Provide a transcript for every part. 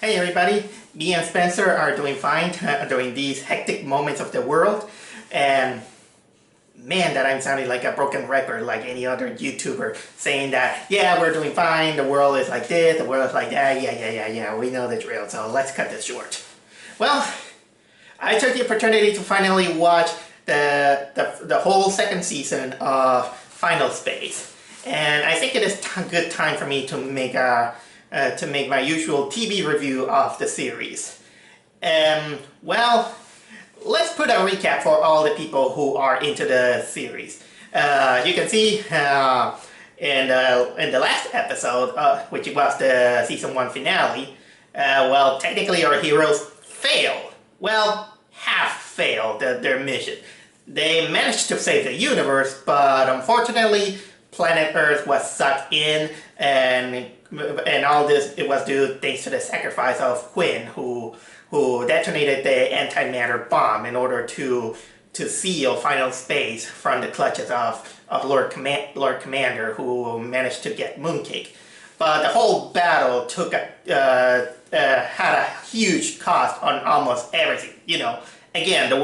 Hey everybody, me and Spencer are doing fine during these hectic moments of the world, and man, that I'm sounding like a broken record like any other YouTuber saying that, yeah, we're doing fine, the world is like this, the world is like that, yeah, we know the drill, so let's cut this short. Well, I took the opportunity to finally watch the whole second season of Final Space, and I think it is a good time for me to make my usual TV review of the series. Well, let's put a recap for all the people who are into the series. You can see in the last episode, which was the season 1 finale, well, technically our heroes failed. Well, half failed their mission. They managed to save the universe, but unfortunately, planet Earth was sucked in, and all this, it was due thanks to the sacrifice of Quinn, who detonated the antimatter bomb in order to seal Final Space from the clutches of Lord Commander, who managed to get Mooncake. But the whole battle had a huge cost on almost everything. You know, again, the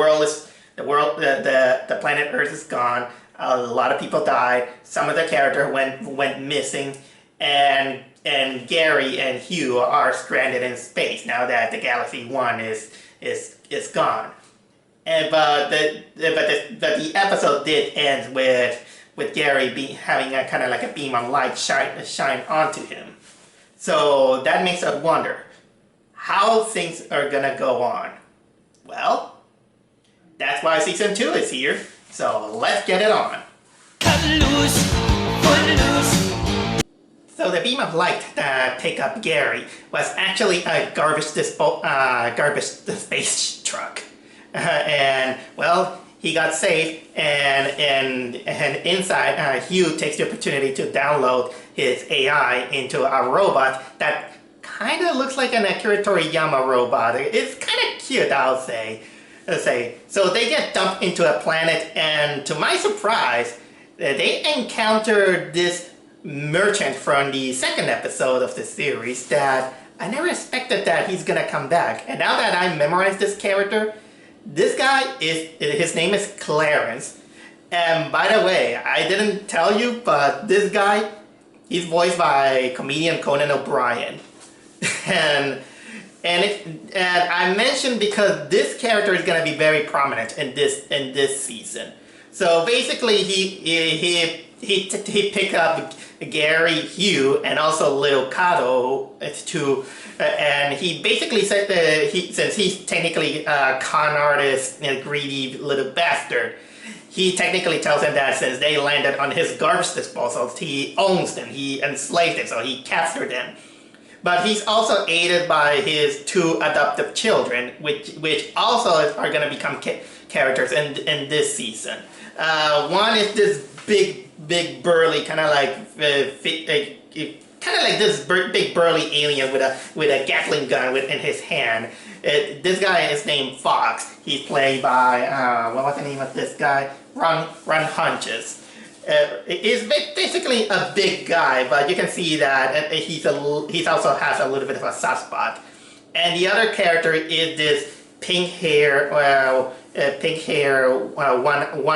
planet Earth is gone. A lot of people died. Some of the characters went missing, and Gary and Hugh are stranded in space now that the Galaxy 1 is gone. But the episode did end with Gary having a kind of like a beam of light shine onto him. So that makes us wonder how things are gonna go on. Well, that's why season 2 is here. So let's get it on. Cut loose, pull loose. So the beam of light that picked up Gary was actually a garbage space truck, and well, he got saved, and inside, Hugh takes the opportunity to download his AI into a robot that kind of looks like an Akira Toriyama robot. It's kind of cute, I'll say. So they get dumped into a planet, and to my surprise, they encounter this merchant from the second episode of the series that I never expected that he's gonna come back. And now that I memorized this character, this guy his name is Clarence. And by the way, I didn't tell you, but this guy, he's voiced by comedian Conan O'Brien. and I mentioned because this character is going to be very prominent in this season. So basically, he picked up Gary, Hugh, and also Little Kato and he basically said that since he's technically a con artist and a greedy little bastard, he technically tells him that since they landed on his garbage disposals, he owns them, he enslaved them, so he captured them. But he's also aided by his 2 adoptive children, which also are going to become characters in this season. One is this big burly kind of like this big burly alien with a Gatling gun in his hand. This guy is named Fox. He's played by what was the name of this guy? Ron Hunches. He's basically a big guy, but you can see that he's also has a little bit of a soft spot. And the other character is this pink hair, one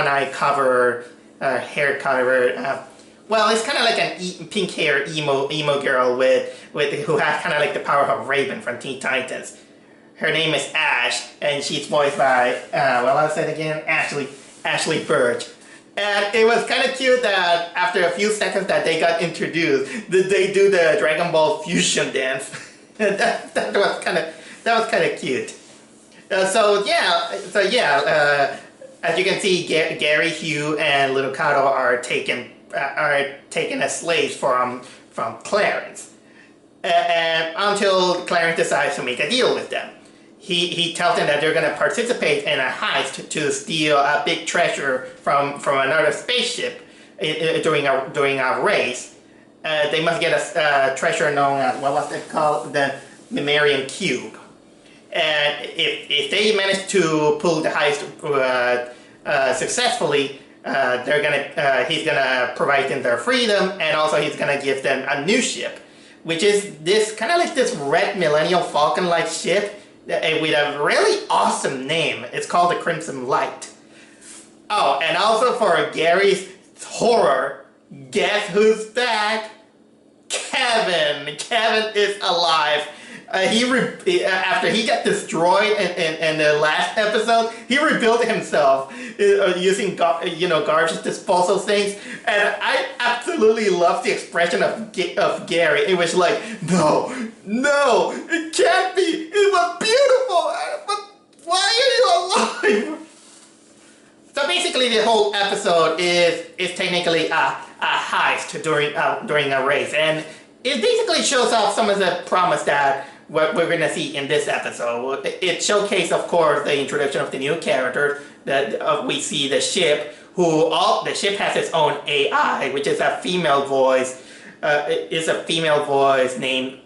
eye cover, hair cover. Well, it's kind of like an pink hair emo girl who has kind of like the power of Raven from Teen Titans. Her name is Ash, and she's voiced by what was it again? Ashley Burch. And it was kind of cute that after a few seconds that they got introduced, they do the Dragon Ball fusion dance. that was kind of cute. As you can see, Gary, Hugh, and Little Kato are taken as slaves from Clarence, and until Clarence decides to make a deal with them. He tells them that they're going to participate in a heist to steal a big treasure from another spaceship during a race. They must get a treasure known as, what was it called? The Memarian Cube. And if they manage to pull the heist successfully, he's gonna provide them their freedom, and also he's gonna give them a new ship. which is this kind of like this red Millennium Falcon-like ship with a really awesome name. It's called the Crimson Light. Oh, and also for Gary's horror, guess who's back? Kevin! Kevin is alive. After he got destroyed in the last episode, he rebuilt himself using garbage disposal things, and I absolutely love the expression of Gary. It was like, no, it can't be. It was beautiful, but why are you alive? So basically, the whole episode is technically a heist during a race, and it basically shows off some of the promise that what we're going to see in this episode. It showcased, of course, the introduction of the new characters. That we see the ship, the ship has its own AI, which is a female voice. Named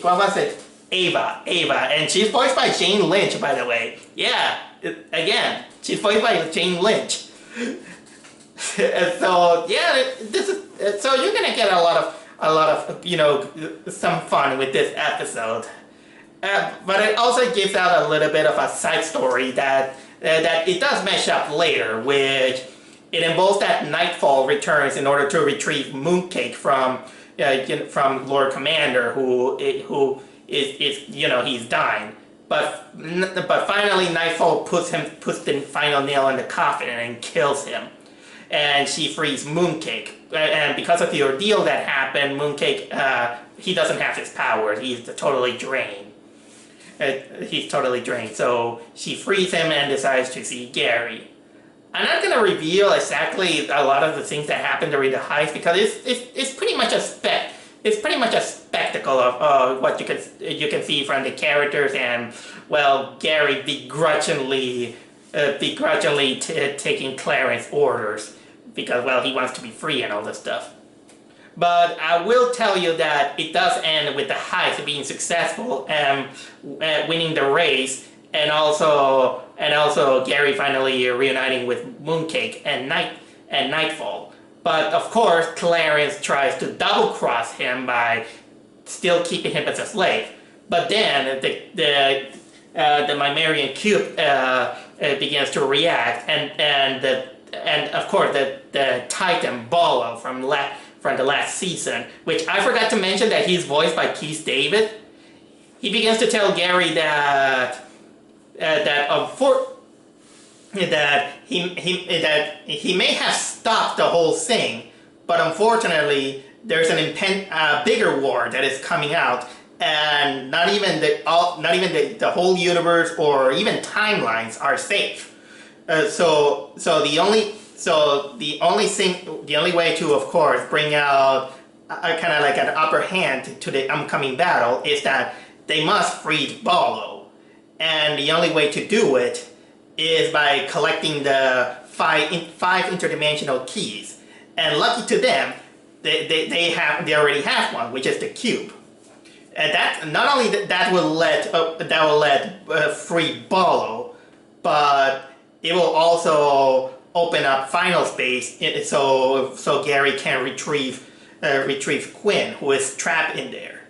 what was it? Ava, and she's voiced by Jane Lynch, by the way. Yeah, again, she's voiced by Jane Lynch. So yeah, so you're gonna get a lot of some fun with this episode. But it also gives out a little bit of a side story that it does mesh up later, which it involves that Nightfall returns in order to retrieve Mooncake from Lord Commander, who is he's dying. But finally Nightfall puts the final nail in the coffin and kills him. And she frees Mooncake. And because of the ordeal that happened, Mooncake, he doesn't have his powers. He's totally drained. So she frees him and decides to see Gary. I'm not going to reveal exactly a lot of the things that happened during the heist, because it's pretty much a spectacle of what you can see from the characters, and well, Gary begrudgingly taking Clarence's orders because, well, he wants to be free and all this stuff. But I will tell you that it does end with the heist being successful and winning the race, and also Gary finally reuniting with Mooncake and Nightfall. But of course, Clarence tries to double-cross him by still keeping him as a slave. But then the Mimerian cube begins to react, and of course the Titan Bolo from the last season, which I forgot to mention that he's voiced by Keith David. He begins to tell Gary that he may have stopped the whole thing, but unfortunately there's an bigger war that is coming out, and not even the whole universe or even timelines are safe. So the only way to, of course, bring out a kind of like an upper hand to the upcoming battle is that they must free Bolo, and the only way to do it is by collecting the five interdimensional keys. And lucky to them, they already have one, which is the cube. And that not only that will let free Bolo, but it will also open up final space so Gary can retrieve Quinn, who is trapped in there.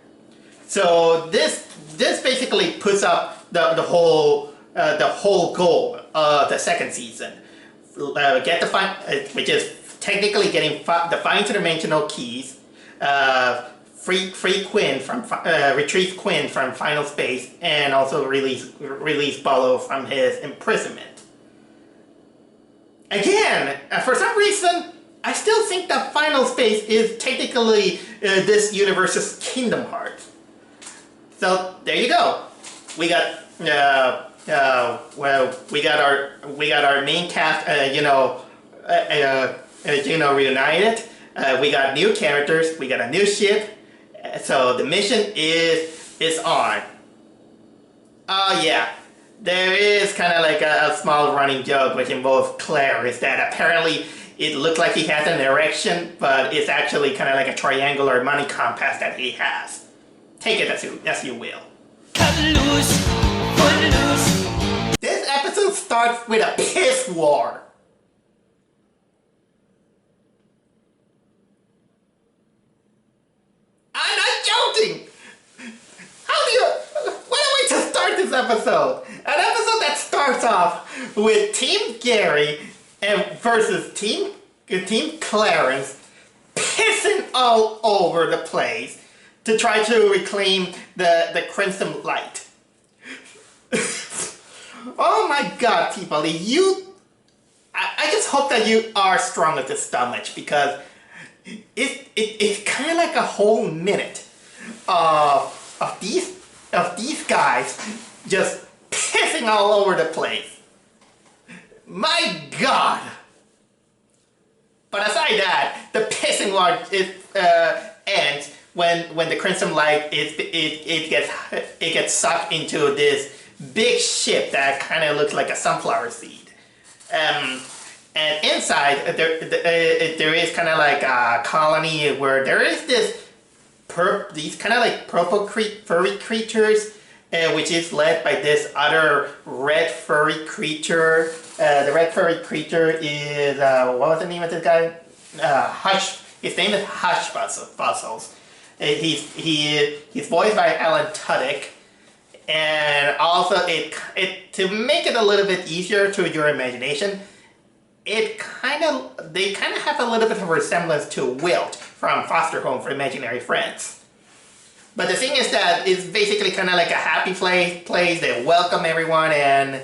So this basically puts up the whole goal of the second season. Which is technically getting the 5 interdimensional keys, free Quinn retrieve Quinn from final space, and also release Bolo from his imprisonment. Again, for some reason, I still think that final space is technically this universe's Kingdom Hearts. So there you go. We got we got our main cast, reunited. We got new characters. We got a new ship. So the mission is on. Oh yeah. There is kind of like a small running joke which involves Claire, is that apparently it looks like he has an erection, but it's actually kind of like a triangular money compass that he has. Take it as you will. Cut loose, put loose. This episode starts with a piss war. I episode. An episode that starts off with Team Gary and versus Team Clarence pissing all over the place to try to reclaim the Crimson Light. Oh my God, people, I just hope that you are strong at this stomach, because it's kind of like a whole minute of these guys just pissing all over the place. My God! But aside that, the pissing one ends when the Crimson Light it gets sucked into this big ship that kind of looks like a sunflower seed. And inside there is kind of like a colony where there is these kind of like purple furry creatures, which is led by this other red furry creature. The red furry creature is what was the name of this guy? Hush. His name is Hush Bustles. He's voiced by Alan Tudyk. And also, to make it a little bit easier to your imagination, they kind of have a little bit of a resemblance to Wilt from Foster Home for Imaginary Friends. But the thing is that it's basically kind of like a happy place. They welcome everyone, and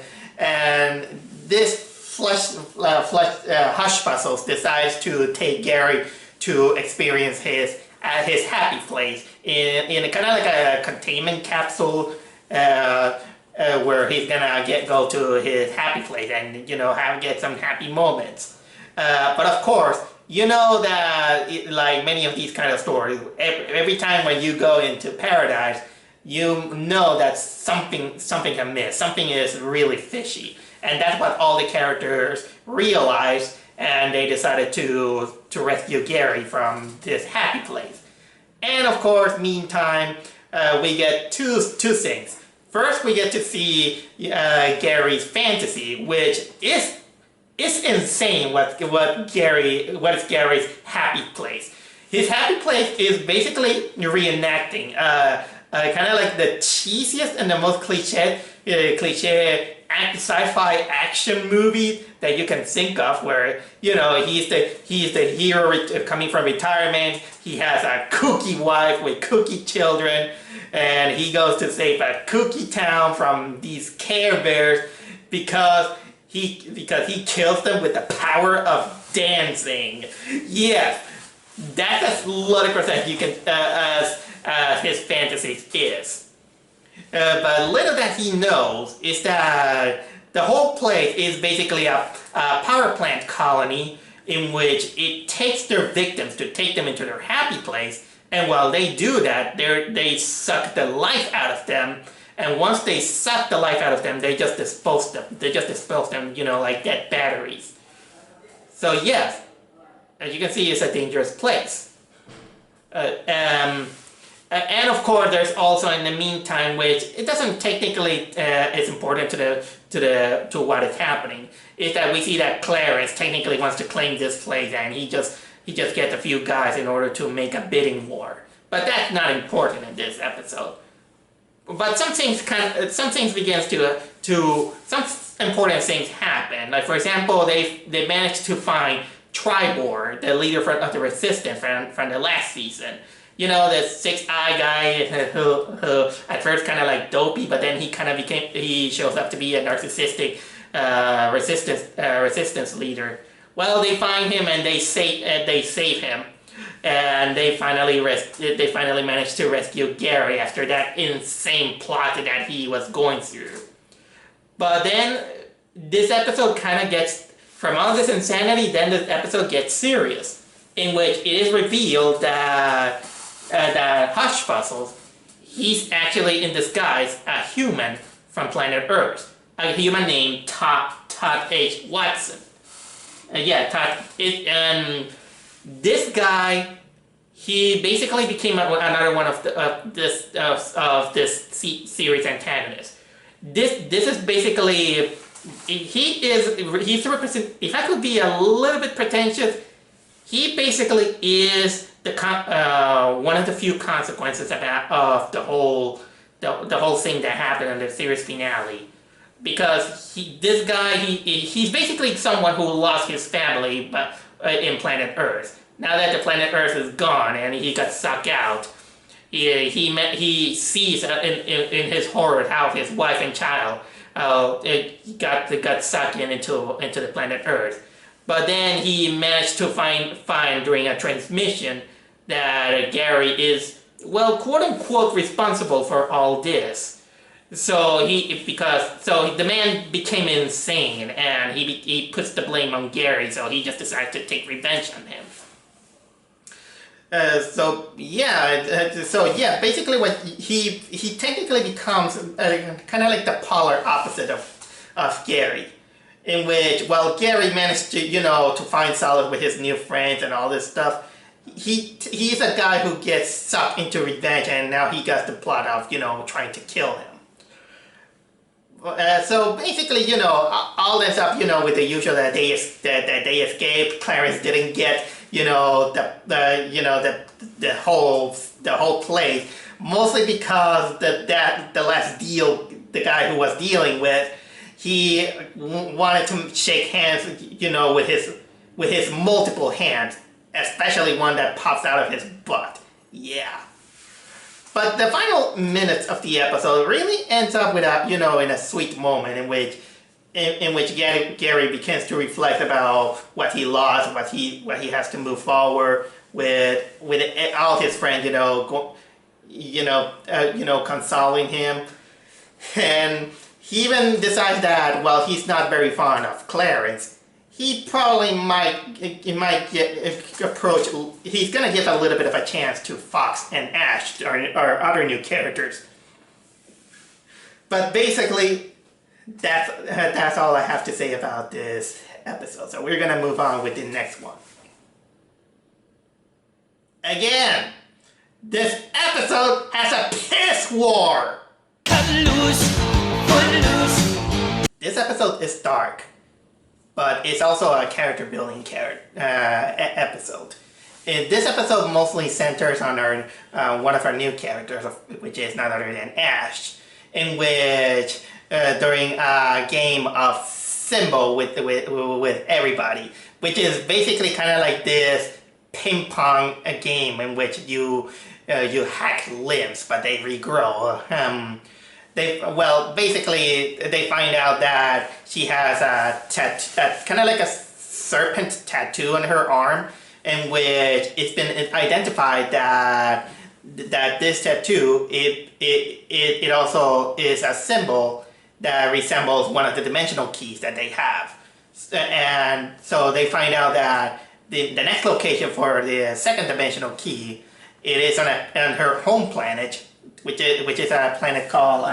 this Hush Bustles decides to take Gary to experience his happy place in a kind of like a containment capsule. Where he's gonna go to his happy place and get some happy moments. But of course, that like many of these kind of stories, every time when you go into paradise, that something amiss, something is really fishy, and that's what all the characters realized, and they decided to rescue Gary from this happy place. And of course, meantime, we get two things. First, we get to see Gary's fantasy, which is insane. What is Gary's happy place? His happy place is basically reenacting kind of like the cheesiest and the most cliche sci-fi action movie that you can think of, where he's the hero coming from retirement. He has a kooky wife with kooky children, and he goes to save a kooky town from these Care Bears because he kills them with the power of dancing. Yes, that's as ludicrous as you can as his fantasy is. But little that he knows is that the whole place is basically a power plant colony in which it takes their victims to take them into their happy place, and while they do that, they suck the life out of them, and once they suck the life out of them, they just dispose them. Like dead batteries. So yes, as you can see, it's a dangerous place. And of course, there's also in the meantime, which it doesn't technically is important to what is happening, is that we see that Clarence technically wants to claim this place, and he just gets a few guys in order to make a bidding war. But that's not important in this episode. But some important things happen. Like for example, they managed to find Tribor, the leader of the Resistance from the last season. The six-eye guy who at first kind of like dopey, but then he shows up to be a narcissistic resistance leader. Well, they find him and they save him, and they finally manage to rescue Gary after that insane plot that he was going through. But then this episode kind of gets, from all this insanity, then this episode gets serious, in which it is revealed that Hush Bustles, he's actually in disguise a human from planet Earth, a human named Todd H. Watson. This guy, he basically became another one of this series antagonists. This is basically, he's represent. If I could be a little bit pretentious, he basically is one of the few consequences of the whole the whole thing that happened in the series finale. Because he's basically someone who lost his family in planet Earth. Now that the planet Earth is gone and he got sucked out, he sees in his horror how his wife and child got sucked into the planet Earth. But then he managed to find during a transmission that Gary is, well, quote unquote, responsible for all this. So the man became insane, and he puts the blame on Gary. So he just decided to take revenge on him. Basically, what he technically becomes kind of like the polar opposite of Gary, in which, while Gary managed to to find solace with his new friends and all this stuff, he's a guy who gets sucked into revenge, and now he got the plot of trying to kill him. So basically, all ends up, with the usual that they escaped. Clarence didn't get, the whole place, mostly because the last deal, the guy who was dealing with, he wanted to shake hands, with his multiple hands, especially one that pops out of his butt. Yeah. But the final minutes of the episode really ends up with in a sweet moment in which Gary begins to reflect about what he lost, what he has to move forward with all his friends, consoling him, and he even decides that while he's not very fond of Clarence, he probably he's gonna give a little bit of a chance to Fox and Ash or other new characters. But basically, that's all I have to say about this episode. So we're gonna move on with the next one. Again, this episode has a piss war. Cut loose, put loose. This episode is dark, but it's also a character building episode. This episode mostly centers on one of our new characters, which is none other than Ash, in which during a game of Symbol with everybody, which is basically kind of like this ping pong game in which you hack limbs, but they regrow. They find out that she has a kind of like a serpent tattoo on her arm, in which it's been identified that this tattoo it also is a symbol that resembles one of the dimensional keys that they have, and so they find out that the next location for the second dimensional key, it is on her home planet, which is a planet called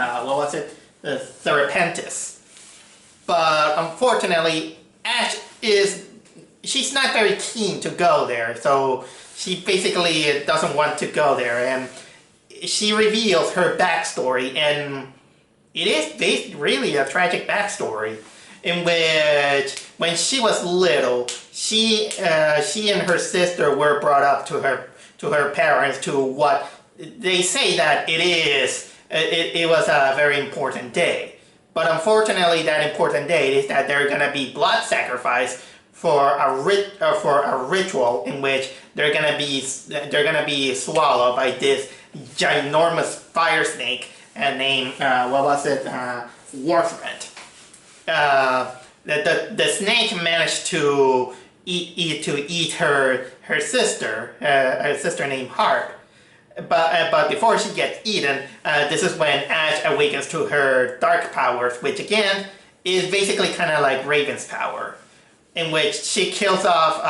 Serpentis. But unfortunately, Ash she's not very keen to go there, so she basically doesn't want to go there, and she reveals her backstory, and it is really a tragic backstory, in which when she was little, she and her sister were brought up to her parents to what they say that it was a very important day. But unfortunately, that important day is that there's gonna be blood sacrifice for a ritual in which they're gonna be swallowed by this ginormous fire snake named Warthret. The snake managed to eat her sister, named Harp. But before she gets eaten, this is when Ash awakens to her dark powers, which again is basically kind of like Raven's power, in which she kills off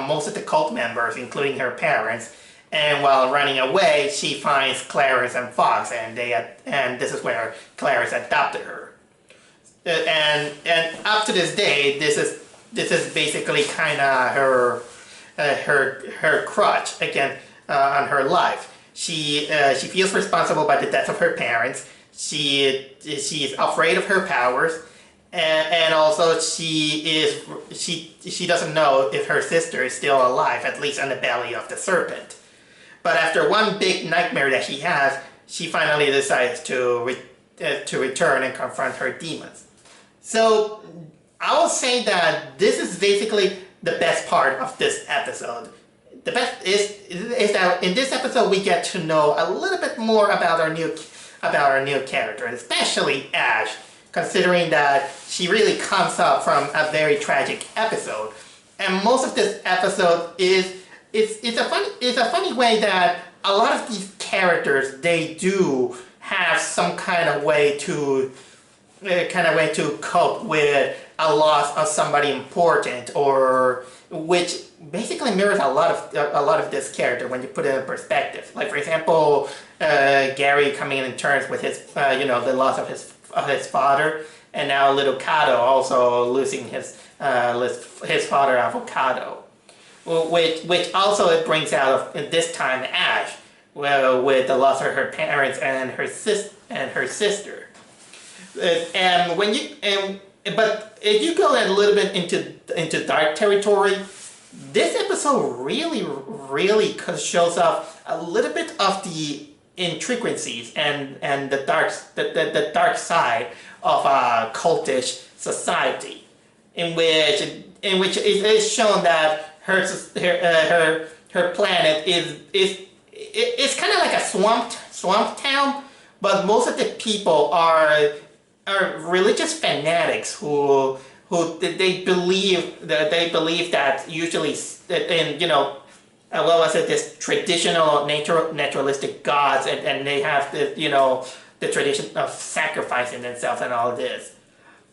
most of the cult members, including her parents. And while running away, she finds Clarence and Fox, and this is where Clarence adopted her. And up to this day, this is basically kind of her crutch again on her life. She feels responsible by the death of her parents. She's afraid of her powers, and also she doesn't know if her sister is still alive, at least in the belly of the serpent. But after one big nightmare that she has, she finally decides to return and confront her demons. So I will say that this is basically the best part of this episode. The best is that in this episode we get to know a little bit more about our new character, especially Ash, considering that she really comes up from a very tragic episode. And most of this episode is a funny way that a lot of these characters, they do have some kind of way to cope with a loss of somebody important, or which basically mirrors a lot of this character when you put it in perspective. Like for example, Gary coming in terms with his the loss of his father, and now little Kato also losing his father Avocado, which also it brings out this time Ash, well, with the loss of her parents and her sister. But if you go a little bit into dark territory, this episode really shows off a little bit of the intricacies and the dark side of a cultish society, in which it is shown that her planet is kind of like a swamp town, but most of the people are religious fanatics who they believe that usually in this traditional naturalistic gods, and they have the tradition of sacrificing themselves and all this.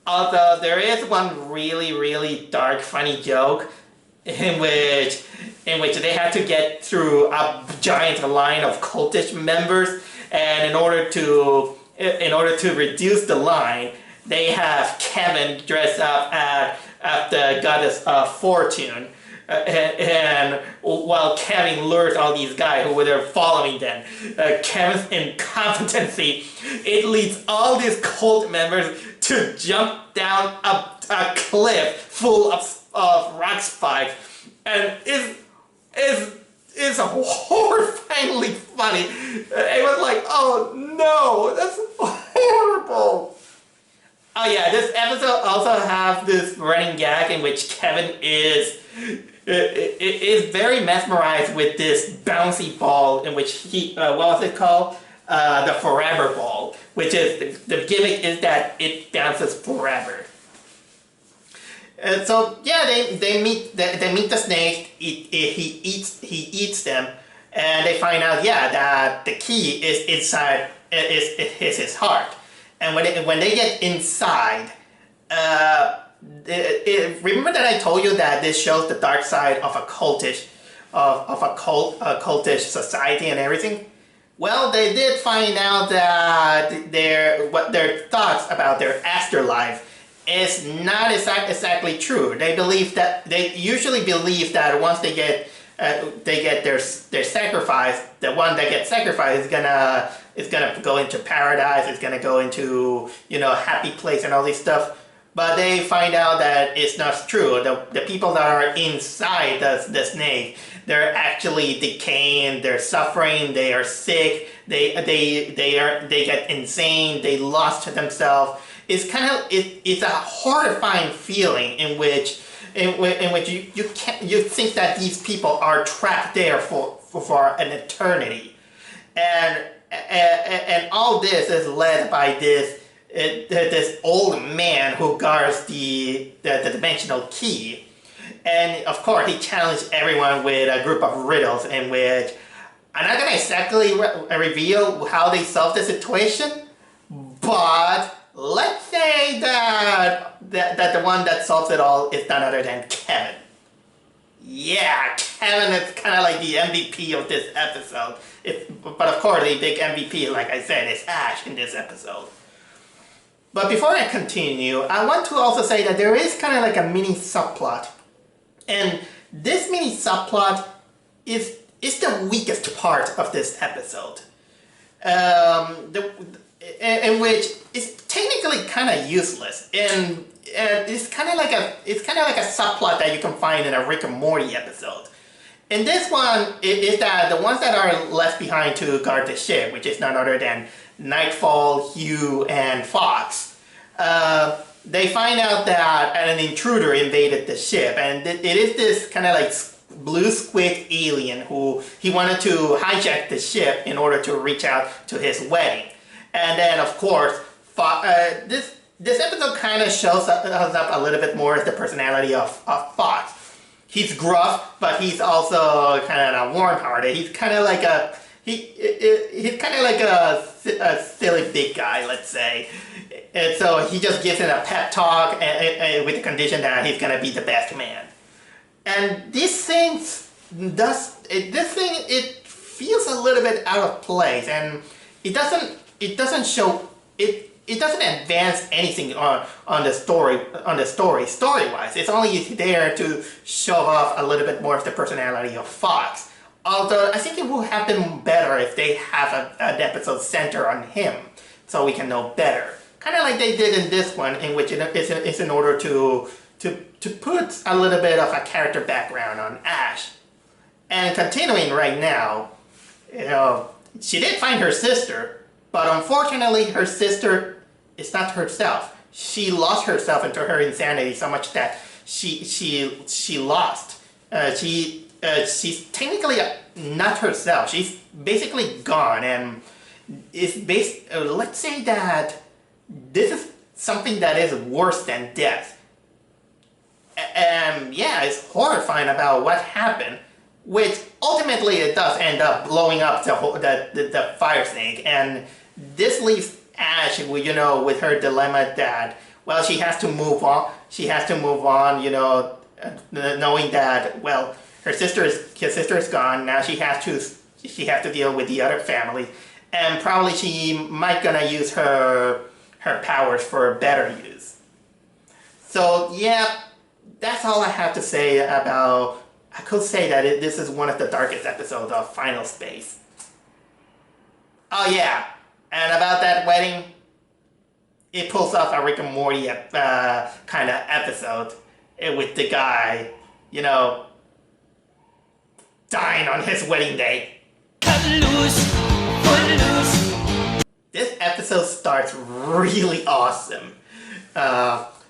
Although there is one really dark funny joke in which they had to get through a giant line of cultish members, and in order to reduce the line, they have Kevin dress up as the goddess of fortune, and while Kevin lures all these guys who were following them, Kevin's incompetency, it leads all these cult members to jump down a cliff full of rock spikes, and it's horrifyingly funny. It was like, oh no, that's horrible. Oh yeah, this episode also has this running gag in which Kevin is very mesmerized with this bouncy ball, in which he what was it called? The Forever Ball, which is the gimmick is that it bounces forever. So yeah, they meet the snake. He eats them, and they find out that the key is inside is his heart. And when they get inside, remember that I told you that this shows the dark side of a cultish society and everything. Well, they did find out that their thoughts about their afterlife is not exactly true. They usually believe that once they get their sacrifice, the one that gets sacrificed is gonna go into paradise. It's gonna go into a happy place and all this stuff. But they find out that it's not true. The people that are inside the snake, they're actually decaying. They're suffering. They are sick. They get insane. They lost themselves. It's a horrifying feeling in which you think that these people are trapped there for an eternity, and all this is led by this old man who guards the dimensional key, and of course he challenged everyone with a group of riddles in which I'm not gonna exactly reveal how they solved the situation, but let's say that the one that solves it all is none other than Kevin. Yeah, Kevin is kind of like the MVP of this episode. But of course, the big MVP, like I said, is Ash in this episode. But before I continue, I want to also say that there is kind of like a mini subplot. And this mini subplot is the weakest part of this episode. In which it's technically kind of useless, and it's kind of like a subplot that you can find in a Rick and Morty episode, In this one, is that the ones that are left behind to guard the ship, which is none other than Nightfall, Hugh, and Fox, they find out that an intruder invaded the ship, and it is this kind of like blue squid alien who he wanted to hijack the ship in order to reach out to his wedding. And then, of course, this episode kind of shows us up a little bit more as the personality of Fox. He's gruff, but he's also kind of warm-hearted. He's kind of like he's kind of like a silly big guy, let's say. And so he just gives him a pep talk with the condition that he's gonna be the best man. And this thing it feels a little bit out of place, and it doesn't show it. It doesn't advance anything on the story-wise. It's only there to show off a little bit more of the personality of Fox. Although I think it would have been better if they have an episode center on him, so we can know better. Kind of like they did in this one, in which it's in order to put a little bit of a character background on Ash. And continuing right now, she did find her sister. But unfortunately, her sister is not herself. She lost herself into her insanity so much that she lost. She's technically not herself. She's basically gone, and let's say that this is something that is worse than death. And yeah, it's horrifying about what happened. Which ultimately it does end up blowing up the fire snake, and this leaves Ash, with her dilemma that, well, she has to move on. She has to move on, knowing that, well, his sister is gone. Now she has to deal with the other family, and probably she might gonna use her powers for better use. So yeah, that's all I have to say about. I could say that this is one of the darkest episodes of Final Space. Oh yeah, and about that wedding, it pulls off a Rick and Morty kind of episode with the guy, dying on his wedding day. Cut loose, put loose. This episode starts really awesome.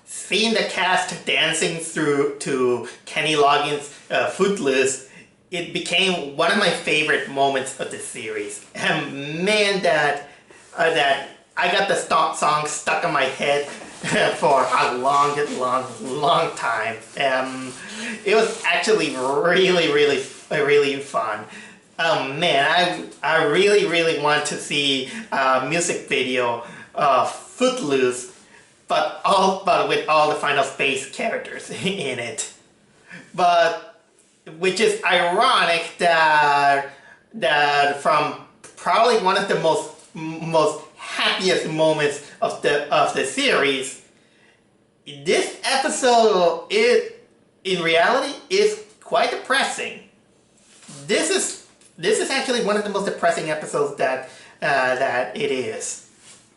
Seeing the cast dancing through to Kenny Loggins' Footloose, it became one of my favorite moments of the series. And man, that I got the song stuck in my head for a long time. It was actually really fun. Man, I really want to see a music video of Footloose, but with all the Final Space characters in it. But which is ironic that from probably one of the most happiest moments of the series, this episode in reality is quite depressing. This is actually one of the most depressing episodes that it is.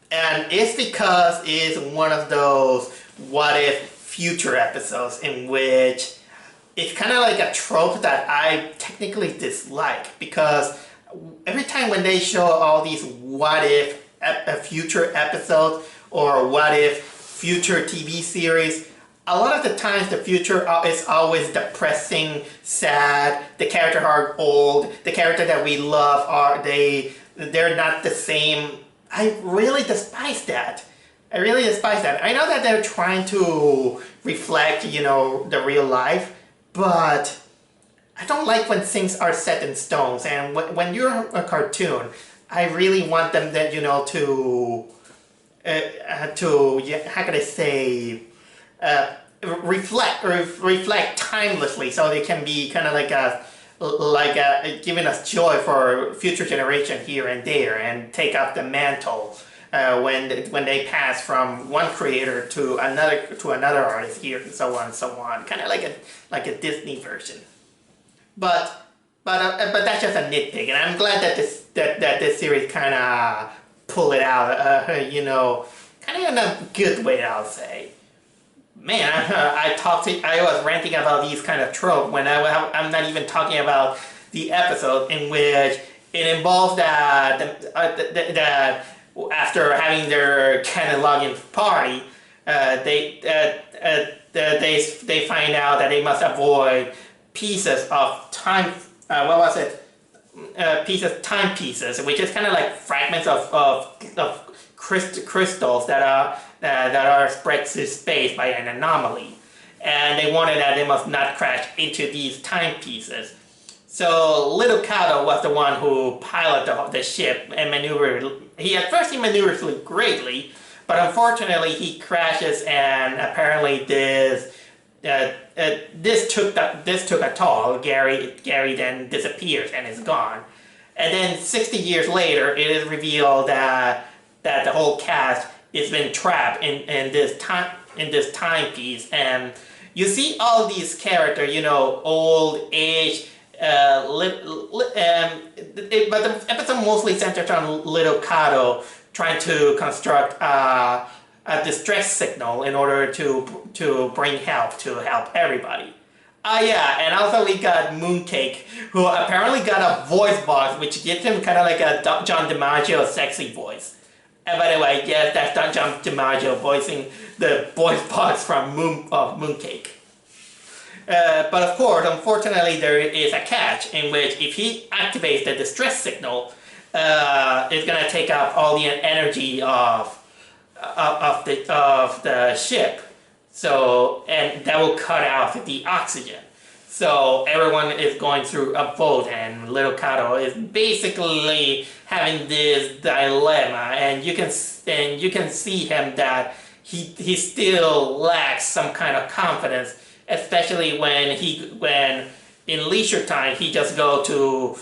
And it's because it's one of those what if future episodes in which it's kind of like a trope that I technically dislike, because every time when they show all these what if future episodes or what if future TV series, a lot of the times the future is always depressing, sad, the characters are old, the character that we love they're not the same. I really despise that. I know that they're trying to reflect, the real life, but I don't like when things are set in stones. And when you're a cartoon, I really want them that, to how can I say, reflect timelessly, so they can be kind of like giving us joy for future generation here and there, and take up the mantle when they pass from one creator to another artist here, and so on, kind of like a Disney version. But that's just a nitpick, and I'm glad that this series kind of pull it out, kind of in a good way, I'll say. Man, I was ranting about these kind of tropes when I'm not even talking about the episode in which it involves that after having their Ken and Loggins party, they find out that they must avoid pieces of time. What was it? Timepieces, which is kind of like fragments of crystals that are spread through space by an anomaly, and they warned that they must not crash into these timepieces. So Little Cato was the one who piloted the ship and maneuvered. At first he maneuvers greatly, but unfortunately he crashes, and apparently this took a toll. Gary then disappears and is gone. And then 60 years later, it is revealed that the whole cast has been trapped in this timepiece, and you see all these characters, old, age, but the episode mostly centers on Little Cato trying to construct a distress signal in order to bring help to help everybody. Yeah, and also we got Mooncake, who apparently got a voice box, which gives him kind of like a John DiMaggio sexy voice. And by the way, yes, that's John DiMaggio voicing the voice box from Mooncake. But of course, unfortunately, there is a catch in which if he activates the distress signal, it's gonna take up all the energy of the ship. So, and that will cut out the oxygen. So everyone is going through a vote, and Little Cato is basically having this dilemma, and you can see him that he still lacks some kind of confidence, especially when in leisure time he just go to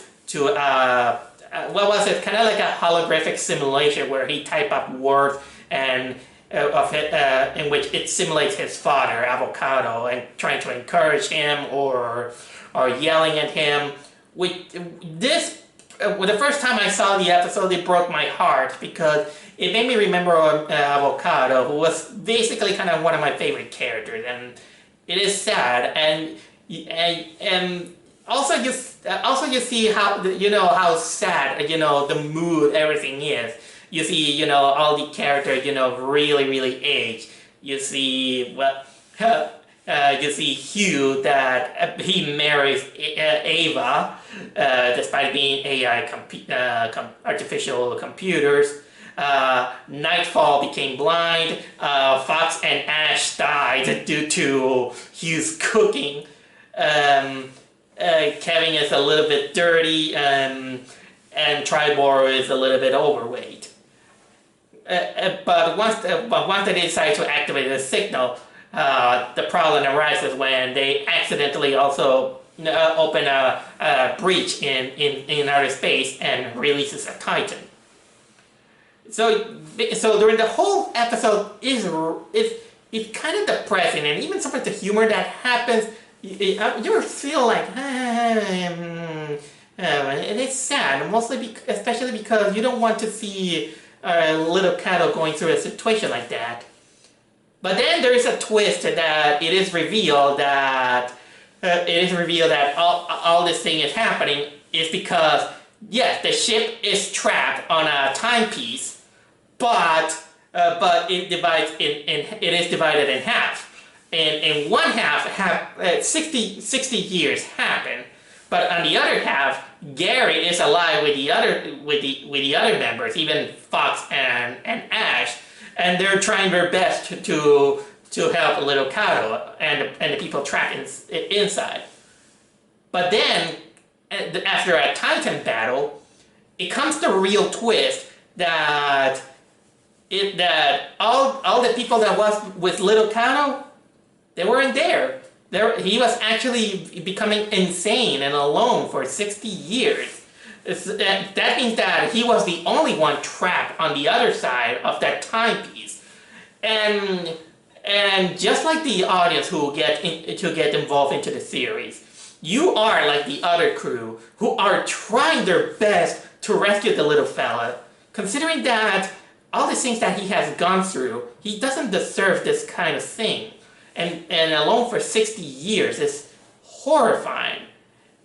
what was it, kind of like a holographic simulation where he type up words and in which it simulates his father, Avocado, and trying to encourage him or yelling at him. The first time I saw the episode, it broke my heart because it made me remember Avocado, who was basically kind of one of my favorite characters, and it is sad. And also you see how sad the mood everything is. You see, all the characters, really, really age. You see, you see Hugh, that he marries Ava, despite being AI artificial computers. Nightfall became blind. Fox and Ash died due to Hugh's cooking. Kevin is a little bit dirty, and Tribor is a little bit overweight. But once they decide to activate the signal, the problem arises when they accidentally also open a breach in outer space and releases a Titan. So during the whole episode it's kind of depressing, and even some of the humor that happens, you feel like and it's sad, especially because you don't want to see Little Cato going through a situation like that. But then there is a twist that it is revealed that all this thing is happening is because, yes, the ship is trapped on a timepiece, but it is divided in half. In one half 60 years happen, but on the other half, Gary is alive with the other members, even Fox and Ash, and they're trying their best to help Little Cato and the people trapped inside. But then, after a Titan battle, it comes the real twist that all the people that was with Little Cato, they weren't there. He was actually becoming insane and alone for 60 years. That means that he was the only one trapped on the other side of that timepiece. And just like the audience who get involved into the series, you are like the other crew who are trying their best to rescue the little fella, considering that all the things that he has gone through, he doesn't deserve this kind of thing. and alone for 60 years is horrifying.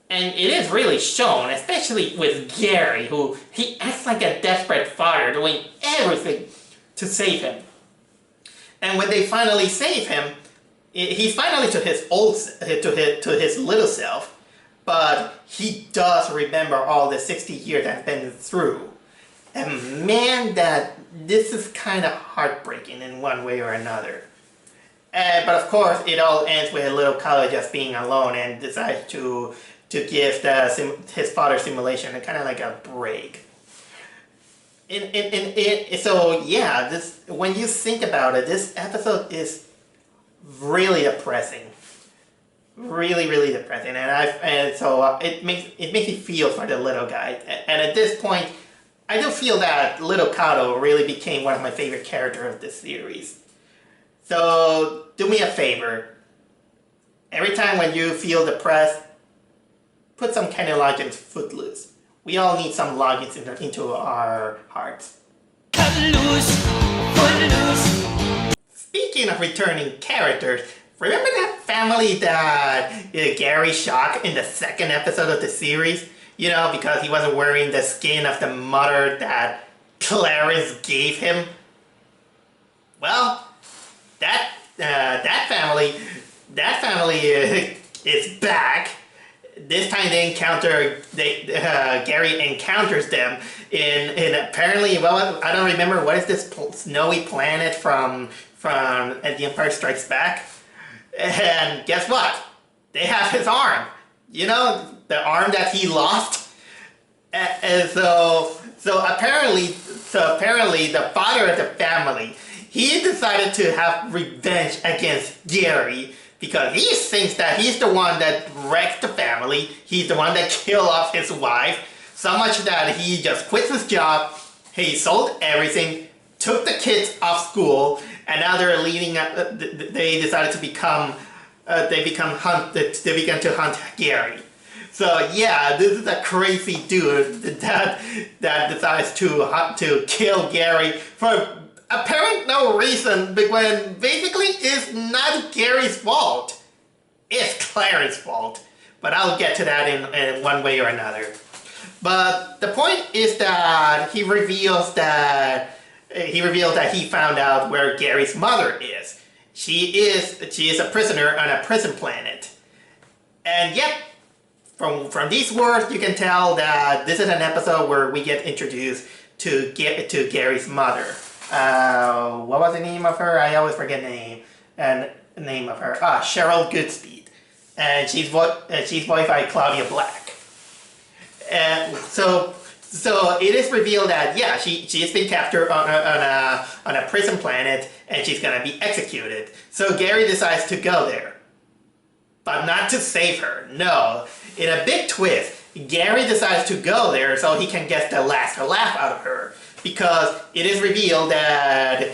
And it is really shown, especially with Gary, who he acts like a desperate father, doing everything to save him. And when they finally save him, he's finally to his little self, but he does remember all the 60 years that's been through. And man, this is kind of heartbreaking in one way or another. But of course, it all ends with little Kyle just being alone and decides to give his father's simulation a kind of like a break. So yeah, when you think about it, this episode is really depressing, really depressing, and so it makes me feel for the little guy. And at this point, I do feel that little Kato really became one of my favorite characters of this series. So do me a favor. Every time when you feel depressed, put some Kenny Loggins Footloose. We all need some Loggins into our hearts. Cut loose, footloose. Speaking of returning characters, remember that family that Gary shocked in the second episode of the series? You know, because he wasn't wearing the skin of the mother that Clarence gave him? Well, that family is back. This time Gary encounters them in apparently, well, I don't remember, what is this snowy planet from The Empire Strikes Back? And guess what? They have his arm. You know, the arm that he lost. And so apparently the father of the family, he decided to have revenge against Gary because he thinks that he's the one that wrecked the family. He's the one that killed off his wife, so much that he just quits his job. He sold everything, took the kids off school, and now they're leading up. They decided to become. They began to hunt Gary. So yeah, this is a crazy dude that decides to kill Gary for apparent no reason, when basically it's not Gary's fault. It's Clarence's fault. But I'll get to that in one way or another. But the point is that he reveals that he found out where Gary's mother is. She is a prisoner on a prison planet. And yet, from these words, you can tell that this is an episode where we get introduced to Gary's mother. What was the name of her? I always forget the name of her. Cheryl Goodspeed. And she's voiced by Claudia Black. And so it is revealed that, yeah, she has been captured on a prison planet and she's gonna be executed. So Gary decides to go there. But not to save her, no. In a big twist, Gary decides to go there so he can get the last laugh out of her. Because it is revealed that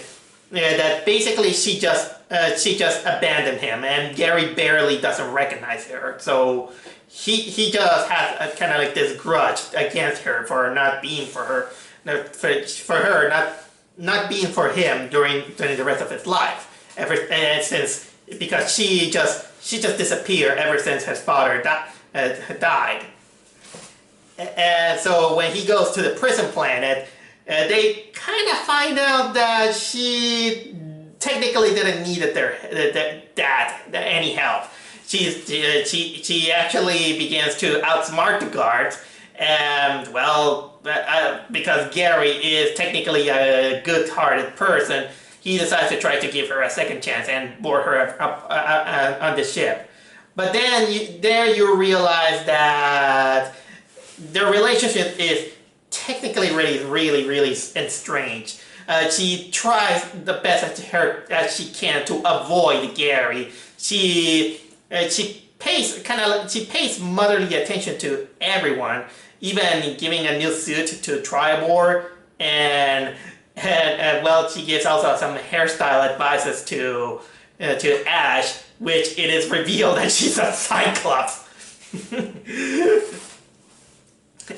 basically she just abandoned him and Gary barely doesn't recognize her. So he just has a kind of like this grudge against her for not being for her, not being for him during the rest of his life. Because she just disappeared ever since his father died. And so when he goes to the prison planet, they kind of find out that she technically didn't need their dad any help. She actually begins to outsmart the guards, and well, because Gary is technically a good-hearted person, he decides to try to give her a second chance and board her up on the ship. But then you realize that their relationship is technically really estranged. She tries the best as she can to avoid Gary. She pays motherly attention to everyone, even giving a new suit to Tribor, and well, she gives also some hairstyle advices to Ash, which it is revealed that she's a Cyclops.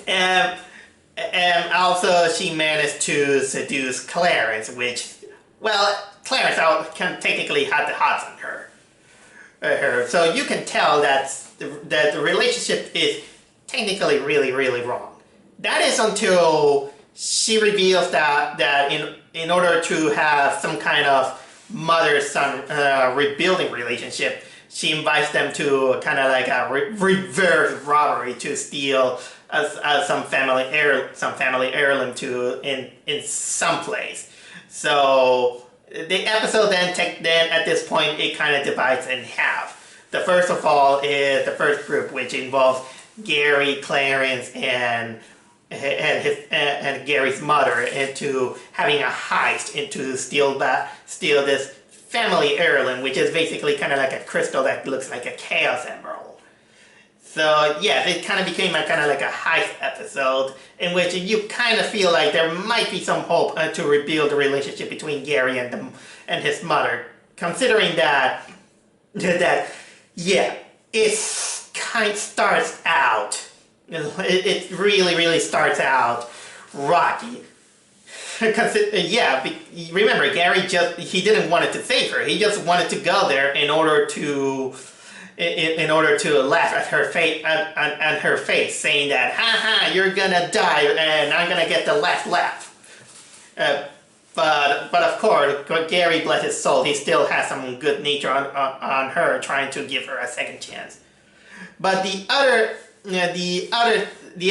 And also she managed to seduce Clarence, which, well, Clarence can technically have the hots on her. her. So you can tell that the relationship is technically really, really wrong. That is until she reveals that in order to have some kind of mother-son rebuilding relationship, she invites them to kind of like a reverse robbery to steal some family heirloom to in some place. So the episode then at this point it kind of divides in half. The first of all is the first group, which involves Gary, Clarence, and Gary's mother into having a heist into steal this family heirloom, which is basically kind of like a crystal that looks like a chaos emerald. So yeah, it kind of became a kind of like a heist episode in which you kind of feel like there might be some hope to rebuild the relationship between Gary and his mother, considering that yeah, it kind of starts out. It really starts out rocky. Yeah, remember, Gary he didn't want to save her. He just wanted to go there in order to laugh at her face, saying that, "Ha, you're gonna die, and I'm gonna get the last laugh." But of course, Gary, bless his soul, he still has some good nature on her, trying to give her a second chance. But the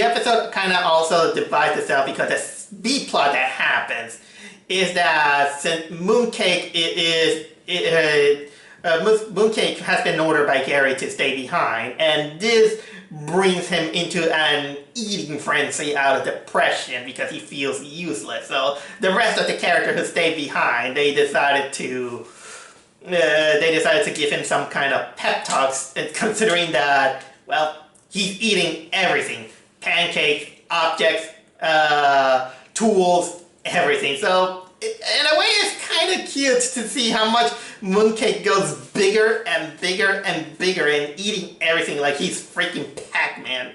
episode kind of also divides itself because the B plot that happens is that since Mooncake Mooncake has been ordered by Gary to stay behind, and this brings him into an eating frenzy out of depression because he feels useless. So the rest of the characters who stayed behind, they decided to give him some kind of pep talks, considering that, well, he's eating everything. Pancakes, objects, tools, everything. So, in a way, it's kind of cute to see how much Mooncake goes bigger and bigger and bigger and eating everything like he's freaking Pac-Man.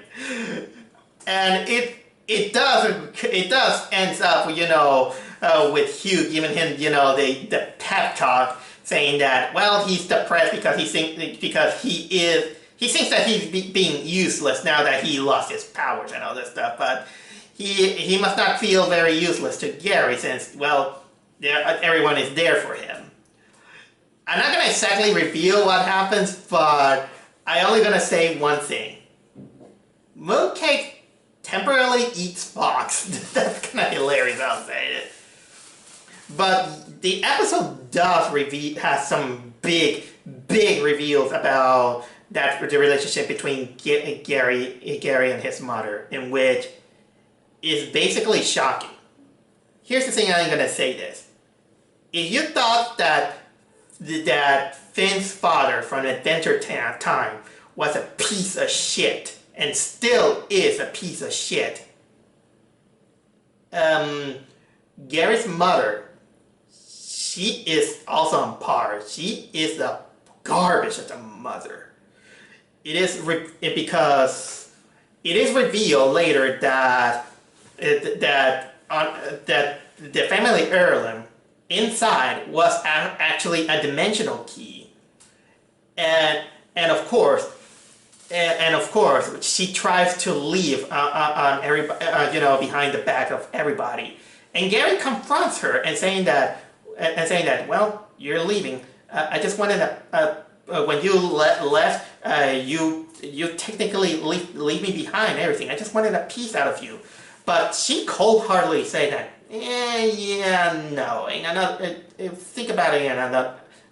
And it does ends up, with Hugh giving him, the pep talk, saying that, well, he's depressed because he thinks that he's being useless now that he lost his powers and all this stuff, but he must not feel very useless to Gary since, well, everyone is there for him. I'm not going to exactly reveal what happens, but I'm only going to say one thing. Mooncake temporarily eats Fox. That's kind of hilarious, I'll say it. But the episode has some big reveals about the relationship between Gary and his mother, in which is basically shocking. Here's the thing, I'm gonna say this. If you thought that Finn's father from Adventure Time was a piece of shit, and still is a piece of shit, Gary's mother, she is also on par. She is the garbage of the mother. Because it is revealed later that the family heirloom inside was actually a dimensional key, and of course she tries to leave on everybody, behind the back of everybody, and Gary confronts her and saying that, well, you're leaving. I just wanted when you left, you technically leave me behind and everything. I just wanted a piece out of you. But she cold-heartedly said that, no, think about it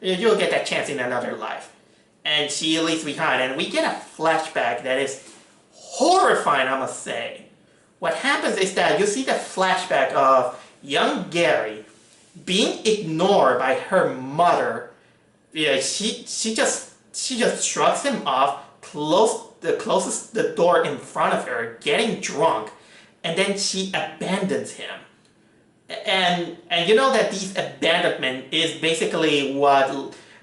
you'll get that chance in another life. And she leaves behind, and we get a flashback that is horrifying, I must say. What happens is that you see the flashback of young Gary being ignored by her mother. Yeah, she just shrugs him off, closes the door in front of her, getting drunk, and then she abandons him. And you know that this abandonment is basically what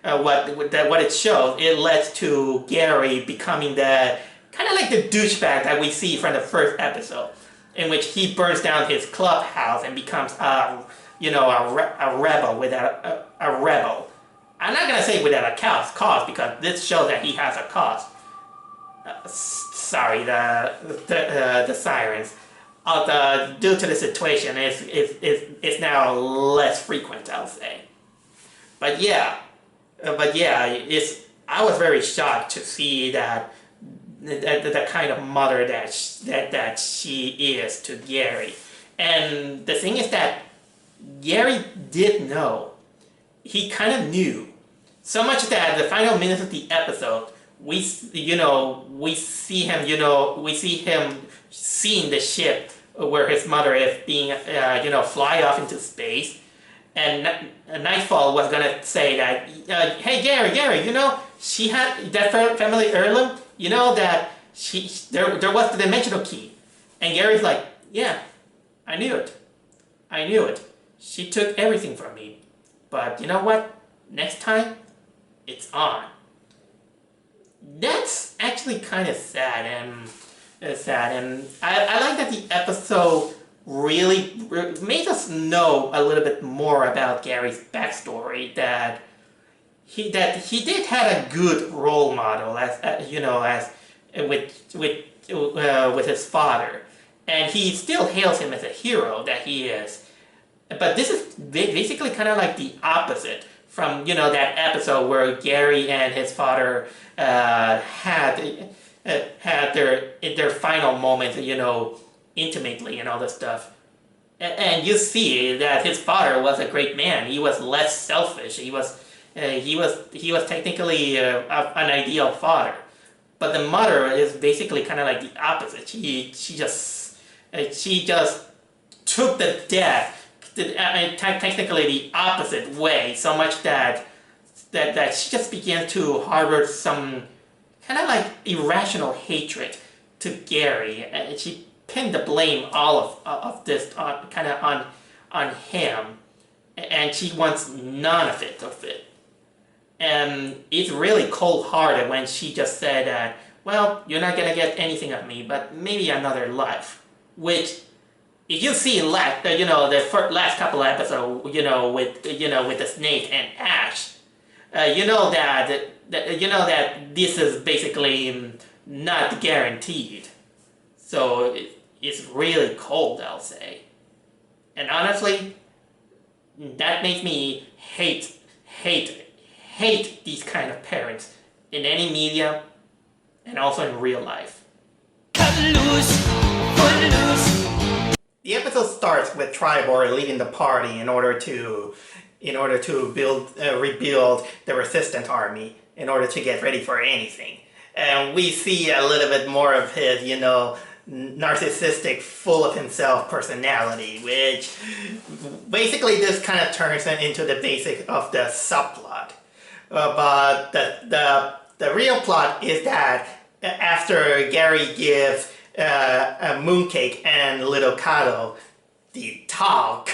it shows. It led to Gary becoming the kind of like the douchebag that we see from the first episode, in which he burns down his clubhouse and becomes a rebel with a rebel. I'm not gonna say without a cause because this shows that he has a cause. Sorry, the sirens. Due to the situation, it's now less frequent, I'll say. But yeah, I was very shocked to see that the kind of mother that she is to Gary. And the thing is that Gary did know. He kind of knew. So much that the final minutes of the episode, we see him seeing the ship where his mother is being, fly off into space. And Nightfall was gonna say that, hey Gary, she had that family heirloom. You know that there was the dimensional key. And Gary's like, yeah, I knew it. She took everything from me. But you know what? Next time, it's on. That's actually kind of sad, and I like that the episode really made us know a little bit more about Gary's backstory. That he did have a good role model as with his father, and he still hails him as a hero that he is. But this is basically kind of like the opposite from that episode where Gary and his father had their final moments, intimately and all this stuff. And you see that his father was a great man. He was less selfish. He was technically an ideal father. But the mother is basically kind of like the opposite. She just took the death technically the opposite way, so much that she just began to harbor some kind of like irrational hatred to Gary, and she pinned the blame all of this on him, and she wants none of it. And it's really cold-hearted when she just said that, well, you're not gonna get anything of me, but maybe another life, which. If you see the last couple of episodes, with the snake and Ash, that this is basically not guaranteed. So it's really cold, I'll say. And honestly, that makes me hate these kind of parents in any media and also in real life. Cut loose. The episode starts with Tribor leaving the party in order to rebuild the resistant army in order to get ready for anything. And we see a little bit more of his, narcissistic, full of himself personality, which basically this kind of turns into the basic of the subplot. But the real plot is that after Gary gives a Mooncake and Little Kato the talk,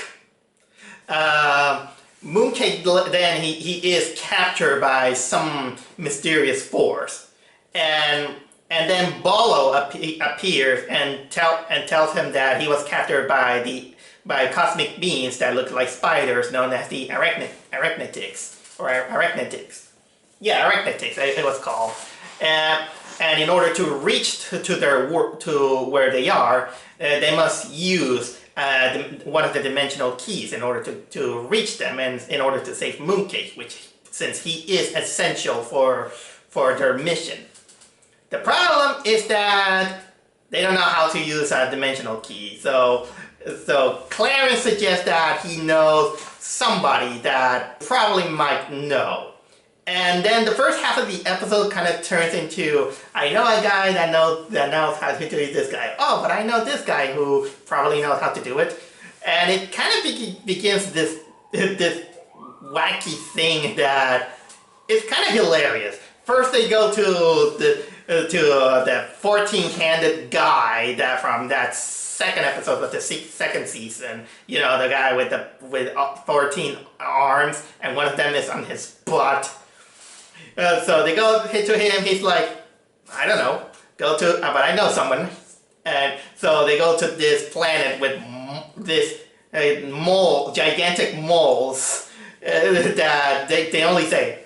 Mooncake then he is captured by some mysterious force, and then Bolo appears and tells him that he was captured by cosmic beings that look like spiders, known as the arachnetics. Yeah, arachnetics it was called. And in order to reach to where they are, they must use one of the dimensional keys in order to reach them, and in order to save Mooncake, which since he is essential for their mission. The problem is that they don't know how to use a dimensional key. So Clarence suggests that he knows somebody that probably might know. And then the first half of the episode kind of turns into, I know a guy that knows how to do this guy. Oh, but I know this guy who probably knows how to do it. And it kind of begins this wacky thing that is kind of hilarious. First they go to the 14-handed guy from that second episode of the second season. The guy with 14 arms, and one of them is on his butt. So they go to him, he's like, I don't know, but I know someone. And so they go to this planet with this gigantic moles that they only say,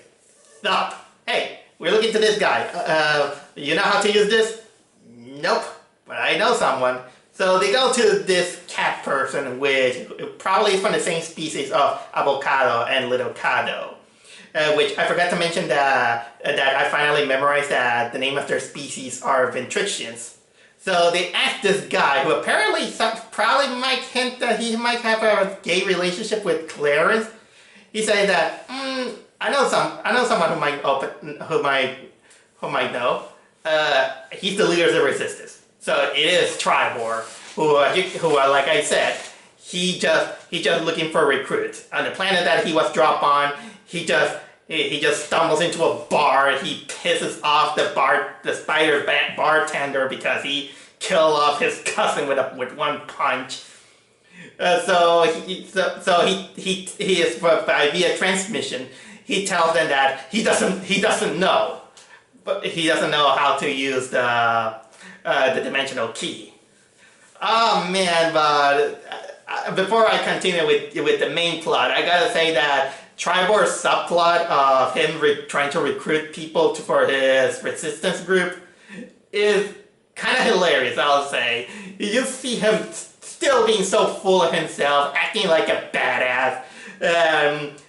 Stop. Hey, we're looking to this guy. You know how to use this? Nope, but I know someone. So they go to this cat person, which probably from the same species of avocado and little cado. Which I forgot to mention that I finally memorized that the name of their species are ventrixians. So they asked this guy, who apparently probably might hint that he might have a gay relationship with Clarence. He said that I know someone who might know. He's the leader of the resistance. So it is Tribor, who like I said, he just looking for recruits. On the planet that he was dropped on, he just stumbles into a bar. He pisses off the spider bartender because he killed off his cousin with one punch. So he is via transmission. He tells them that he doesn't know, but he doesn't know how to use the dimensional key. Oh man, but before I continue with the main plot, I gotta say that Tribor's subplot of him trying to recruit people for his resistance group is kind of hilarious, I'll say. You just see him still being so full of himself, acting like a badass.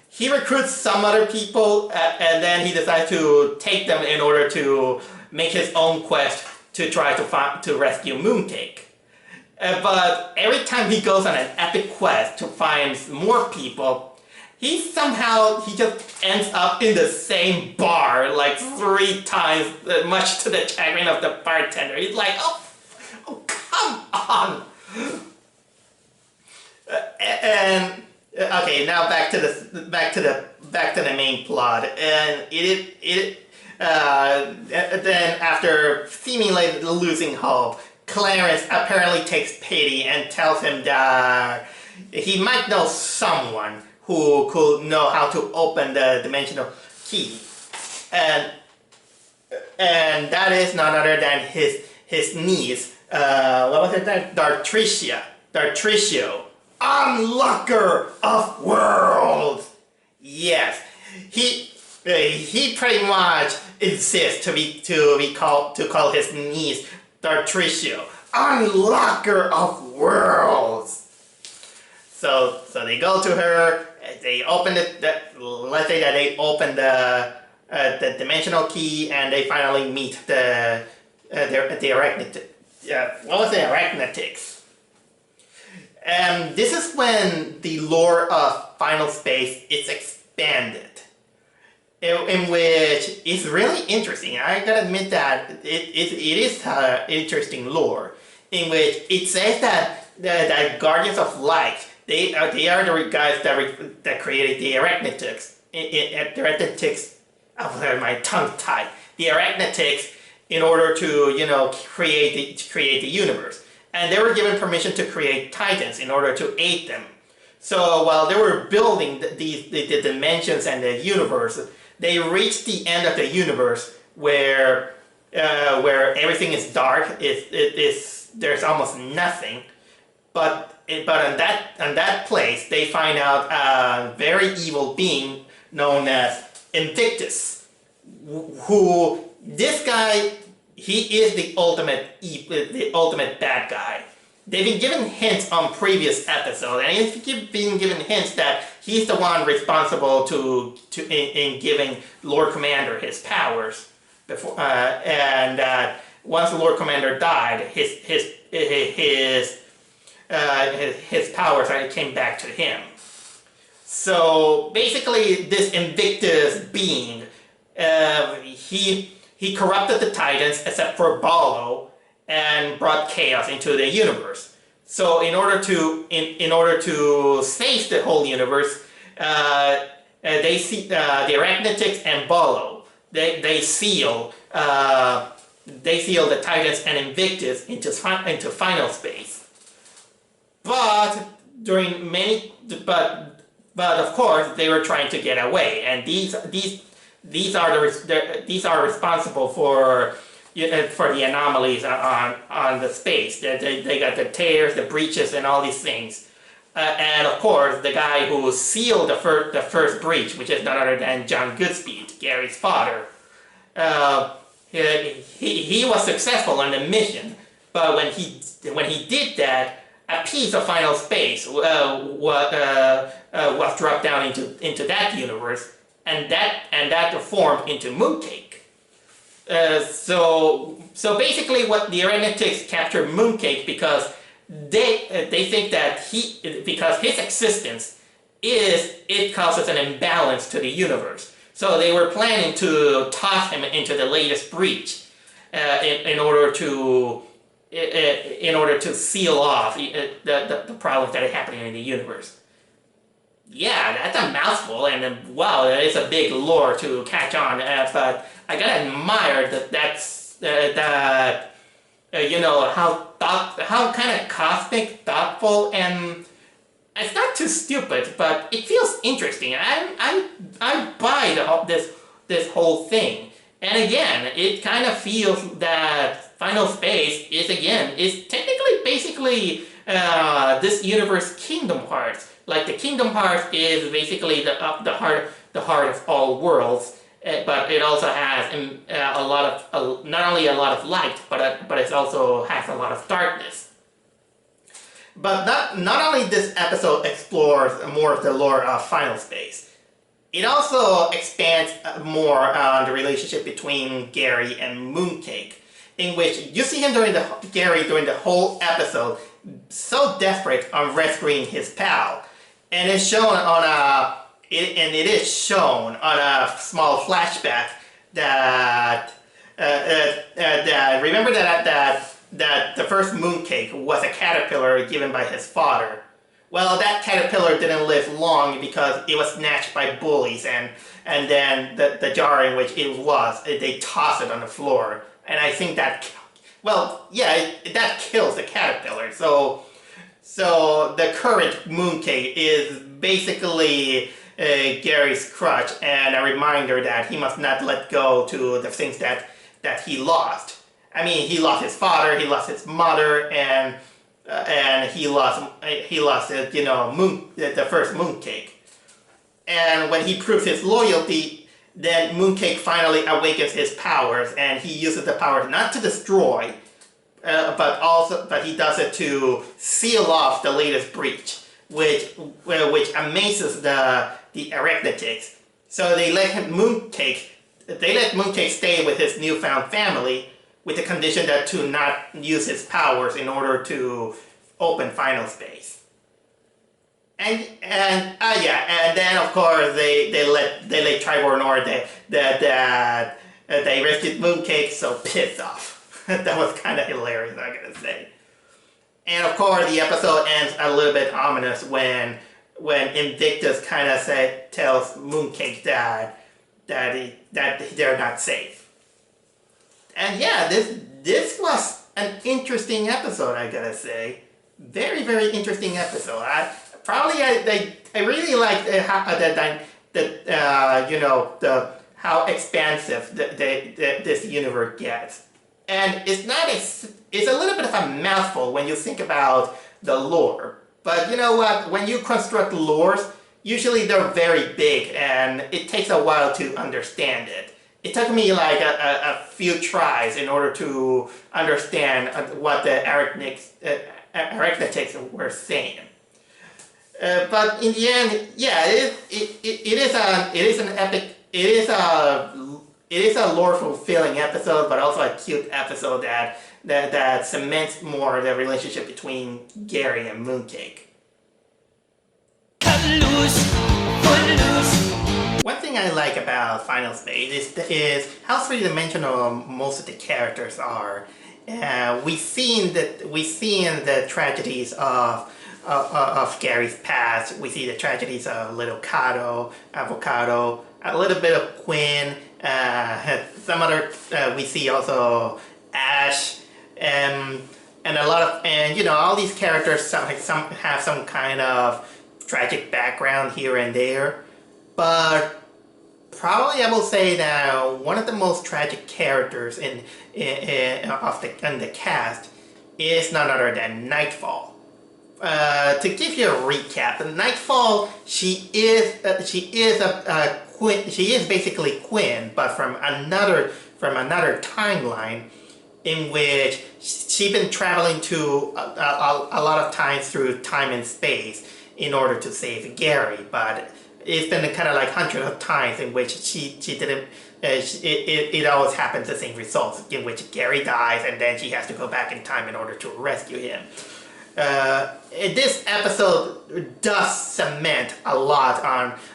He recruits some other people, and then he decides to take them in order to make his own quest to try to rescue Mooncake. But every time he goes on an epic quest to find more people, he just ends up in the same bar like 3 times, much to the chagrin of the bartender. He's like, oh come on. And okay, now back to the main plot. And then after seemingly losing hope, Clarence apparently takes pity and tells him that he might know someone who could know how to open the dimensional key, and that is none other than his niece. What was it? Dartricio, Unlocker of Worlds. Yes, he pretty much insists to call his niece Dartricio, Unlocker of Worlds. So they go to her. They open let's say that they open the dimensional key, and they finally meet the arachnid. What was the arachnetics? And this is when the lore of Final Space is expanded, in which it's really interesting. I gotta admit that it is interesting lore, in which it says that Guardians of Light, they are the guys that created the arachnetics. My tongue tied. The arachnetics, in order to create the universe, and they were given permission to create titans in order to aid them. So while they were building the dimensions and the universe, they reached the end of the universe where everything is dark. There's almost nothing, but on that place they find out a very evil being known as Invictus, who this guy, he is the ultimate bad guy. They've been given hints on previous episodes, and he's been given hints that he's the one responsible in giving Lord Commander his powers before, and once the Lord Commander died, his powers came back to him. So basically, this Invictus being, he corrupted the Titans except for Ballo, and brought chaos into the universe. So in order to save the whole universe, they see the Arachnetics and Ballo. They seal the Titans and Invictus into Final Space. But of course they were trying to get away, and these are responsible for the anomalies on the space. They got the tears, the breaches, and all these things. And of course, the guy who sealed the first breach, which is none other than John Goodspeed, Gary's father. He was successful on the mission, but when he did that, a piece of final space was dropped down into that universe, and that formed into Mooncake. So basically, what the Arenatics captured Mooncake because they think that because his existence it causes an imbalance to the universe. So they were planning to toss him into the latest breach in order to seal off the problems that are happening in the universe. Yeah, that's a mouthful, and wow, that is a big lore to catch on. But I gotta admire how kind of cosmic, thoughtful, and it's not too stupid, but it feels interesting. I buy this whole thing, and again, it kind of feels that Final Space is technically basically this universe Kingdom Hearts. Like the Kingdom Hearts is basically the heart of all worlds, but it also has not only a lot of light, but it also has a lot of darkness. But not only this episode explores more of the lore of Final Space, it also expands more on the relationship between Gary and Mooncake, in which you see him during the whole episode so desperate on rescuing his pal. And it's shown on it is shown on a small flashback that remember that the first Mooncake was a caterpillar given by his father. Well, that caterpillar didn't live long because it was snatched by bullies, and then the jar in which it was, they tossed it on the floor. And I think that kills the caterpillar. So the current Mooncake is basically Gary's crutch and a reminder that he must not let go to the things that he lost. I mean, he lost his father, he lost his mother, and he lost the first Mooncake. And when he proves his loyalty, then Mooncake finally awakens his powers, and he uses the power not to destroy, but he does it to seal off the latest breach, which amazes the Arachnetics. So they let Mooncake stay with his newfound family, with the condition that to not use his powers in order to open Final Space. And then of course they let Tribor know that they rescued Mooncake, so pissed off. That was kind of hilarious, I gotta say. And of course the episode ends a little bit ominous when Invictus kind of tells Mooncake that they're not safe. And yeah, this was an interesting episode, I gotta say. Very, very interesting episode. I really liked how expansive this universe gets. And it's a little bit of a mouthful when you think about the lore. But you know what? When you construct lores, usually they're very big and it takes a while to understand it. It took me like a few tries in order to understand what the Arachnetics were saying. But in the end, yeah, it is a lore fulfilling episode, but also a cute episode that cements more the relationship between Gary and Mooncake. Cut loose, put loose. One thing I like about Final Space is how three-dimensional most of the characters are. We see in the tragedies of Gary's past. We see the tragedies of Little Cato, Avocado, a little bit of Quinn, some other. We see also Ash, and a lot of, all these characters. Some have some kind of tragic background here and there, but probably I will say that one of the most tragic characters in the cast is none other than Nightfall to give you a recap, Nightfall, she is a Quinn. She is basically Quinn, but from another timeline, in which she's been traveling to a lot of times through time and space in order to save Gary. But it's been kind of like hundreds of times in which she didn't. It always happens the same results, in which Gary dies and then she has to go back in time in order to rescue him. This episode does cement a lot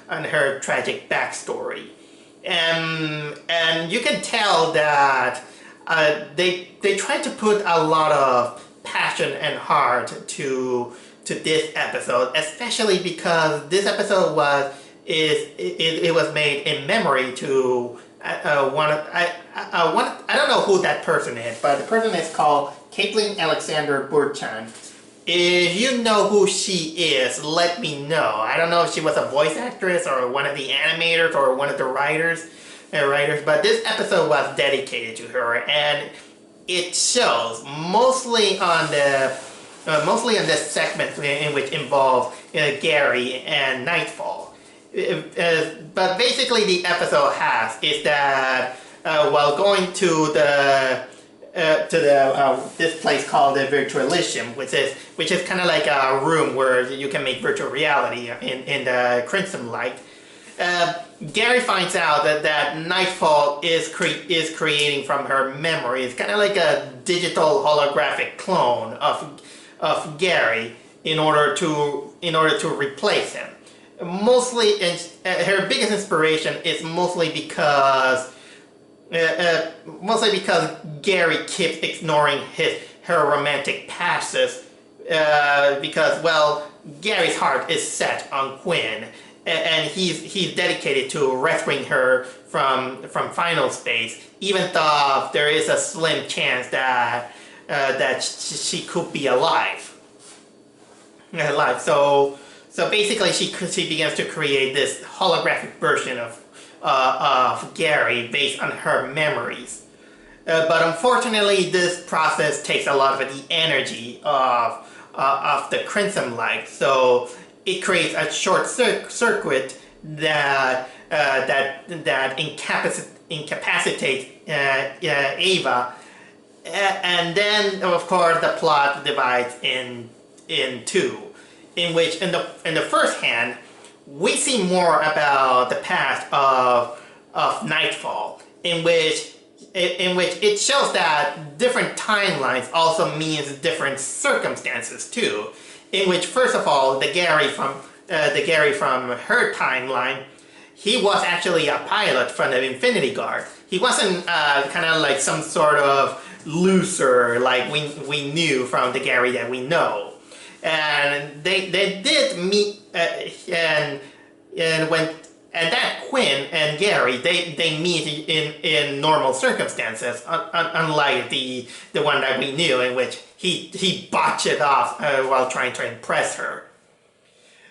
on her tragic backstory, and you can tell that they tried to put a lot of passion and heart to this episode, especially because this episode was made in memory to I don't know who that person is, but the person is called Caitlin Alexander Burchan. If you know who she is, let me know. I don't know if she was a voice actress or one of the animators or one of the writers, but this episode was dedicated to her, and it shows mostly on the segment in which involves Gary and Nightfall. But basically, the episode is that while going to this place called the Virtualism, which is kind of like a room where you can make virtual reality in the Crimson Light. Gary finds out that Nightfall is creating from her memory. It's kind of like a digital holographic clone of Gary in order to replace him. Mostly, her biggest inspiration is mostly because Gary keeps ignoring her romantic passes, because, well, Gary's heart is set on Quinn, and he's dedicated to rescuing her from final space, even though there is a slim chance that she could be alive. So basically, she begins to create this holographic version of Gary based on her memories. But unfortunately, this process takes a lot of the energy of the Crimson Light, so it creates a short circuit that incapacitates Ava, and then of course the plot divides in two, in which in the first hand we see more about the past of Nightfall, in which it shows that different timelines also means different circumstances too. In which, first of all, the Gary from her timeline, he was actually a pilot from the Infinity Guard. He wasn't kind of like some sort of loser like we knew from the Gary that we know. And they did meet, and that Quinn and Gary, they meet in normal circumstances, unlike the one that we knew, in which he botched it off while trying to impress her.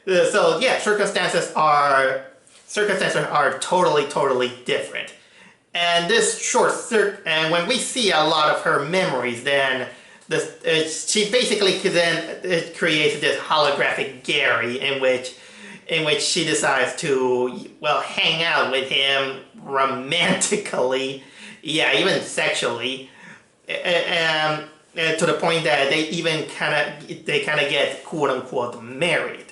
So yeah, circumstances are totally different. And this and when we see a lot of her memories, then she basically then creates this holographic Gary in which she decides to, well, hang out with him romantically, yeah, even sexually, to the point that they even kind of get quote unquote married.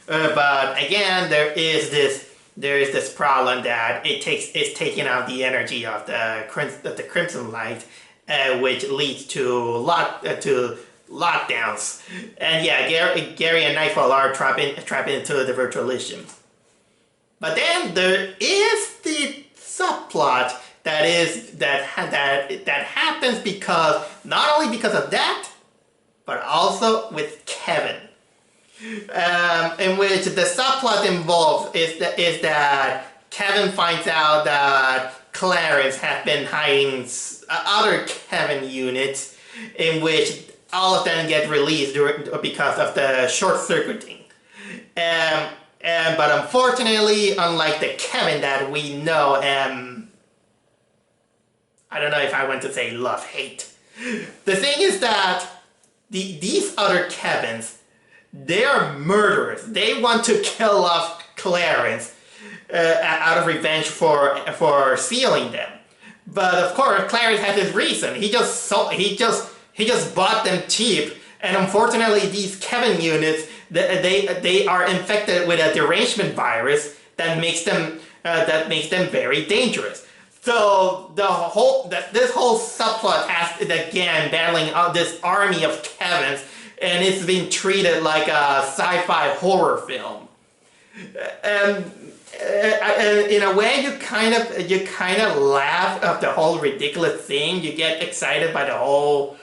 But again, there is this problem that it's taking out the energy of the Crimson Light, which leads to lockdowns. And yeah, Gary and Nightfall are trapped into the Virtualism. But then there is the subplot that happens not only because of that, but also with Kevin. In which the subplot involved is that Kevin finds out that Clarence has been hiding other Kevin units, in which all of them get released because of the short-circuiting. But unfortunately, unlike the Kevin that we know, I don't know if I want to say love-hate. The thing is that these other Kevins, They are murderers. They want to kill off Clarence out of revenge for stealing them. But of course, Clarence has his reason. He just bought them cheap. And unfortunately, these Kevin units, they are infected with a derangement virus that makes them very dangerous. So this whole subplot has again battling this army of Kevins, and it's being treated like a sci-fi horror film. And in a way, you kind of laugh at the whole ridiculous thing. You get excited by the whole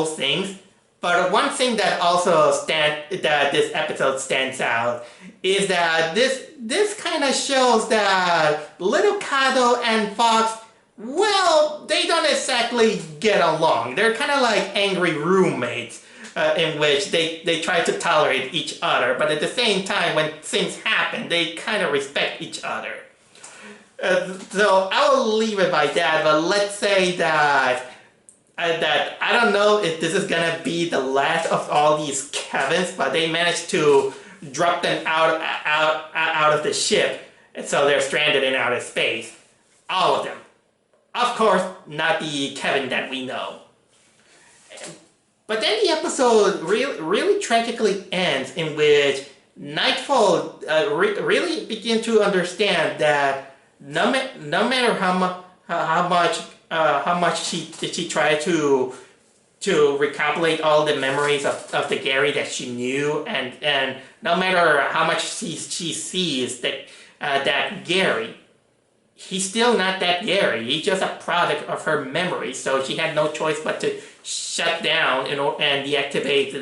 things. But one thing that also that this episode stands out is that this kind of shows that Little Cato and Fox, well, they don't exactly get along. They're kind of like angry roommates in which they try to tolerate each other, but at the same time, when things happen, they kind of respect each other. So I will leave it by that, but let's say that I don't know if this is gonna be the last of all these Kevins, but they managed to drop them out of the ship, and so they're stranded in outer space. All of them. Of course, not the Kevin that we know. But then the episode really tragically ends, in which Nightfall really begin to understand that no matter how much she tried to recapitulate all the memories of the Gary that she knew, and no matter how much she sees that Gary, he's still not that Gary. He's just a product of her memory. So she had no choice but to shut down and deactivate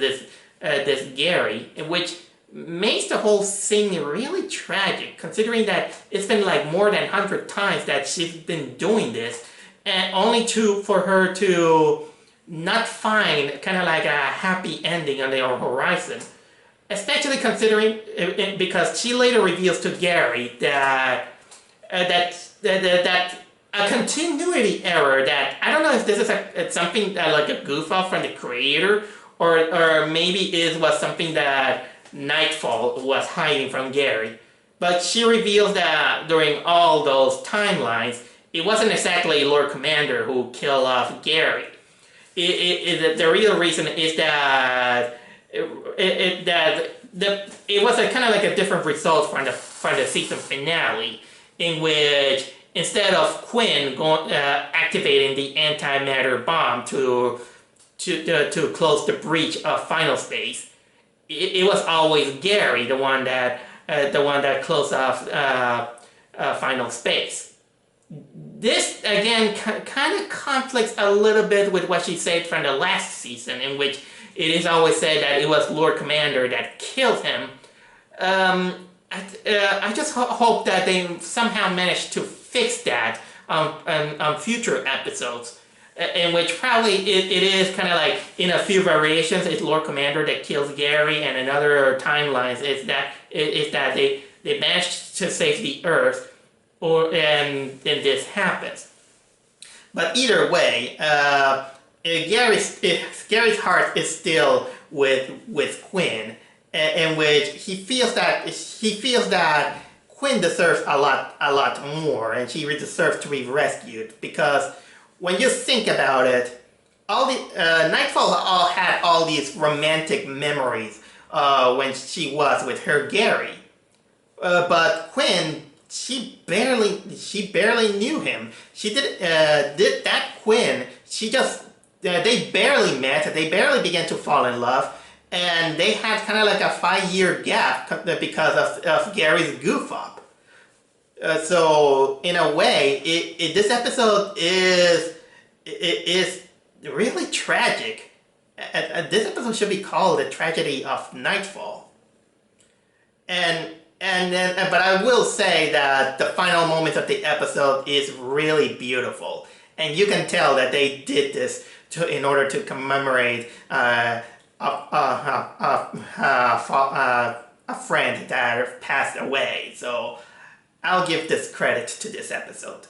this Gary, which makes the whole thing really tragic, considering that it's been like more than 100 times that she's been doing this, and only for her to not find kind of like a happy ending on the horizon. Especially considering, because she later reveals to Gary that a continuity error, that I don't know if this is something like a goof off from the creator, or maybe it was something that Nightfall was hiding from Gary. But she reveals that during all those timelines, it wasn't exactly Lord Commander who killed off Gary. The real reason is that it was a kind of like a different result from the season finale, in which instead of Quinn activating the antimatter bomb to close the breach of Final Space, it was always Gary, the one that closed off Final Space. This again kind of conflicts a little bit with what she said from the last season, in which it is always said that it was Lord Commander that killed him. I just hope that they somehow managed to fix that on future episodes, in which probably it is kind of like in a few variations it's Lord Commander that kills Gary, and in other timelines it's that they managed to save the Earth, and then this happens. But either way, Gary's heart is still with Quinn, in which he feels that Quinn deserves a lot more, and she deserves to be rescued, because when you think about it, all the Nightfall had all these romantic memories when she was with her Gary, but Quinn, she barely knew him. She did that Quinn. She just they barely met. They barely began to fall in love, and they had kind of like a 5-year gap because of Gary's goof up. So in a way, this episode is really tragic. This episode should be called "The Tragedy of Nightfall." But I will say that the final moments of the episode is really beautiful, and you can tell that they did this in order to commemorate a friend that passed away. So I'll give this credit to this episode.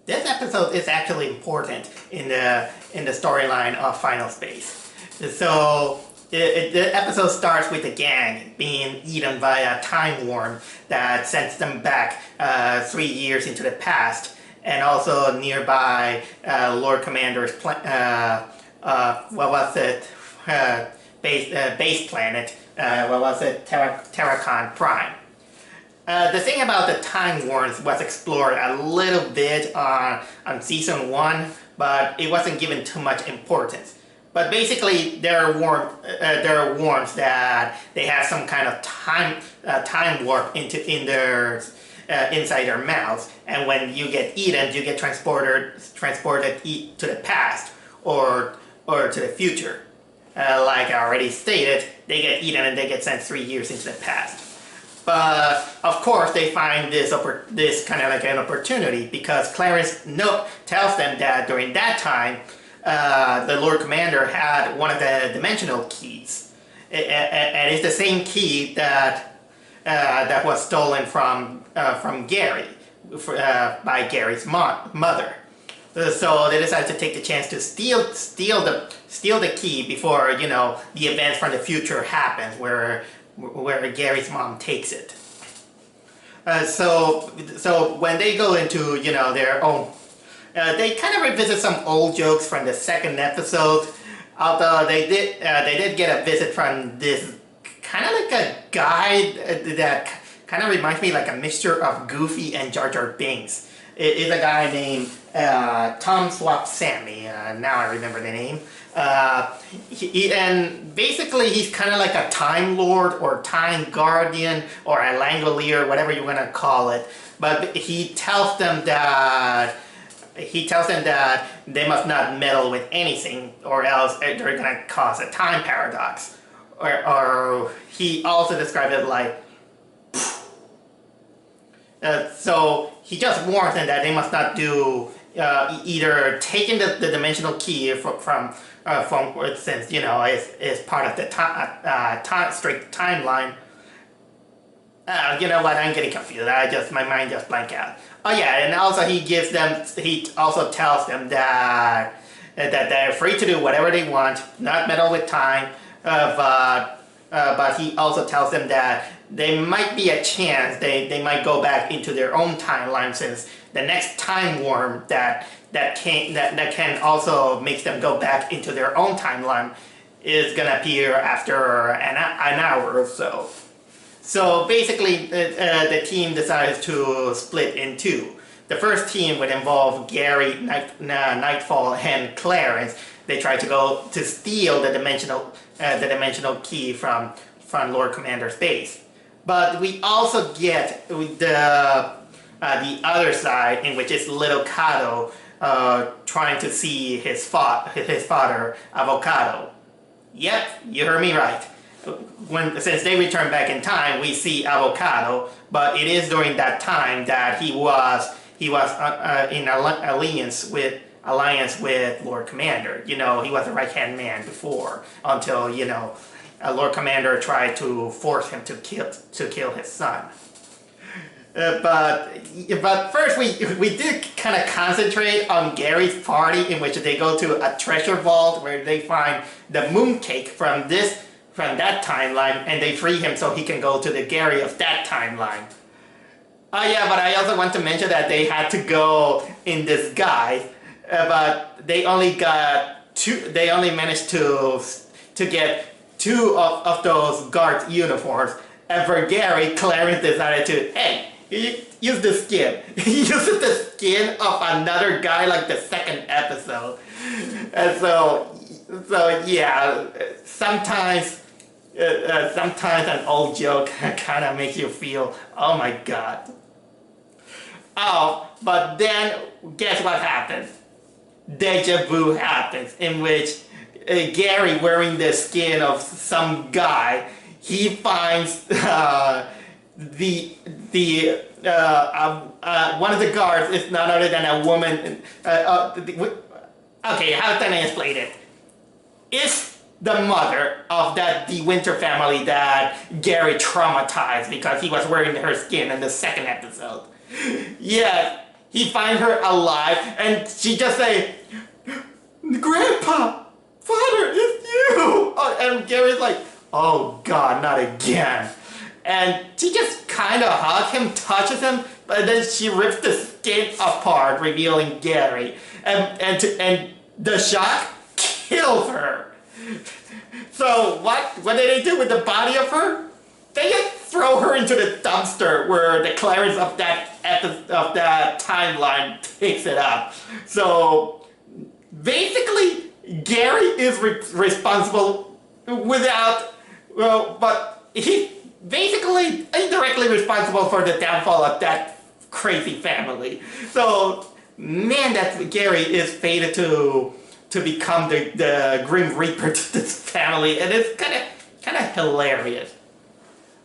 this episode is actually important in the storyline of Final Space. So the episode starts with the gang being eaten by a time worm that sends them back 3 years into the past, and also nearby Lord Commander's base planet. Terracon Prime. The thing about the time worms was explored a little bit on season 1, but it wasn't given too much importance. But basically, there are worms that they have some kind of time warp inside their mouths, and when you get eaten, you get transported to the past or to the future. Like I already stated, they get eaten and they get sent 3 years into the past. But of course, they find this kind of like an opportunity, because Clarence tells them that during that time, the Lord Commander had one of the dimensional keys, and it's the same key that was stolen from Gary by Gary's mother. So they decided to take the chance to steal the key before the events from the future happens, where Gary's mom takes it. So when they go into their own, they kind of revisit some old jokes from the second episode. Although they did get a visit from this kind of like a guy that kind of reminds me like a mixture of Goofy and Jar Jar Binks. It is a guy named Tom Swap Sammy. Now I remember the name. And basically he's kind of like a Time Lord or Time Guardian or a Langolier, whatever you want to call it. But he tells them that they must not meddle with anything, or else they're going to cause a time paradox. Or he also described it like. So he just warns them that they must not do either taking the dimensional key from since is part of the strict timeline. You know what? I'm getting confused. My mind just blanked out. Oh yeah, and also he also tells them that they're free to do whatever they want, not meddle with time. But he also tells them that there might be a chance they might go back into their own timeline, since the next time worm that can also make them go back into their own timeline is gonna appear after an hour or so. So basically, the team decides to split in two. The first team would involve Gary, Nightfall, and Clarence. They try to go to steal the dimensional key from Lord Commander's base. But we also get the other side, in which is Little Cato trying to see his father, Avocado. Yep, you heard me right. Since they return back in time, we see Avocado, but it is during that time that he was in alliance with Lord Commander. He was a right-hand man before, until Lord Commander tried to force him to kill his son. But first we did kind of concentrate on Gary's party, in which they go to a treasure vault where they find the mooncake from that timeline, and they free him so he can go to the Gary of that timeline. Oh yeah, but I also want to mention that they had to go in disguise, but they only managed to get two of those guards' uniforms. And for Gary, Clarence decided to, hey, use the skin. He uses the skin of another guy like the second episode. And so yeah, sometimes an old joke kind of makes you feel, oh my god. Oh, but then guess what happens? Deja vu happens, in which Gary, wearing the skin of some guy, he finds one of the guards is none other than a woman. Okay, how can I explain it? It's the mother of the Winter family that Gary traumatized because he was wearing her skin in the second episode. Yeah, he finds her alive, and she just say, "Grandpa, Father, it's you!" Oh, and Gary's like, "Oh God, not again!" And she just kind of hugs him, touches him, but then she rips the skin apart, revealing Gary, and the shock kills her. So what did they do with the body of her? They just throw her into the dumpster where the clearance of that timeline picks it up. So basically, Gary is responsible but he's basically indirectly responsible for the downfall of that crazy family. So man, that Gary is fated to become the Grim Reaper to this family, and it's kind of hilarious.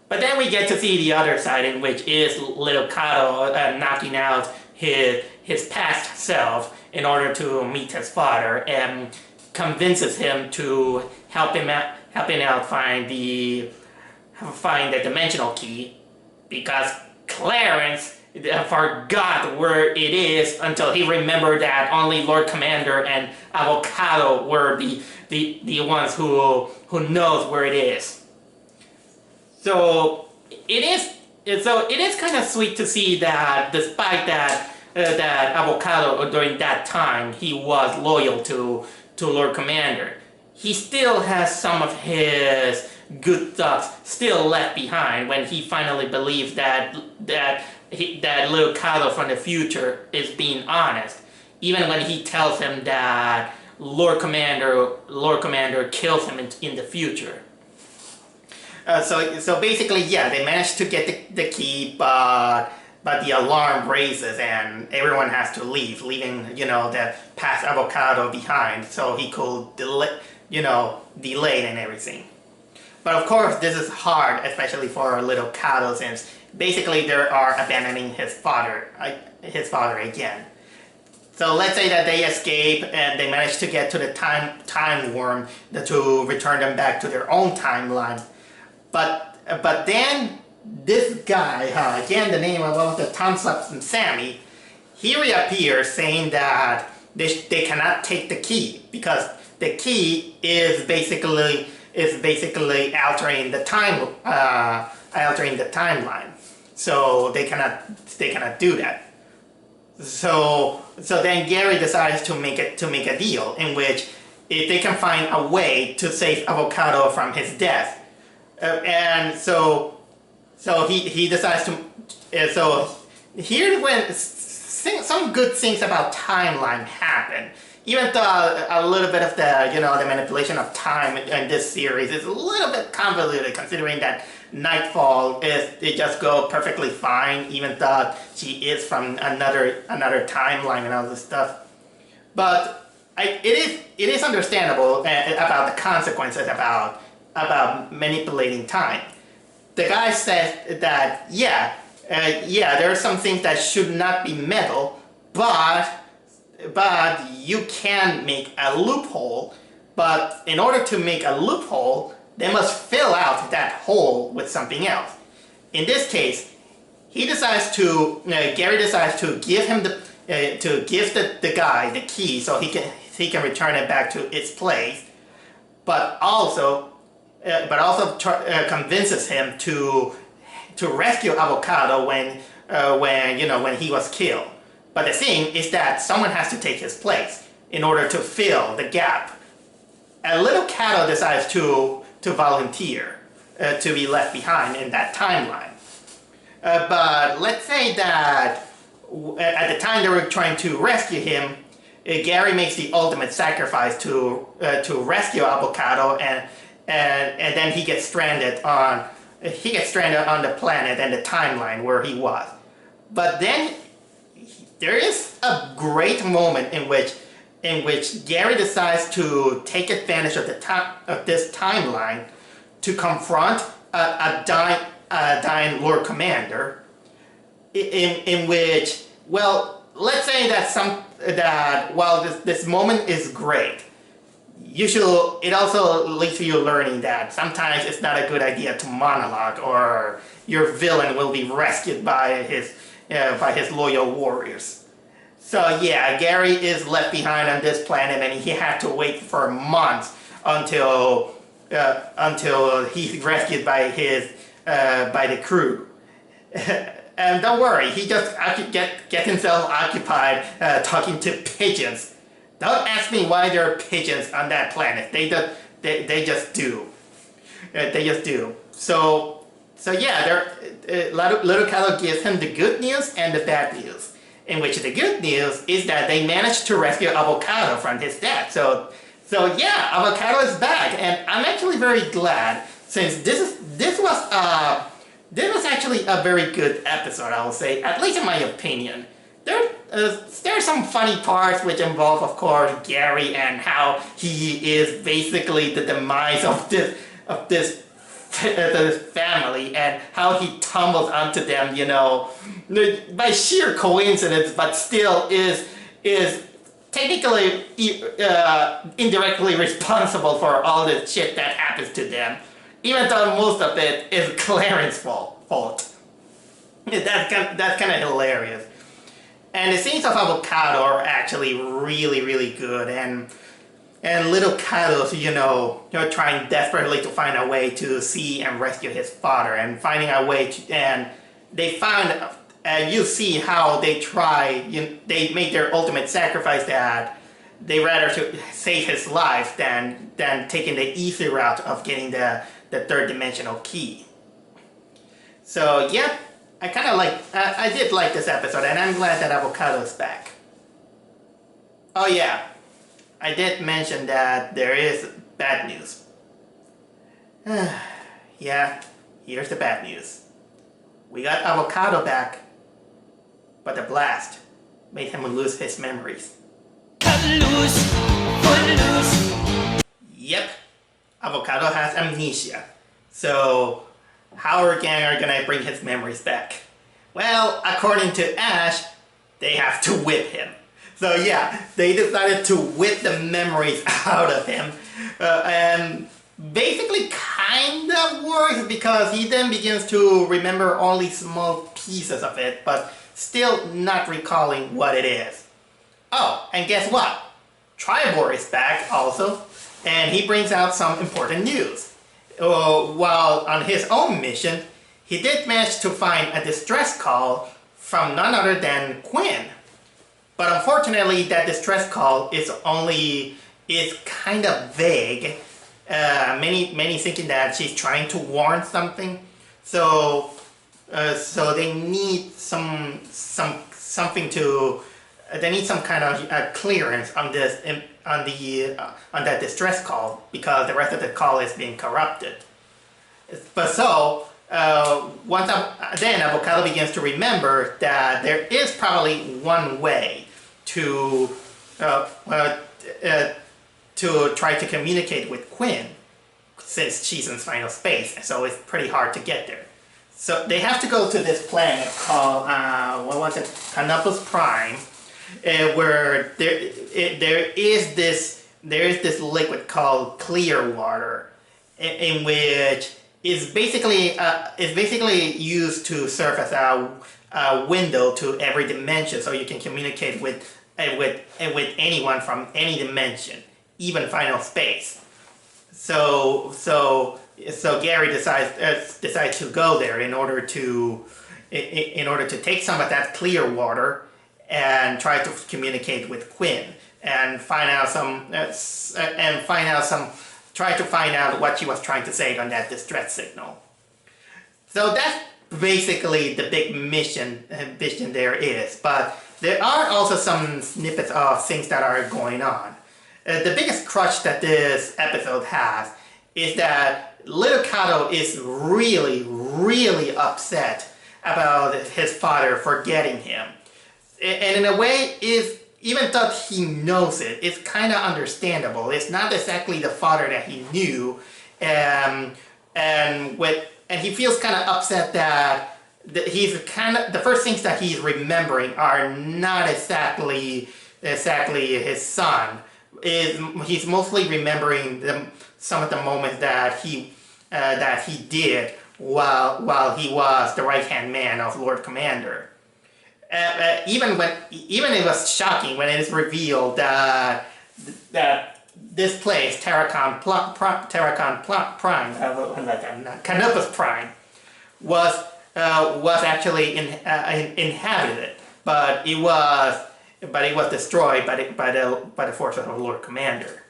But then we get to see the other side, in which is little Kato knocking out his past self in order to meet his father, and convinces him to help him out find the dimensional key, because Clarence forgot where it is until he remembered that only Lord Commander and Avocado were the ones who knows where it is. So it is kind of sweet to see that despite that Avocado during that time he was loyal to Lord Commander, he still has some of his good thoughts still left behind when he finally believes that little Kato from the future is being honest, even when he tells him that Lord Commander kills him in the future. So basically, yeah, they managed to get the key, but the alarm raises and everyone has to leave, leaving the past Avocado behind, so he could delay and everything. But of course, this is hard, especially for little Kato, since basically they are abandoning his father again. So let's say that they escape and they manage to get to the time worm to return them back to their own timeline. But then this guy, again the name of the time slot Sammy, he reappears saying that they cannot take the key because the key is basically altering the timeline. So they cannot do that. So then Gary decides to make a deal in which if they can find a way to save Avocado from his death, and so he decides to. So here when some good things about timeline happen. Even though a little bit of the manipulation of time in this series is a little bit convoluted, considering that Nightfall it just goes perfectly fine, even though she is from another timeline and all this stuff. But it is understandable about the consequences about manipulating time. The guy says that there are some things that should not be metal, but you can make a loophole. But in order to make a loophole, they must fill out that hole with something else. In this case, Gary decides to give him the guy the key so he can return it back to its place, but also convinces him to rescue Avocado when he was killed. But the thing is that someone has to take his place in order to fill the gap. A little Kato decides to volunteer to be left behind in that timeline. But let's say that at the time they were trying to rescue him, Gary makes the ultimate sacrifice to rescue Avocado, and then he gets stranded on the planet and the timeline where he was. But then there is a great moment in which Gary decides to take advantage of this timeline to confront a dying Lord Commander. In which, well, let's say that while this moment is great, it also leads to you learning that sometimes it's not a good idea to monologue, or your villain will be rescued by his loyal warriors. So yeah, Gary is left behind on this planet, and he had to wait for months until he's rescued by the crew. And don't worry, he just get himself occupied talking to pigeons. Don't ask me why there are pigeons on that planet. They just do. They just do. So yeah, Little Cato gives him the good news and the bad news. In which the good news is that they managed to rescue Avocado from his death. So yeah, Avocado is back, and I'm actually very glad, since this was actually a very good episode, I will say, at least in my opinion. There's some funny parts which involve, of course, Gary and how he is basically the demise of this family, and how he tumbles onto them, by sheer coincidence, but still is technically indirectly responsible for all the shit that happens to them, even though most of it is Clarence's fault. That's kind of hilarious. And the scenes of Avocado are actually really, really good, and Little Cato's, trying desperately to find a way to see and rescue his father, and finding a way to, and they found, you see how they try, they made their ultimate sacrifice, that they rather to save his life than taking the easy route of getting the third dimensional key. So yeah, I did like this episode, and I'm glad that Avocado is back. Oh yeah, I did mention that there is bad news. Yeah, here's the bad news. We got Avocado back, but the blast made him lose his memories. Cut loose. Yep, Avocado has amnesia. So how are Gang gonna bring his memories back? Well, according to Ash, they have to whip him. So yeah, they decided to whip the memories out of him. And basically kind of works, because he then begins to remember only small pieces of it, but still not recalling what it is. Oh, and guess what? Tribor is back also, and he brings out some important news. While on his own mission, he did manage to find a distress call from none other than Quinn. But unfortunately, that distress call is kind of vague. Many thinking that she's trying to warn something. So they need something to. They need some kind of clearance on this on that distress call, because the rest of the call is being corrupted. But so then Avocado begins to remember that there is probably one way to try to communicate with Quinn, since she's in final space, so it's pretty hard to get there. So they have to go to this planet called Canopus Prime, where there is this liquid called clear water, in which is basically used to serve as a window to every dimension, so you can communicate with anyone from any dimension, even final space. So Gary decides to go there in order to take some of that clear water and try to communicate with Quinn and try to find out what she was trying to say on that distress signal. So that's basically the big mission there is, but there are also some snippets of things that are going on. The biggest crutch that this episode has is that Little Cato is really, really upset about his father forgetting him. And in a way, even though he knows it, it's kind of understandable. It's not exactly the father that he knew, and he feels kind of upset that the first things that he's remembering are not exactly his son. He's mostly remembering some of the moments that he did while he was the right-hand man of Lord Commander. even it was shocking when it is revealed that this place, Prime, Canopus Prime, was actually inhabited, but it was destroyed by the forces of Lord Commander.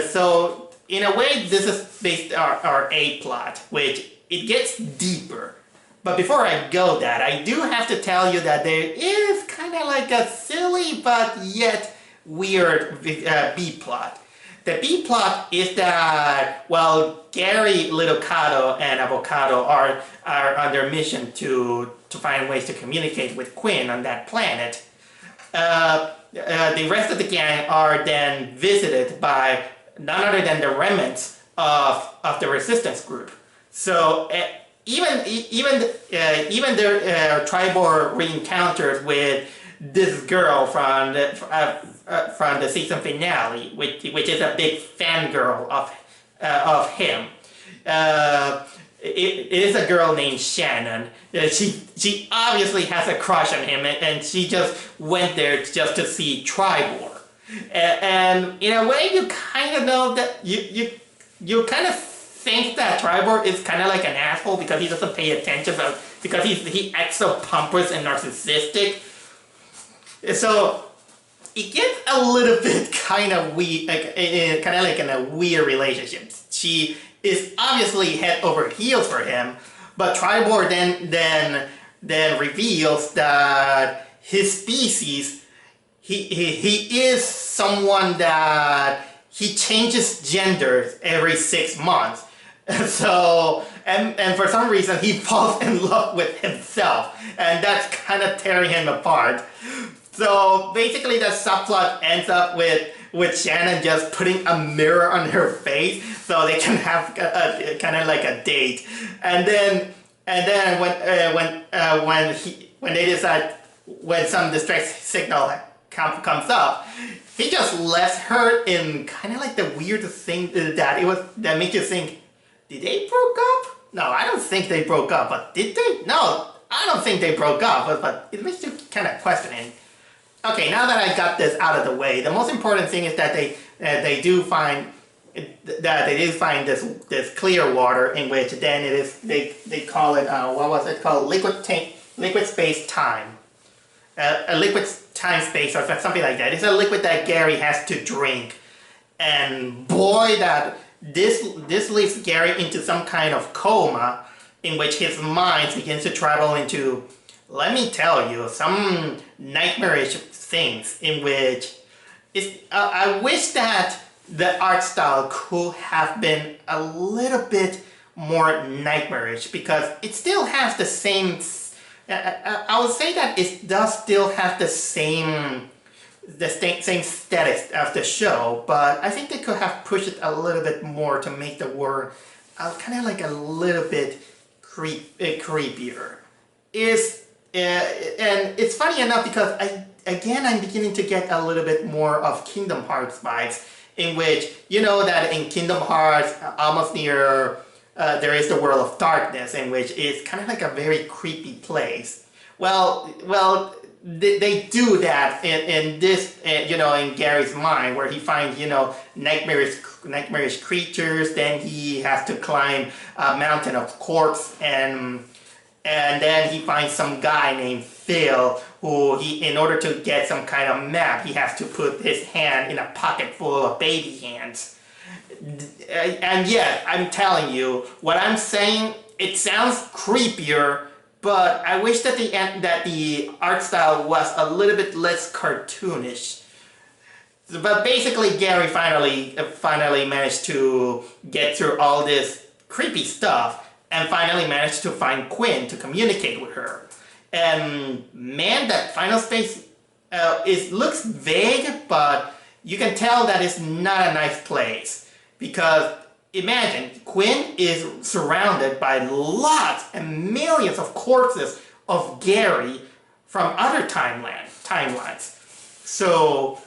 So in a way, this is based our A plot, which it gets deeper. But before I go that, I do have to tell you that there is kind of like a silly but yet weird B plot. The B plot is that, well, Gary, Little and Avocado are on their mission to find ways to communicate with Quinn on that planet. The rest of the gang are then visited by none other than the remnants of the resistance group. So even their Tribor re-encounters with this girl from the season finale, which is a big fangirl of him. It is a girl named Shannon. She obviously has a crush on him, and she just went there just to see Tribor. And in a way, you kind of know that you kind of think that Tribor is kind of like an asshole because he doesn't pay attention, because he acts so pompous and narcissistic. So it gets a little bit kind of weird, kind of like in a weird relationship. She is obviously head over heels for him, but Tribor then reveals that his species, he is someone that he changes genders every 6 months. So, and for some reason he falls in love with himself, and that's kind of tearing him apart. So basically the subplot ends up with Shannon just putting a mirror on her face so they can have a kind of like a date. And then when they decide, when some distress signal comes up, he just lets her in kind of like the weirdest thing that makes you think, did they broke up? No, I don't think they broke up, but did they? No, I don't think they broke up, but it makes you kind of questioning. Okay, now that I got this out of the way, the most important thing is that they do find this clear water, in which then it is they call it what was it called, liquid space time, a liquid time space or something like that. It's a liquid that Gary has to drink, and boy, that this leads Gary into some kind of coma, in which his mind begins to travel into, let me tell you, some nightmarish things, in which I wish that the art style could have been a little bit more nightmarish, because it still has the same, I would say that it does still have the same aesthetics of the show, but I think they could have pushed it a little bit more to make the world kind of like a little bit creepier. And it's funny enough, because I'm beginning to get a little bit more of Kingdom Hearts vibes, in which, you know that in Kingdom Hearts, almost near, there is the world of darkness, in which it's kind of like a very creepy place. Well, they do that in this, in Gary's mind, where he finds, nightmarish creatures. Then he has to climb a mountain of corpse, and then he finds some guy named Phil, who in order to get some kind of map, he has to put his hand in a pocket full of baby hands. And yet, I'm telling you, what I'm saying, it sounds creepier, but I wish that the art style was a little bit less cartoonish. But basically, Gary finally managed to get through all this creepy stuff, and finally managed to find Quinn to communicate with her. And man, that final space looks vague, but you can tell that it's not a nice place. Because imagine, Quinn is surrounded by lots and millions of corpses of Gary from other timelines. So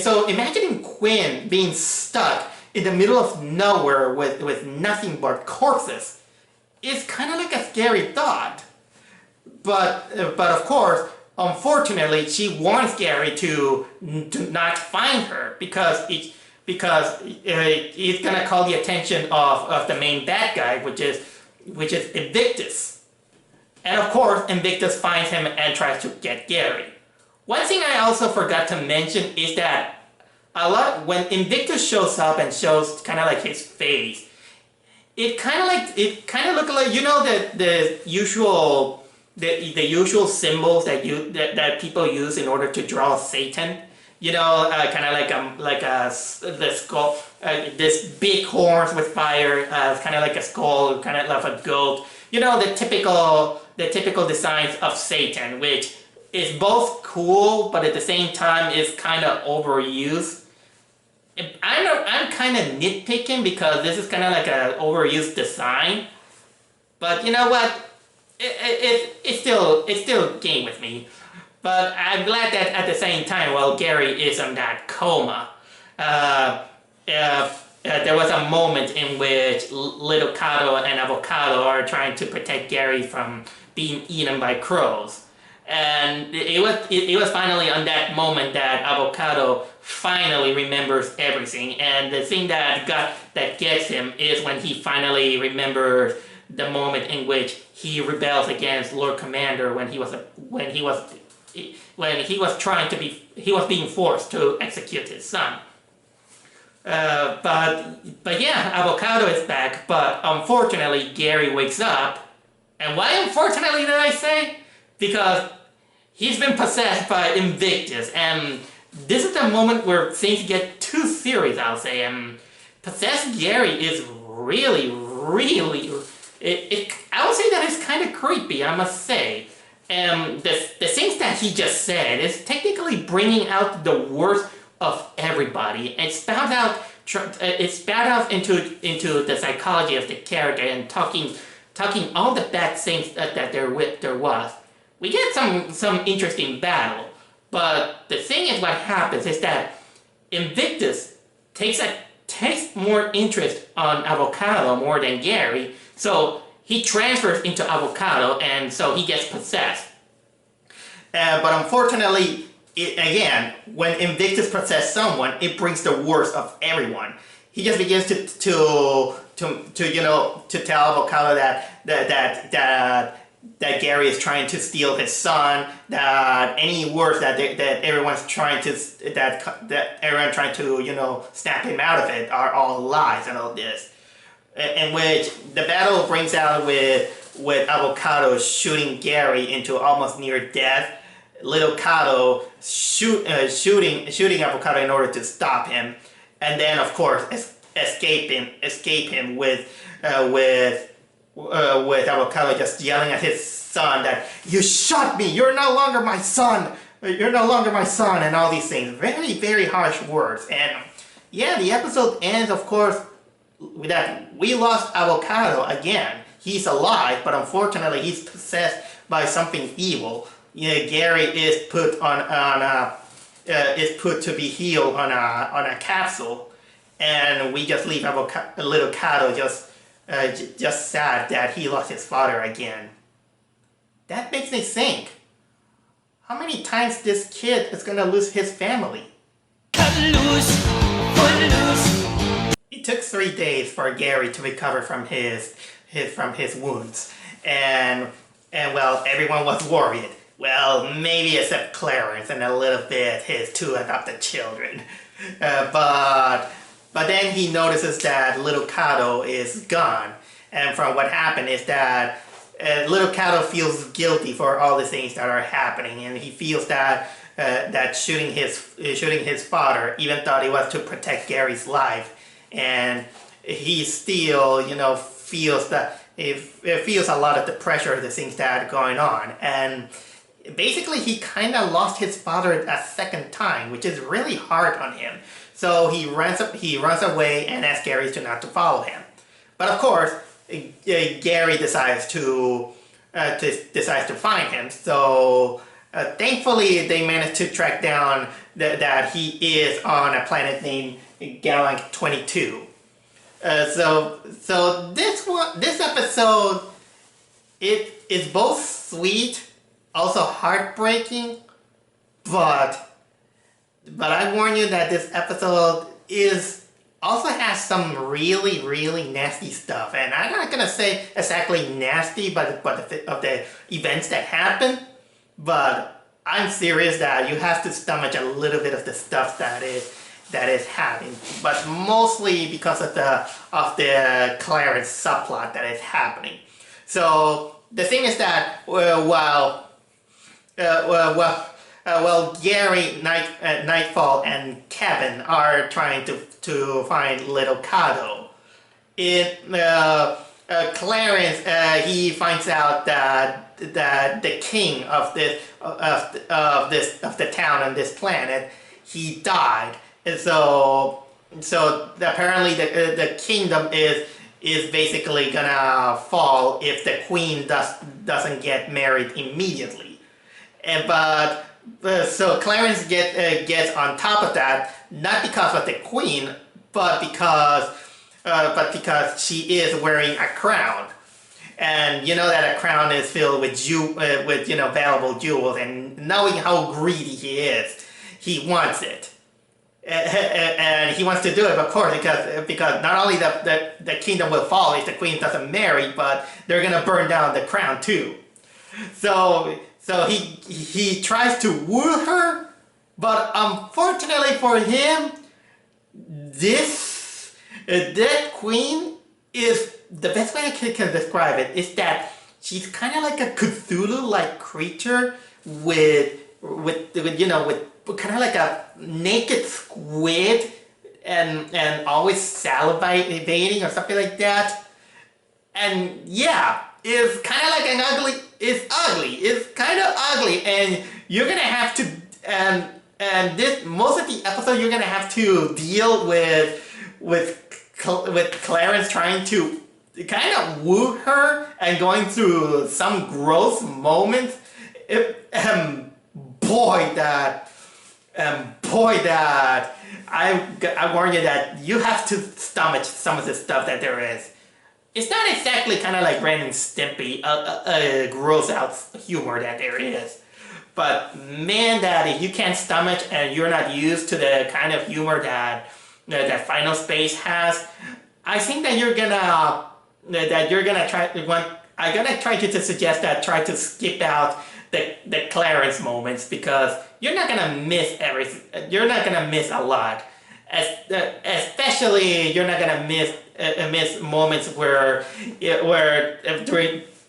so imagining Quinn being stuck in the middle of nowhere with nothing but corpses is kind of like a scary thought. but of course, unfortunately, she wants Gary to not find her because he's gonna call the attention of the main bad guy, which is Invictus. And of course, Invictus finds him and tries to get Gary. One thing I also forgot to mention is that when Invictus shows up and shows kind of like his face, it kind of looked like, you know, the usual symbols that people use in order to draw Satan. You know, kind of like the skull, this big horns with fire, kind of like a skull, kind of like a goat. You know, the typical designs of Satan, which is both cool, but at the same time is kind of overused. I'm kind of nitpicking because this is kind of like an overused design, but you know what? It's still game with me. But I'm glad that at the same time, while Gary is in that coma, there was a moment in which Little Cato and Avocado are trying to protect Gary from being eaten by crows. And it was finally on that moment that Avocado finally remembers everything. And the thing that gets him is when he finally remembers the moment in which he rebels against Lord Commander when he was being forced to execute his son. But yeah, Avocado is back, but unfortunately Gary wakes up. And why unfortunately did I say? Because he's been possessed by Invictus, and this is the moment where things get too serious, I'll say. Possessed Gary is really, I would say that it's kind of creepy, I must say. The things that he just said is technically bringing out the worst of everybody. It spouts out into the psychology of the character and talking all the bad things that there was. We get some interesting battle, but the thing is, what happens is that Invictus takes more interest on Avocado more than Gary, so he transfers into Avocado, and so he gets possessed. But unfortunately, again, when Invictus possesses someone, it brings the worst of everyone. He just begins to tell Avocado that Gary is trying to steal his son. That any words that everyone's trying to snap him out of it are all lies and all this. In which the battle brings out with Avocado shooting Gary into almost near death. Little Cato shooting Avocado in order to stop him, and then of course escape him with Avocado just yelling at his son that you shot me, you're no longer my son, and all these things. Very, very harsh words. And yeah, the episode ends, of course, with that we lost Avocado again. He's alive, but unfortunately he's possessed by something evil. Yeah, Gary is put to be healed on a capsule, and we just leave Little Cato just sad that he lost his father again. That makes me think, how many times this kid is gonna lose his family? It took 3 days for Gary to recover from his wounds, and well, everyone was worried. Well, maybe except Clarence and a little bit his 2 adopted children. But then he notices that Little Cato is gone. And from what happened is that Little Cato feels guilty for all the things that are happening. And he feels that shooting his father, even thought it was to protect Gary's life. And he still, feels a lot of the pressure of the things that are going on. And basically, he kind of lost his father a second time, which is really hard on him. So he runs away and asks Gary not to follow him. But of course, Gary decides to find him. So thankfully, they managed to track down that he is on a planet named Galank 22. So this episode, it is both sweet also heartbreaking, but I warn you that this episode is also has some really, really nasty stuff. And I'm not gonna say exactly nasty, but of the events that happen. But I'm serious that you have to stomach a little bit of the stuff that is happening. But mostly because of the Clarence subplot that is happening. So the thing is that Gary, Nightfall, and Kevin are trying to find little Kato. Clarence, he finds out that the king of the town and this planet, he died, and so apparently the kingdom is basically gonna fall if the queen doesn't get married immediately. So Clarence gets on top of that, not because of the queen, but because she is wearing a crown, and you know that a crown is filled with valuable jewels, and knowing how greedy he is, he wants it, and he wants to do it, of course, because not only the kingdom will fall if the queen doesn't marry, but they're gonna burn down the crown too. So he tries to woo her, but unfortunately for him, that queen is, the best way I can describe it is that she's kind of like a Cthulhu-like creature with kind of like a naked squid and always salivating or something like that. And yeah, it's kind of like an ugly. It's ugly. It's kind of ugly, and you're gonna have to and this most of the episode you're gonna have to deal with Clarence trying to kind of woo her and going through some gross moments. Boy, that I warn you that you have to stomach some of the stuff that there is. It's not exactly kind of like Ren and Stimpy, gross out humor that there is. But man, that if you can't stomach and you're not used to the kind of humor that Final Space has, I think that you're gonna try. I'm gonna try to suggest that try to skip out the Clarence moments, because you're not gonna miss everything. You're not gonna miss a lot. Especially you're not gonna miss moments where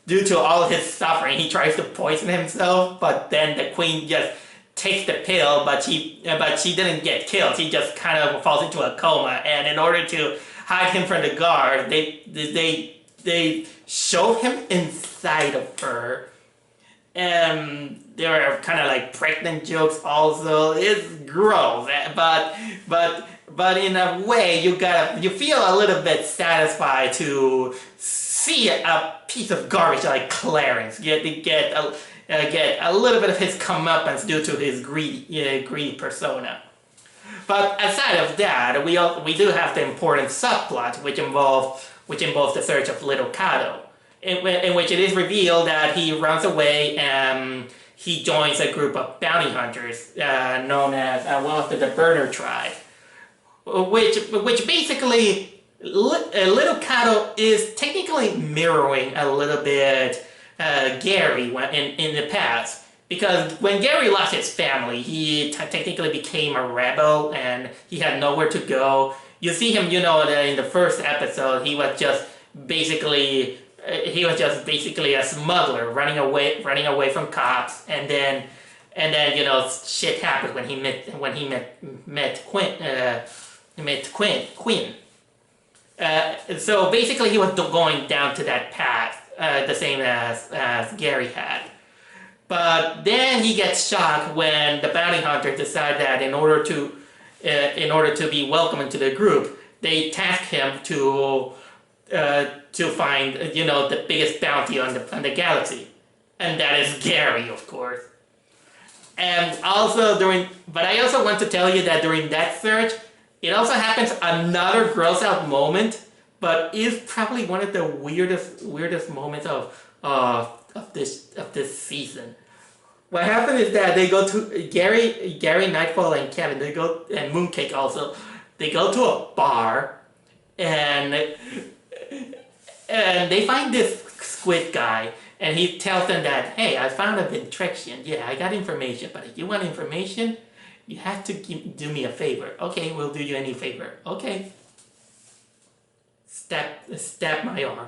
due to all his suffering he tries to poison himself, but then the queen just takes the pill, but she didn't get killed. She just kind of falls into a coma, and in order to hide him from the guard, they show him inside of her. And there are kind of like pregnant jokes also. It's gross, but in a way you feel a little bit satisfied to see a piece of garbage like Clarence get a little bit of his comeuppance due to his greedy persona. But aside of that, we do have the important subplot which involves the search of little Kato, in which it is revealed that he runs away and he joins a group of bounty hunters known as the Burner Tribe, which basically little Kato is technically mirroring a little bit Gary in the past. Because when Gary lost his family, he technically became a rebel and he had nowhere to go. You see him, in the first episode, he was just basically a smuggler running away from cops, and then shit happened when he met Quinn. So basically he was going down to that path, the same as Gary had. But then he gets shocked when the bounty hunter decide that in order to be welcome into the group, they task him to find the biggest bounty on the galaxy, and that is Gary, of course. And also but I also want to tell you that during that search, it also happens another gross out moment, but is probably one of the weirdest moments of this season. what happened is that they go to Gary, Nightfall, and Kevin. They go and Mooncake also. They go to a bar, and they find this squid guy, and he tells them that, hey, I found a Ventrixian. Yeah, I got information, but if you want information, you have to do me a favor. Okay, we'll do you any favor. Okay. Stab my arm.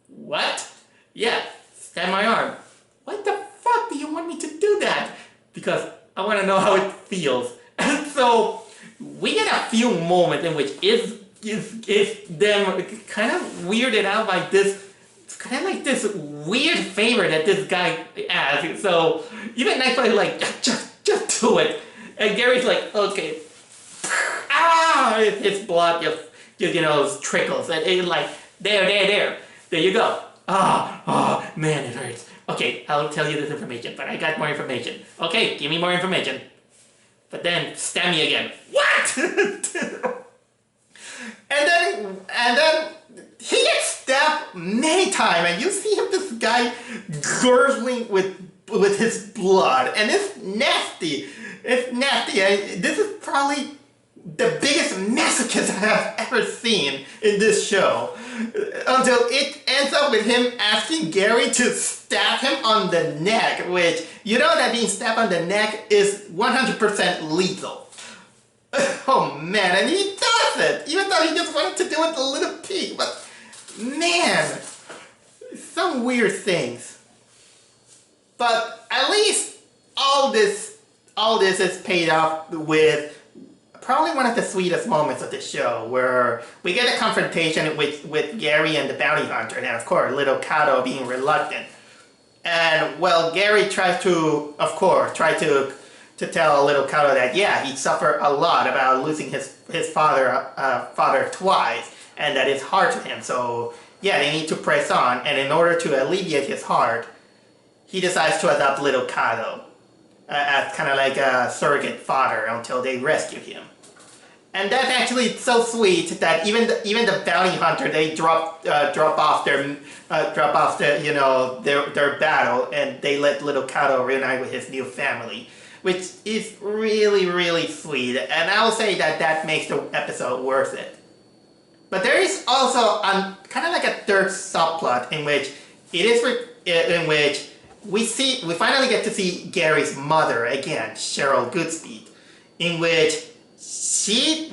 What? Yeah, stab my arm. What the fuck do you want me to do that? Because I want to know how it feels. And so we get a few moments in which is them kind of weirded out by this, kind of like this weird favor that this guy asks. So even Nightfall is like, just do it. And Gary's like, okay. Ah! His blood just trickles. And it's like, there you go. Oh, man, it hurts. Okay, I'll tell you this information, but I got more information. Okay, give me more information. But then, stab me again. What? and then he gets stabbed many times, and you see him, this guy gurgling with his blood, and it's nasty. It's nasty. This is probably the biggest masochist I have ever seen in this show. Until it ends up with him asking Gary to stab him on the neck, which, you know that being stabbed on the neck is 100% lethal. Oh man, and he does it! Even though he just wanted to do it a little peek, but man, some weird things. But at least all this is paid off with probably one of the sweetest moments of the show, where we get a confrontation with Gary and the bounty hunter, and of course, little Kato being reluctant. And well, Gary tries to, of course, tell little Kato that yeah, he suffered a lot about losing his father twice, and that it's hard to him. So yeah, they need to press on, and in order to alleviate his heart, he decides to adopt little Kato as kind of like a surrogate father until they rescue him. And that's actually so sweet that even the bounty hunter, they drop off their battle, and they let little Kato reunite with his new family, which is really, really sweet. And I will say that makes the episode worth it. But there is also kind of like a third subplot in which we finally get to see Gary's mother again, Cheryl Goodspeed, in which she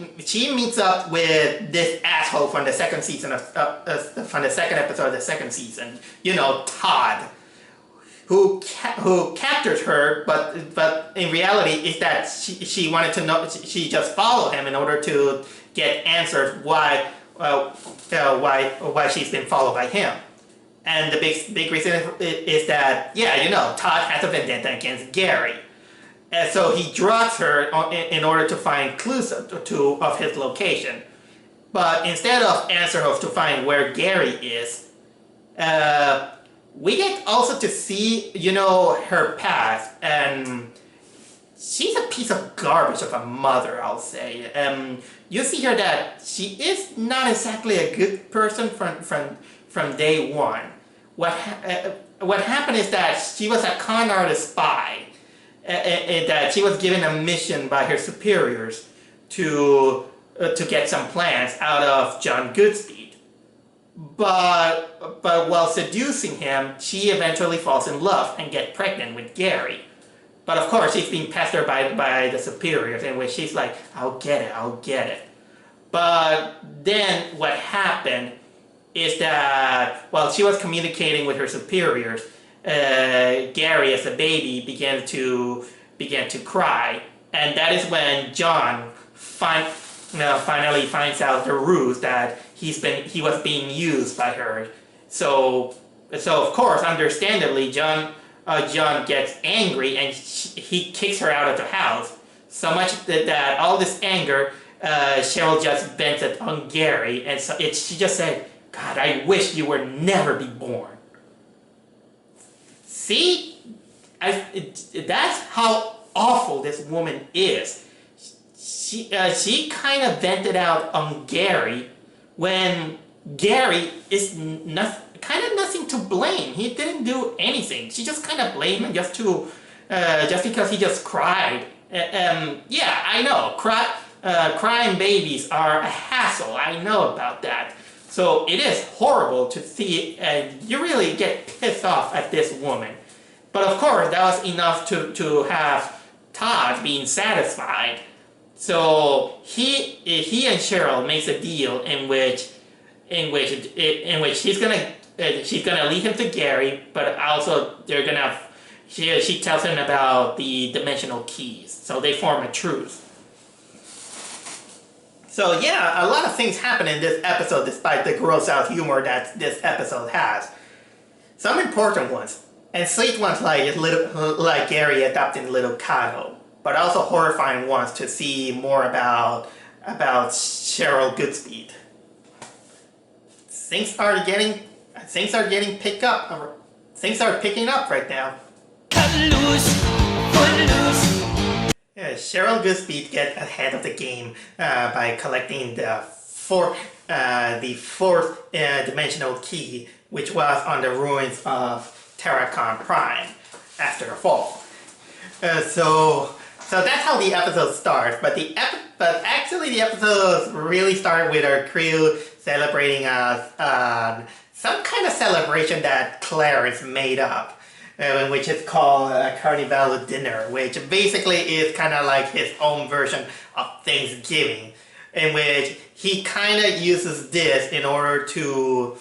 meets up with this asshole from the second season from the second episode of the second season, Todd, who captures her, but in reality is that she wanted to know, she just followed him in order to get answers why she's been followed by him. And the big reason is that, Todd has a vendetta against Gary. And so he drugs her in order to find clues of his location. But instead of answering her to find where Gary is, we get also to see, her past. And she's a piece of garbage of a mother, I'll say. You see here that she is not exactly a good person from day one. What happened is that she was a con artist spy, and that she was given a mission by her superiors to get some plans out of John Goodspeed. But while seducing him, she eventually falls in love and gets pregnant with Gary. But of course, she's being pestered by the superiors, in which she's like, I'll get it. But then what happened is that while she was communicating with her superiors, Gary, as a baby, began to cry, and that is when John finally finds out the ruse that he was being used by her. So of course, understandably, John gets angry, and he kicks her out of the house. So much that all this anger, Cheryl just vented on Gary, and so she just said, God, I wish you would never be born. See? That's how awful this woman is. She kind of vented out on Gary when Gary is kind of nothing to blame. He didn't do anything. She just kind of blamed him just because he just cried. Yeah, I know. Crying babies are a hassle. I know about that. So it is horrible to see, and you really get pissed off at this woman. But of course, that was enough to have Todd being satisfied. So he and Cheryl makes a deal in which she's gonna lead him to Gary, but also she tells him about the dimensional keys. So they form a truce. So yeah, a lot of things happen in this episode despite the gross out humor that this episode has. Some important ones, and sweet ones like Gary adopting little Kato, but also horrifying ones to see more about Cheryl Goodspeed. Things are picking up right now. Cut loose, foot loose. Cheryl Goodspeed gets ahead of the game by collecting the fourth dimensional key, which was on the ruins of Terracon Prime after the fall. So that's how the episode starts. But actually the episode really started with our crew celebrating some kind of celebration that Clarence made up. Which is called a Carnival dinner, which basically is kind of like his own version of Thanksgiving, in which he kind of uses this in order to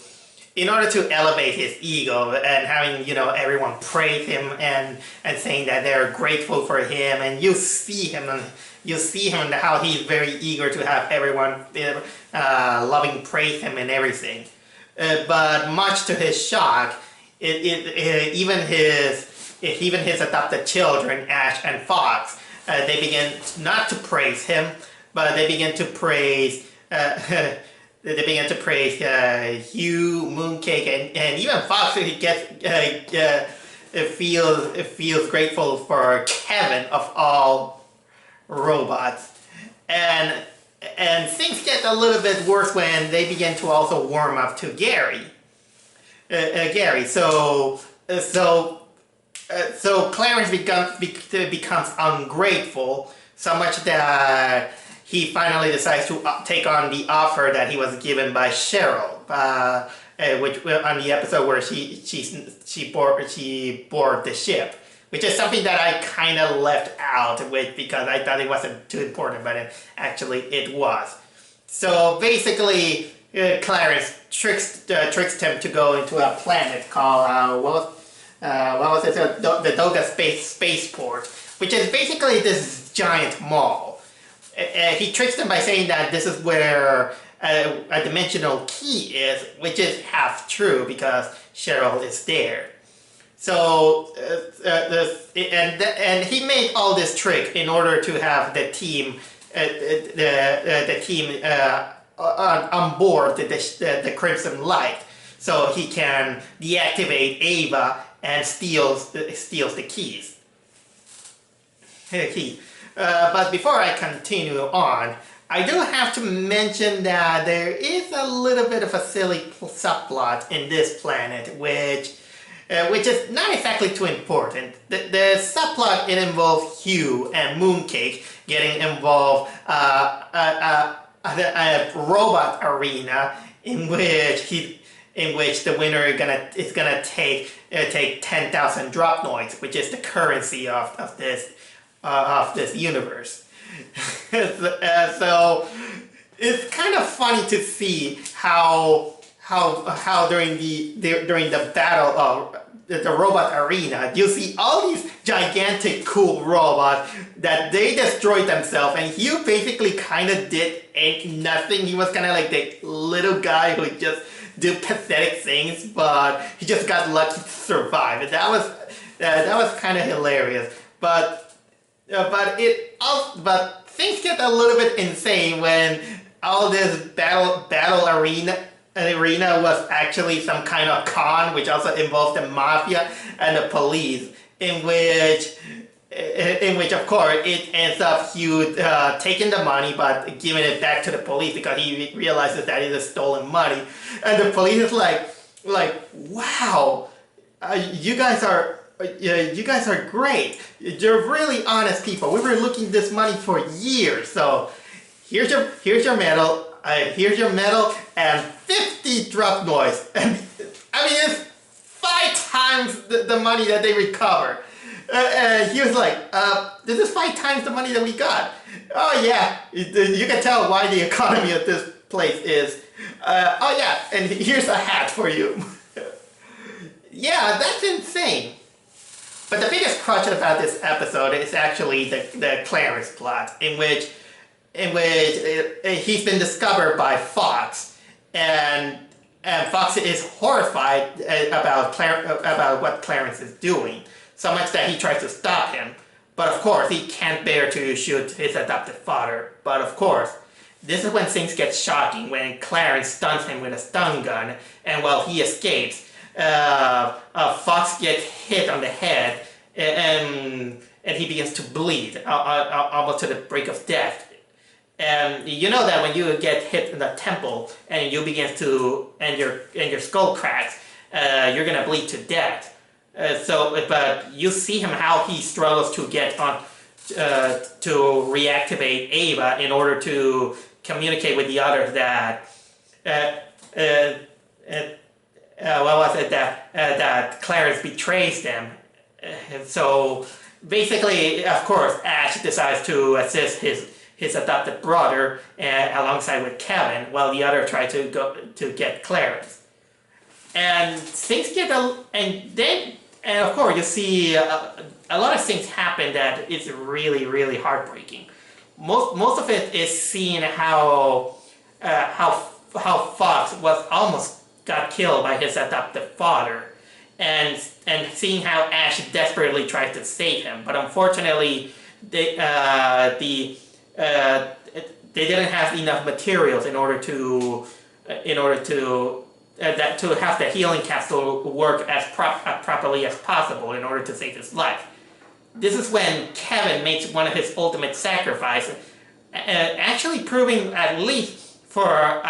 elevate his ego and having everyone praise him and saying that they're grateful for him, and you see him how he's very eager to have everyone loving praise him and everything, but much to his shock. Even his adopted children, Ash and Fox, they begin not to praise him, but they begin to praise Hugh, Mooncake, and even Fox. Feels grateful for Kevin of all robots, and things get a little bit worse when they begin to also warm up to Gary. So Clarence becomes ungrateful so much that he finally decides to take on the offer that he was given by Cheryl, which on the episode where she boarded the ship, which is something that I kind of left out with because I thought it wasn't too important, but it was. So basically, Clarence tricks him to go into a planet called what was it? The Doga spaceport, which is basically this giant mall. He tricks them by saying that this is where a dimensional key is, which is half true because Cheryl is there. So and he made all this trick in order to have the team on board the Crimson Light, so he can deactivate Ava and steals the keys. But before I continue on, I do have to mention that there is a little bit of a silly subplot in this planet, which is not exactly too important. The subplot, it involves Hugh and Mooncake getting involved a robot arena in which the winner is gonna take 10,000 drop noids, which is the currency of this universe. So it's kind of funny to see how during the battle of the robot arena, you see all these gigantic cool robots that they destroyed themselves, and Hugh basically kind of did nothing. He was kind of like the little guy who just do pathetic things, but he just got lucky to survive, and that was kind of hilarious. But things get a little bit insane when all this battle arena was actually some kind of con, which also involved the mafia and the police, in which of course it ends up Hugh taking the money but giving it back to the police because he realizes that it is stolen money, and the police is like, wow, you guys are great. You're really honest people. We were looking this money for years. So here's your medal. Here's your medal and 50 drop noise. And I mean, it's 5 times the money that they recover. He was like, this is 5 times the money that we got. Oh yeah, you can tell why the economy of this place is. Oh yeah, and here's a hat for you. Yeah, that's insane. But the biggest crutch about this episode is actually the Clarence plot, in which he's been discovered by Fox, and Fox is horrified about what Clarence is doing, so much that he tries to stop him. But of course, he can't bear to shoot his adopted father. But of course, this is when things get shocking, when Clarence stuns him with a stun gun, and while he escapes, Fox gets hit on the head, and he begins to bleed, almost to the brink of death. And you know that when you get hit in the temple and you begin to and your skull cracks, you're gonna bleed to death. But you see him how he struggles to get on to reactivate Ava in order to communicate with the others that what was it that Clarence betrays them. So basically, of course, Ash decides to assist his adopted brother alongside with Kevin, while the other try to go to get Clarence. And things get and of course you see a lot of things happen that is really, really heartbreaking. Most of it is seeing how Fox was almost got killed by his adopted father, and seeing how Ash desperately tries to save him, but unfortunately they didn't have enough materials in order to have the healing capsule work as properly as possible in order to save his life. This is when Kevin makes one of his ultimate sacrifices, actually proving, at least for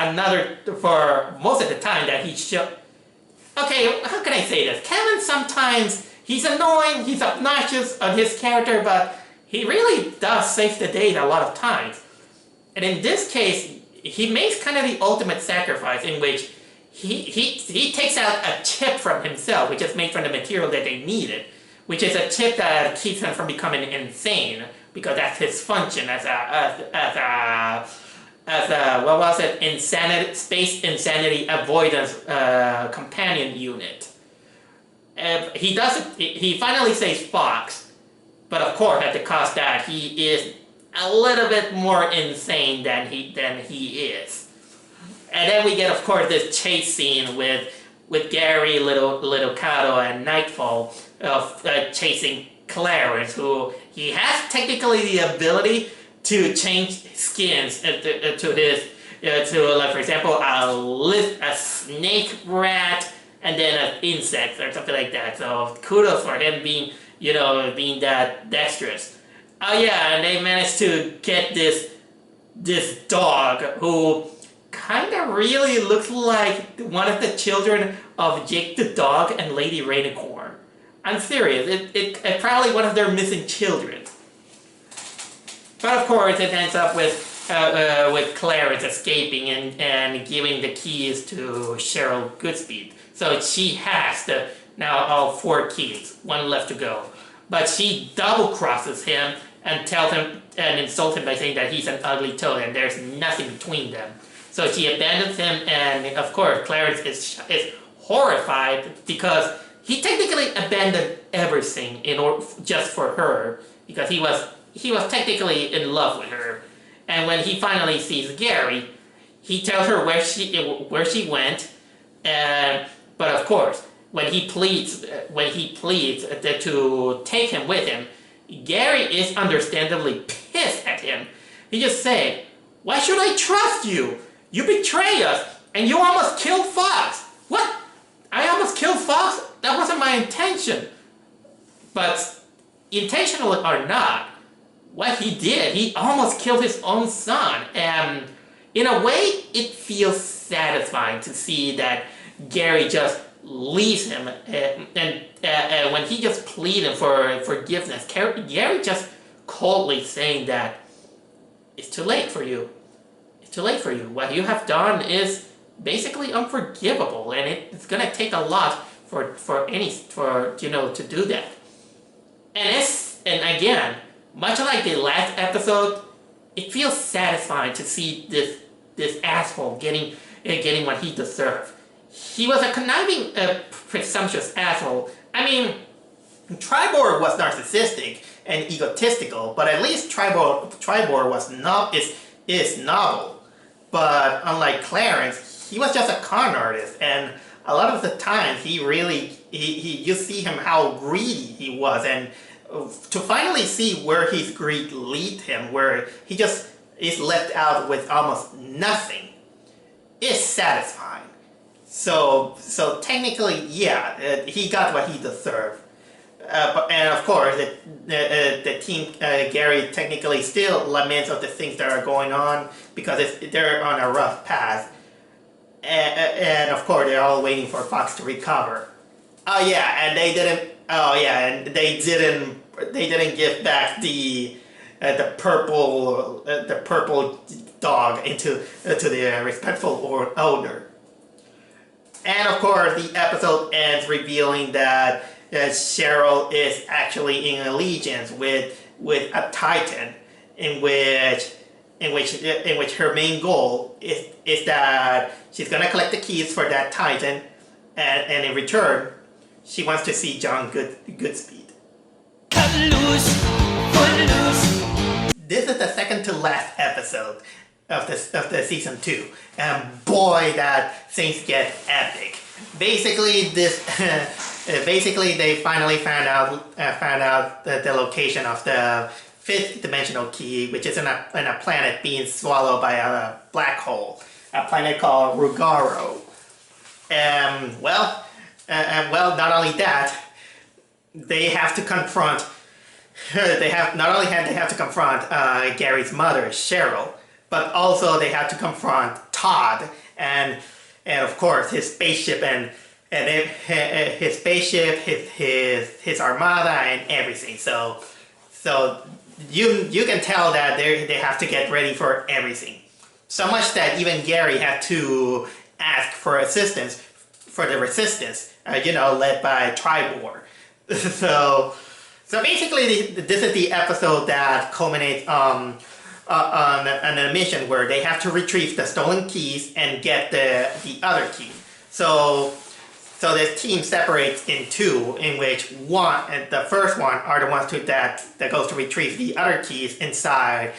most of the time, that he should. Okay, how can I say this? Kevin sometimes he's annoying, he's obnoxious on his character, but he really does save the day a lot of times. And in this case, he makes kind of the ultimate sacrifice, in which he takes out a chip from himself, which is made from the material that they needed, which is a chip that keeps him from becoming insane, because that's his function as a what was it, space insanity avoidance companion unit. He finally saves Fox, but of course at the cost that he is a little bit more insane than he is. And then we get, of course, this chase scene with Gary, Little Cato, and Nightfall of chasing Clarence, who he has technically the ability to change skins to his like, for example, a snake rat and then an insect or something like that. So kudos for him being that dexterous. Oh yeah, and they managed to get this dog who kind of really looks like one of the children of Jake the Dog and Lady Rainicorn. I'm serious, it's probably one of their missing children. But of course, it ends up with Clarence escaping and giving the keys to Cheryl Goodspeed. So she has now all 4 keys, 1 left to go. But she double crosses him and tells him and insults him by saying that he's an ugly toad and there's nothing between them. So she abandons him, and of course Clarence is horrified because he technically abandoned everything just for her, because he was technically in love with her. And when he finally sees Gary, he tells her where she went, but of course when he pleads to take him with him, Gary is understandably pissed at him. He just said, "Why should I trust you? You betray us, and you almost killed Fox." What? I almost killed Fox? That wasn't my intention. But intentional or not, what he did, he almost killed his own son. And in a way, it feels satisfying to see that Gary just leaves him, and when he just pleaded for forgiveness, Gary just coldly saying that it's too late for you. It's too late for you. What you have done is basically unforgivable, and it's gonna take a lot for to do that. And again, much like the last episode, it feels satisfying to see this asshole getting what he deserved. He was a conniving, presumptuous asshole. I mean, Tribor was narcissistic and egotistical, but at least Tribor is novel. But unlike Clarence, he was just a con artist, and a lot of the time you see him how greedy he was, and to finally see where his greed lead him, where he just is left out with almost nothing, is satisfying. So technically, yeah, he got what he deserved. And of course, the team, Gary technically still laments of the things that are going on because they're on a rough path. And of course, they're all waiting for Fox to recover. Oh yeah, and they didn't. Oh yeah, and they didn't give back the purple dog to the respectful owner. And of course, the episode ends revealing that Cheryl is actually in allegiance with a Titan, in which her main goal is that she's gonna collect the keys for that Titan, and in return, she wants to see John Goodspeed. Cut loose, footloose. This is the second to last episode of the season 2, and boy, that things get epic. Basically, they finally found out the location of the 5th dimensional key, which is in a planet being swallowed by a black hole, a planet called Rugaro. Well, not only that, they have to confront. They have to confront Gary's mother, Cheryl, but also they have to confront Todd and of course his spaceship and his spaceship, his armada and everything. So you can tell that they have to get ready for everything. So much that even Gary had to ask for assistance for the resistance, led by Tribor. So basically, this is the episode that culminates on a mission where they have to retrieve the stolen keys and get the other key. So this team separates in two, in which the first one are the ones that goes to retrieve the other keys inside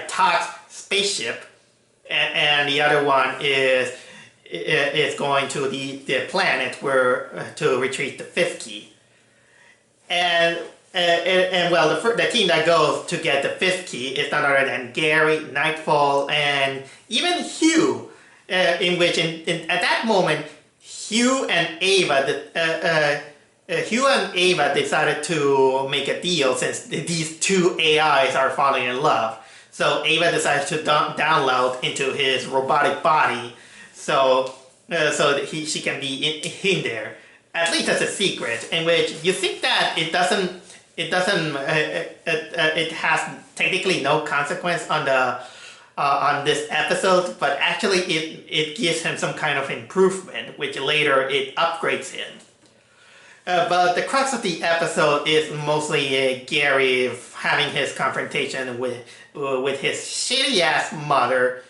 Todd's spaceship, and the other one is going to the planet to retrieve the 5th key. And well, the team that goes to get the 5th key is none other than Gary, Nightfall, and even Hugh. In which, at that moment, Hugh and Ava decided to make a deal since these two AIs are falling in love. So Ava decides to download into his robotic body, so that she can be in there. At least as a secret, in which you think that it has technically no consequence on this episode, but actually it gives him some kind of improvement, which later it upgrades him. But the crux of the episode is mostly Gary having his confrontation with his shitty ass mother,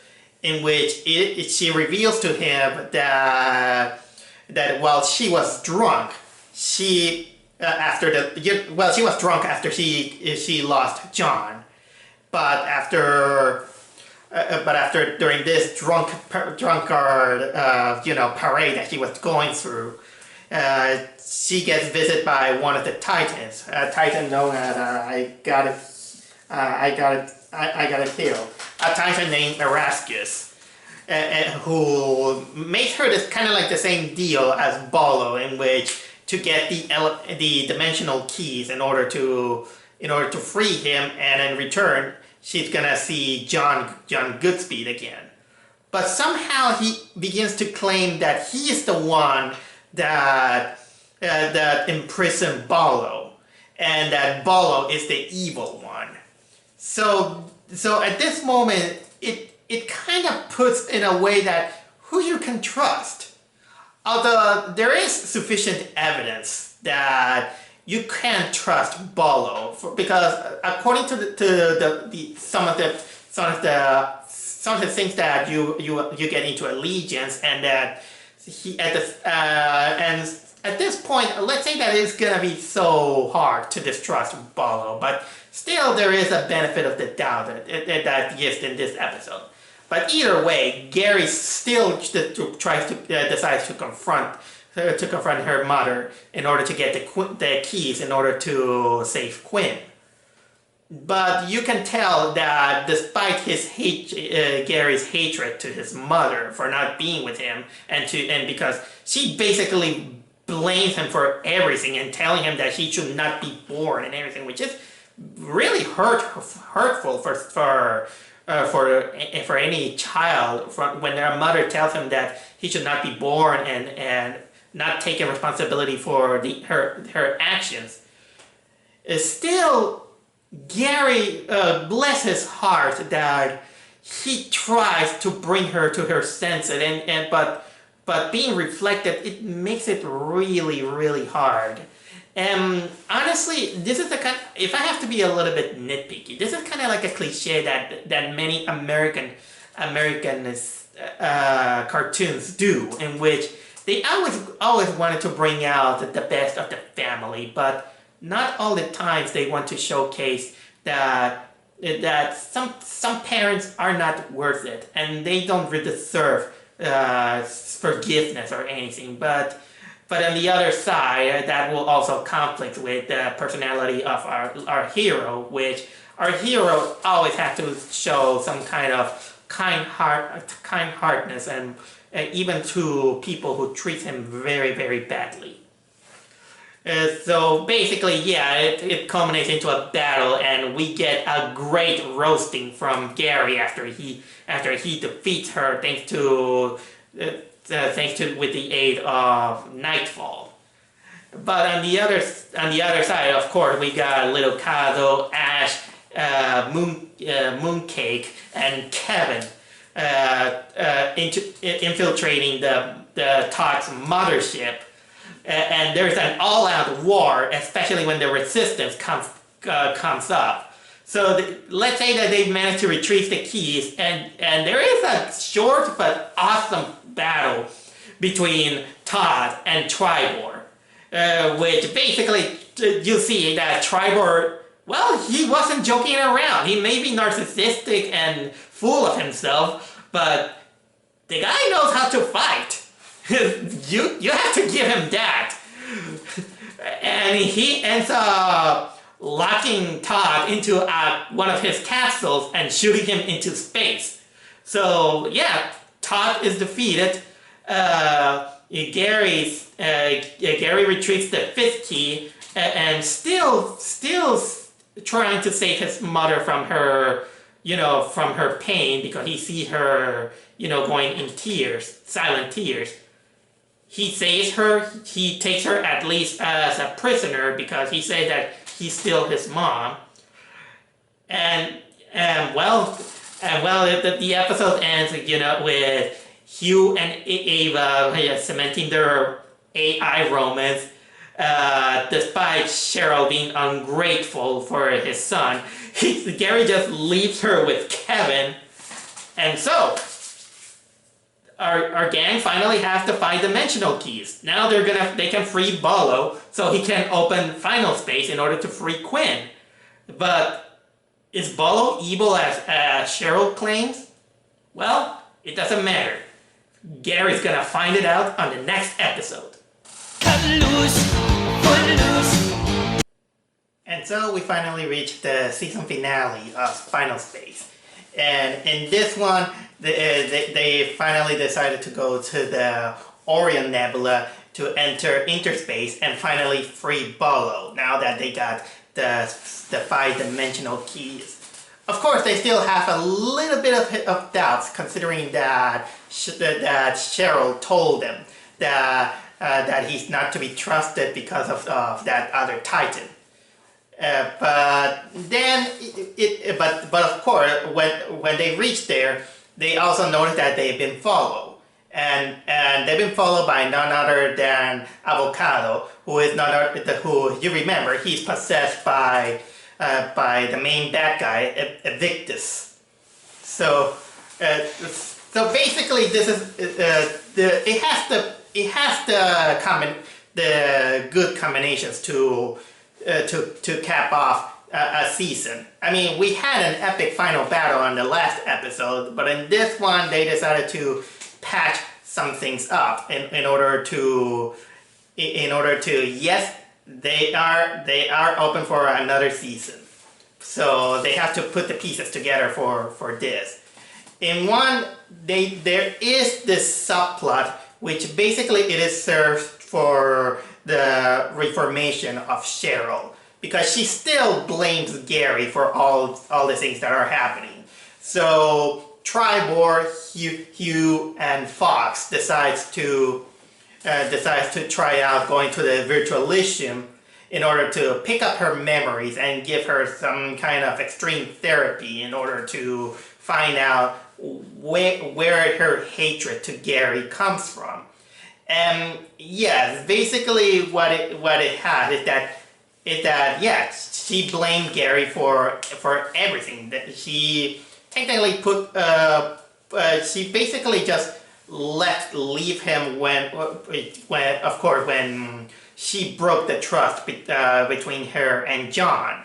in which she reveals to him that while she was drunk, she was drunk after she lost John, but after during this drunkard parade that she was going through, she gets visited by one of the Titans, a Titan known as I got it here, a Titan named Erasmus. Who makes her this kind of like the same deal as Bolo, in which to get the dimensional keys in order to free him, and in return she's gonna see John Goodspeed again. but somehow he begins to claim that he is the one that imprisoned Bolo, and that Bolo is the evil one. So at this moment, it kind of puts in a way that who you can trust. Although there is sufficient evidence that you can't trust Bolo, because according to some of the things that you get into allegiance, and that he and at this point, let's say that it's gonna be so hard to distrust Bolo, but still there is a benefit of the doubt that gives in this episode. But either way, Gary still decides to confront her mother in order to get the keys in order to save Quinn. But you can tell that despite Gary's hatred to his mother for not being with him, and because she basically blames him for everything and telling him that he should not be born and everything, which is really hurtful for any child, when their mother tells him that he should not be born and not taking responsibility for her actions. Still, Gary, bless his heart, that he tries to bring her to her senses, but being reflected, it makes it really, really hard. Honestly, this is the kind. If I have to be a little bit nitpicky, this is kind of like a cliche that many American cartoons do, in which they always wanted to bring out the best of the family, but not all the times they want to showcase that some parents are not worth it, and they don't really deserve forgiveness or anything. But on the other side, that will also conflict with the personality of our hero, which our hero always has to show some kind of kind-heartedness, and even to people who treat him very, very badly. So basically, yeah, it culminates into a battle, and we get a great roasting from Gary after he defeats her thanks to with the aid of Nightfall. But on the other side, of course, we got little Kazo, Ash, Mooncake, and Kevin infiltrating the Todd's mothership. And there's an all-out war, especially when the resistance comes up. So let's say that they've managed to retrieve the keys, and there is a short but awesome battle between Todd and Tribor, which basically you see that Tribor, well, he wasn't joking around. He may be narcissistic and full of himself, but the guy knows how to fight. You have to give him that. And he ends up locking Todd into one of his capsules and shooting him into space. So yeah, Todd is defeated. Gary retrieves the fifth key, and still trying to save his mother from her pain, because he sees her, going in tears, silent tears. He saves her. He takes her at least as a prisoner, because he says that he's still his mom. The episode ends, with Hugh and Ava cementing their AI romance, despite Cheryl being ungrateful for his son. Gary just leaves her with Kevin, and so our gang finally has to find dimensional keys. Now they can free Bolo, so he can open Final Space in order to free Quinn. But is Bolo evil as Cheryl claims? Well, it doesn't matter. Gary's gonna find it out on the next episode. Cut loose, pull loose. And so we finally reached the season finale of Final Space. And in this one, they finally decided to go to the Orion Nebula to enter interspace and finally free Bolo, now that they got the 5-dimensional keys. of course, they still have a little bit of doubts, considering that that Cheryl told them that he's not to be trusted because of that other Titan. But then, but of course, when they reach there, they also notice that they've been followed, and they've been followed by none other than Avocado, who is none other, who you remember he's possessed by the main bad guy, Evictus. So basically, this is it has the good combinations to cap off a season. I mean, we had an epic final battle on the last episode, but in this one they decided to patch some things up in order to yes, they are open for another season. So they have to put the pieces together for this. In one, there is this subplot which basically it is served for the reformation of Cheryl, because she still blames Gary for all the things that are happening. So Tribor, Hugh, and Fox decides to try out going to the Virtual Elysium in order to pick up her memories and give her some kind of extreme therapy in order to find out where her hatred to Gary comes from. And yes, basically what it has is that yes, she blamed Gary for everything. That she technically she basically just leave him when of course when she broke the trust between her and John.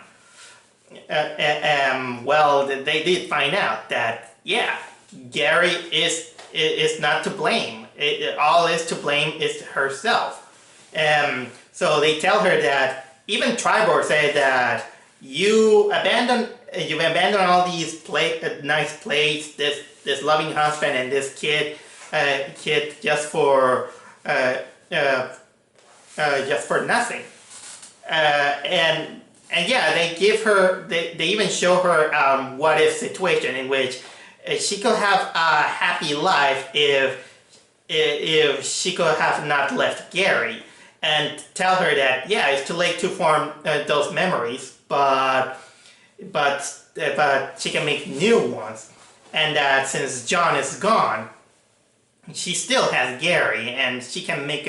Well, they did find out that yeah, Gary is not to blame. All is to blame is herself. So they tell her that even Tribor said that you abandon all these nice plates, this loving husband and this kid just for nothing. And yeah, they give her, they even show her what if situation in which she could have a happy life if she could have not left Gary, and tell her that yeah, it's too late to form those memories, but she can make new ones, and that since John is gone, she still has Gary, and she can make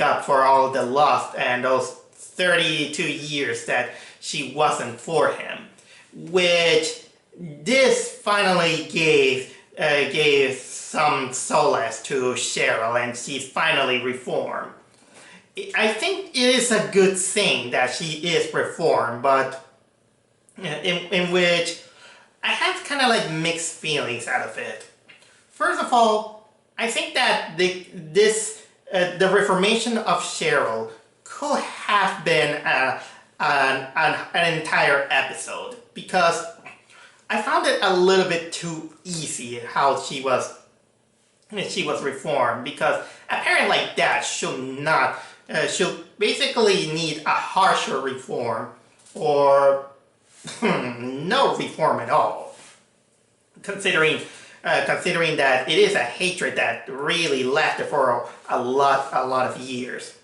up for all the loss and those 32 years that she wasn't for him, which this finally gave some solace to Cheryl, and she's finally reformed. I think it is a good thing that she is reformed, but in which I have kind of like mixed feelings out of it. First of all, I think that the reformation of Cheryl could have been an entire episode, because I found it a little bit too easy how she was reformed, because apparently like that she'll basically need a harsher reform or no reform at all, considering that it is a hatred that really lasted for a lot of years.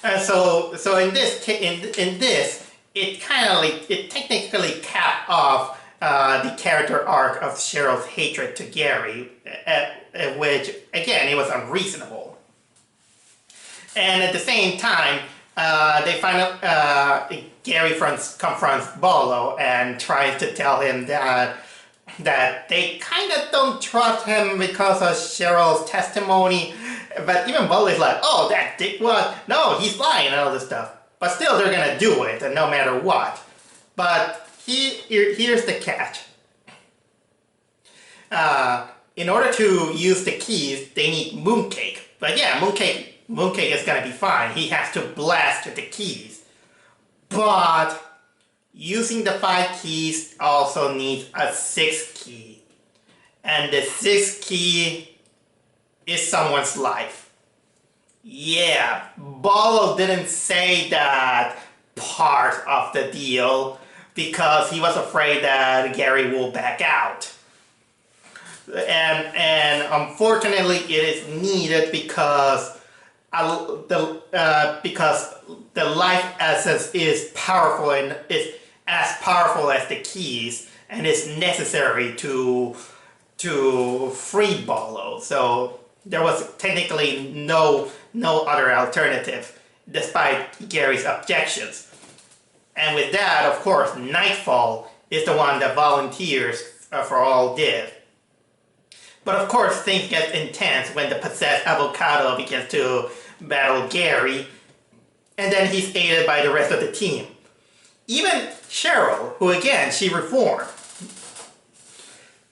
So in this it technically capped off the character arc of Cheryl's hatred to Gary, which again, it was unreasonable. And at the same time, they find out Gary confronts Bolo and tries to tell him that they kind of don't trust him because of Cheryl's testimony. But even Bolo is like, oh, that dickwad, no, he's lying and all this stuff. But still, they're gonna do it, no matter what. But here's the catch. In order to use the keys, they need Mooncake. But yeah, Mooncake is gonna be fine. He has to blast the keys. But using the 5 keys also needs a 6th key. And the 6th key is someone's life. Yeah, Bolo didn't say that part of the deal, because he was afraid that Gary will back out. And unfortunately, it is needed because the life essence is powerful and is as powerful as the keys, and is necessary to free Bolo. So there was technically no other alternative, despite Gary's objections. And with that, of course, Nightfall is the one that volunteers for all this. But of course, things get intense when the possessed avocado begins to battle Gary, and then he's aided by the rest of the team. Even Cheryl, who again, she reformed.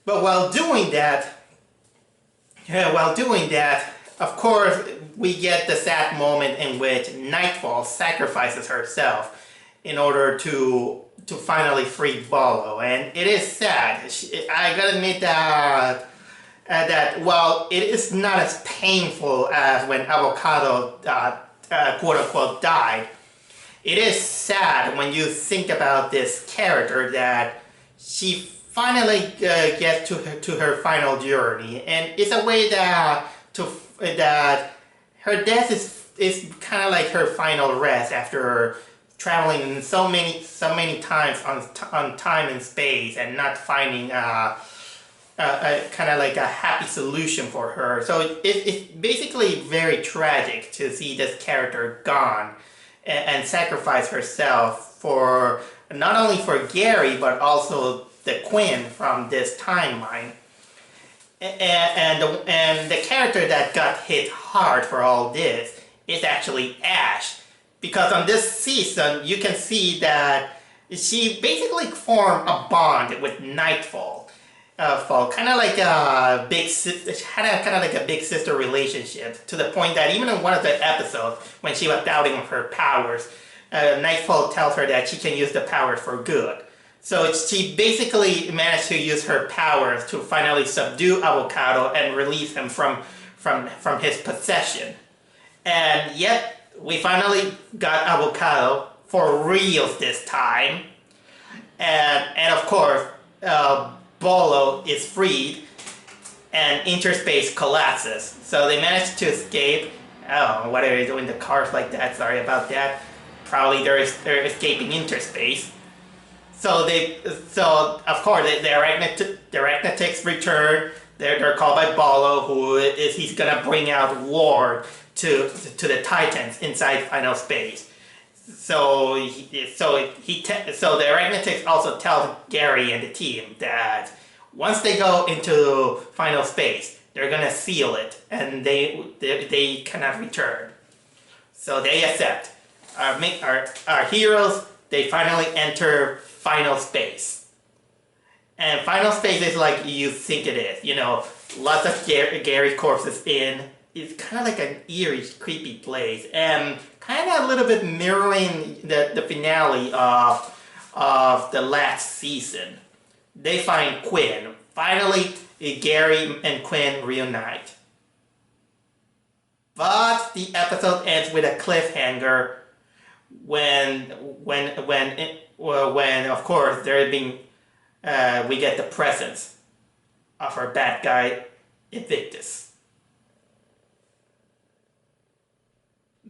But while doing that, of course, we get the sad moment in which Nightfall sacrifices herself in order to finally free Bolo. And it is sad. I gotta admit that while it is not as painful as when Avocado quote-unquote died, it is sad when you think about this character that she finally gets to her final journey, and it's a way that her death is kind of like her final rest after traveling so many times on time and space and not finding kind of like a happy solution for her. So it's basically very tragic to see this character gone and sacrifice herself for not only for Gary but also the Quinn from this timeline. And the character that got hit hard for all this is actually Ash, because on this season you can see that she basically formed a bond with Nightfall. Kind of like a big sister relationship, to the point that even in one of the episodes when she was doubting her powers, Nightfall tells her that she can use the powers for good. So she basically managed to use her powers to finally subdue Avocado and release him from his possession. And yet, we finally got Avocado for reals this time. And of course, Bolo is freed and interspace collapses. So they managed to escape. Oh, what are they doing the cars like that? Sorry about that. Probably they're escaping interspace. So of course the Arachnetics return. They're called by Bolo, he's gonna bring out war to the Titans inside Final Space. So the Arachnetics also tell Gary and the team that once they go into Final Space, they're gonna seal it and they cannot return. So they accept. Our heroes, they finally enter Final Space. And Final Space is like you think it is. You know, lots of Gary corpses in. It's kind of like an eerie, creepy place. And kind of a little bit mirroring the finale of the last season. They find Quinn. Finally, Gary and Quinn reunite. But the episode ends with a cliffhanger when of course we get the presence of our bad guy Invictus.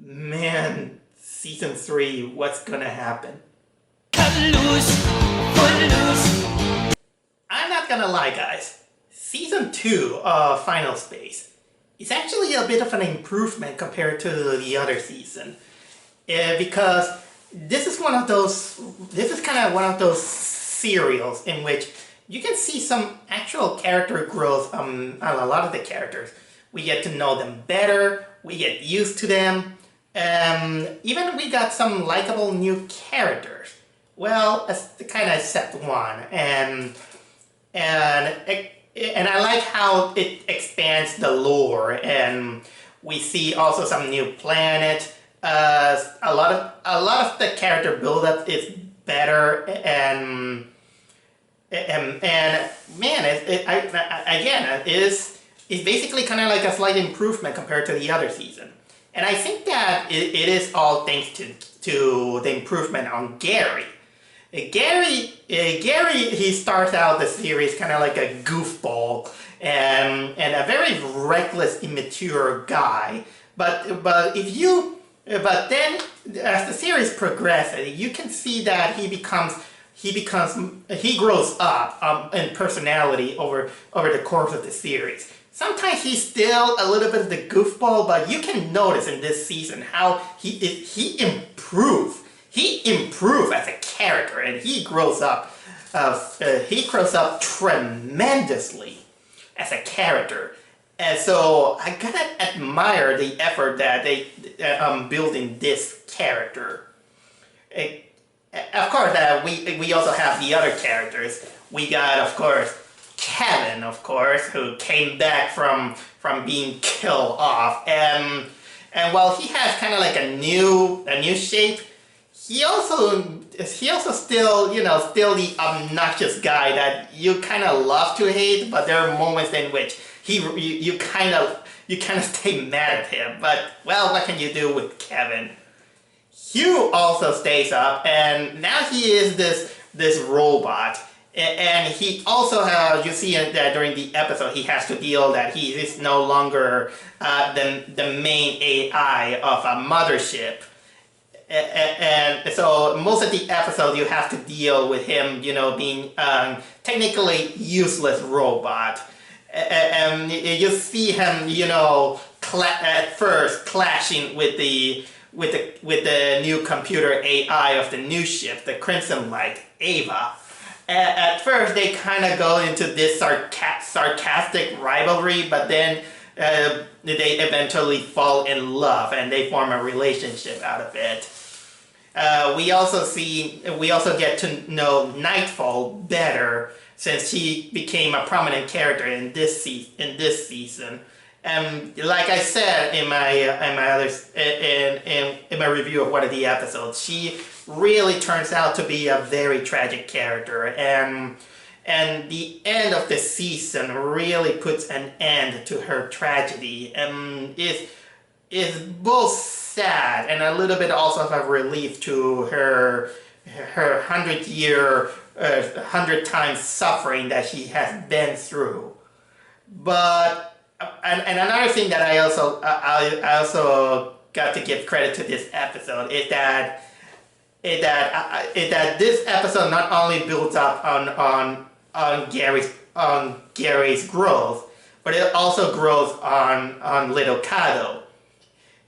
Man, season 3, what's gonna happen? Cut loose, foot loose. I'm not gonna lie, guys. Season 2 of Final Space is actually a bit of an improvement compared to the other season. Because this is kind of one of those serials in which you can see some actual character growth on a lot of the characters. We get to know them better, we get used to them, even we got some likable new characters. Well, kind of except one, and I like how it expands the lore, and we see also some new planet. A lot of the character build-up is better, and man, it's basically kind of like a slight improvement compared to the other season. And I think that it is all thanks to the improvement on Gary. Gary, he starts out the series kind of like a goofball and a very reckless, immature guy. But then as the series progresses, you can see that he grows up in personality over the course of the series. Sometimes he's still a little bit of the goofball, but you can notice in this season how he improved. He improved as a character, and he grows up. He grows up tremendously as a character, and so I gotta admire the effort that they building this character. Of course, we also have the other characters. We got, of course, Kevin, of course, who came back from being killed off, and while he has kind of like a new shape, he also still the obnoxious guy that you kind of love to hate, but there are moments in which you kind of stay mad at him. But well, what can you do with Kevin? Hugh also stays up, and now he is this robot. And he also has, you see that during the episode, he has to deal that he is no longer the main AI of a mothership. And so most of the episode you have to deal with him, being technically useless robot. And you see him, at first clashing with the new computer AI of the new ship, the Crimson Light, Ava. At first they kind of go into this sarcastic rivalry, but then they eventually fall in love and they form a relationship out of it. We also get to know Nightfall better since he became a prominent character in this season. And like I said in my review of one of the episodes, she really turns out to be a very tragic character, and the end of the season really puts an end to her tragedy, and is both sad and a little bit also of a relief to her 100 times suffering that she has been through. But and another thing that I also got to give credit to this episode is that this episode not only builds up on Gary's growth, but it also grows on Little Cato.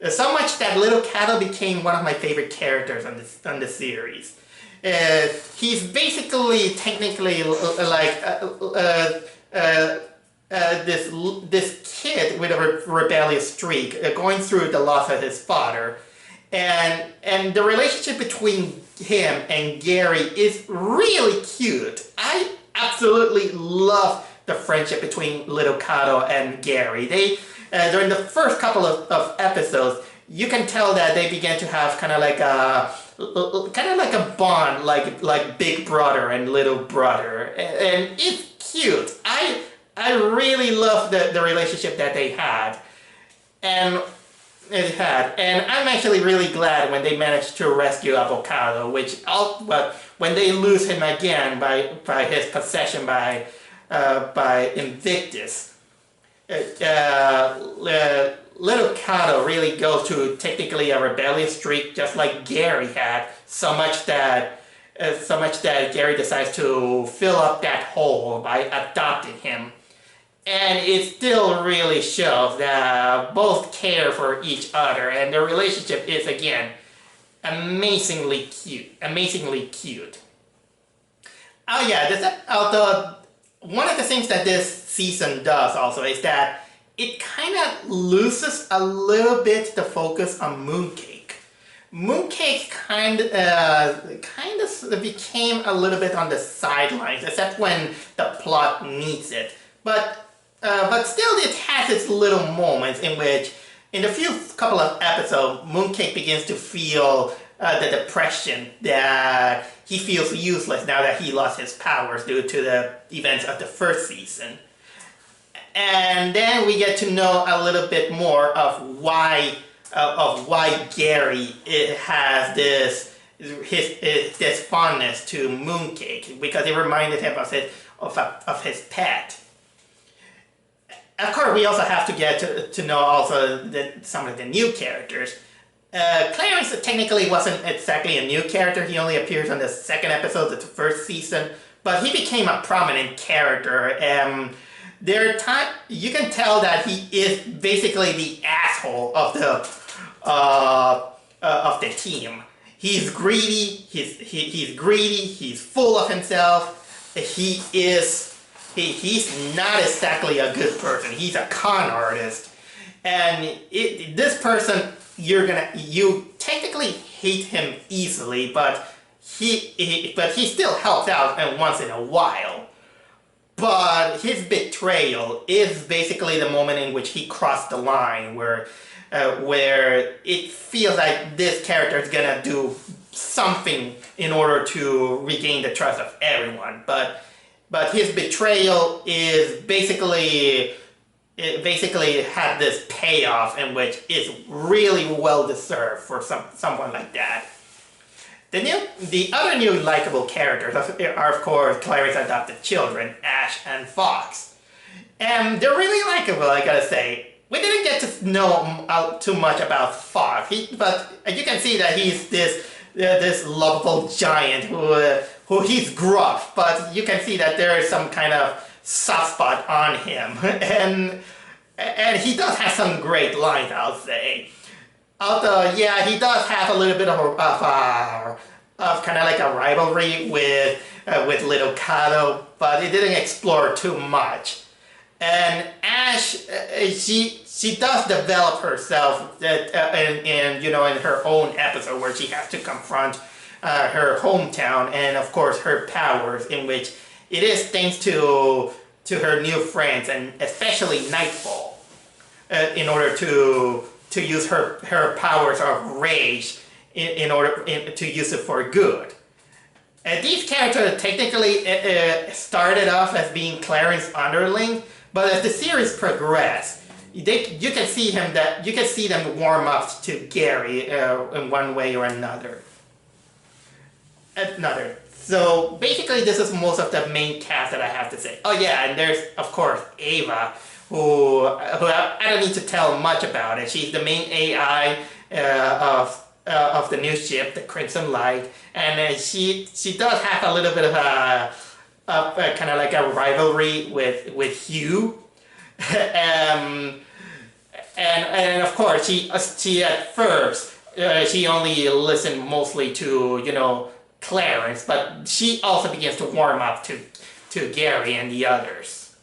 So much that Little Cato became one of my favorite characters on the series. He's basically technically like this kid with a rebellious streak going through the loss of his father, and the relationship between him and Gary is really cute. I absolutely love the friendship between Little Cato and Gary. They during the first couple of episodes, you can tell that they began to have kind of like a bond, like big brother and little brother, and it's cute. I really love the relationship that they had, and I'm actually really glad when they managed to rescue Avocado, but when they lose him again by his possession by Invictus. Little Cato really goes to technically a rebellious streak, just like Gary had, so much that Gary decides to fill up that hole by adopting him. And it still really shows that both care for each other, and their relationship is, again, amazingly cute. Oh yeah, although one of the things that this season does also is that it kind of loses a little bit the focus on Mooncake. Mooncake kind of became a little bit on the sidelines, except when the plot needs it. But still, it has its little moments in which, in the couple of episodes, Mooncake begins to feel the depression that he feels useless now that he lost his powers due to the events of the first season. And then we get to know a little bit more of why Gary has this fondness to mooncake because it reminded him of his pet. Of course, we also have to get to know also some of the new characters. Clarence technically wasn't exactly a new character. He only appears on the second episode of the first season, but he became a prominent character. You can tell that he is basically the asshole of the team. He's greedy. He's greedy. He's full of himself. He's not exactly a good person. He's a con artist, and this person you technically hate him easily, but he still helps out once in a while. But his betrayal is basically the moment in which he crossed the line, where it feels like this character is gonna do something in order to regain the trust of everyone. But his betrayal is basically had this payoff in which is really well deserved for someone like that. The other new likable characters are of course Clary's adopted children, Ash and Fox. And they're really likable, I gotta say. We didn't get to know too much about Fox, but you can see that he's this lovable giant who he's gruff, but you can see that there is some kind of soft spot on him, and he does have some great lines, I'll say. Although, yeah, he does have a little bit of kind of like a rivalry with Little Kato, but it didn't explore too much. And Ash, she does develop herself in her own episode where she has to confront her hometown and of course her powers, in which it is thanks to her new friends and especially Nightfall, in order to use her powers of rage in order to use it for good. These characters technically started off as being Clarence's underling, but as the series progressed, you can see them warm up to Gary in one way or another. So basically, this is most of the main cast that I have to say. Oh yeah, and there's of course Ava, who I don't need to tell much about it. She's the main AI of the new ship, the Crimson Light, and she does have a little bit of a kind of like a rivalry with Hugh, and of course she at first she only listened mostly to Clarence, but she also begins to warm up to Gary and the others.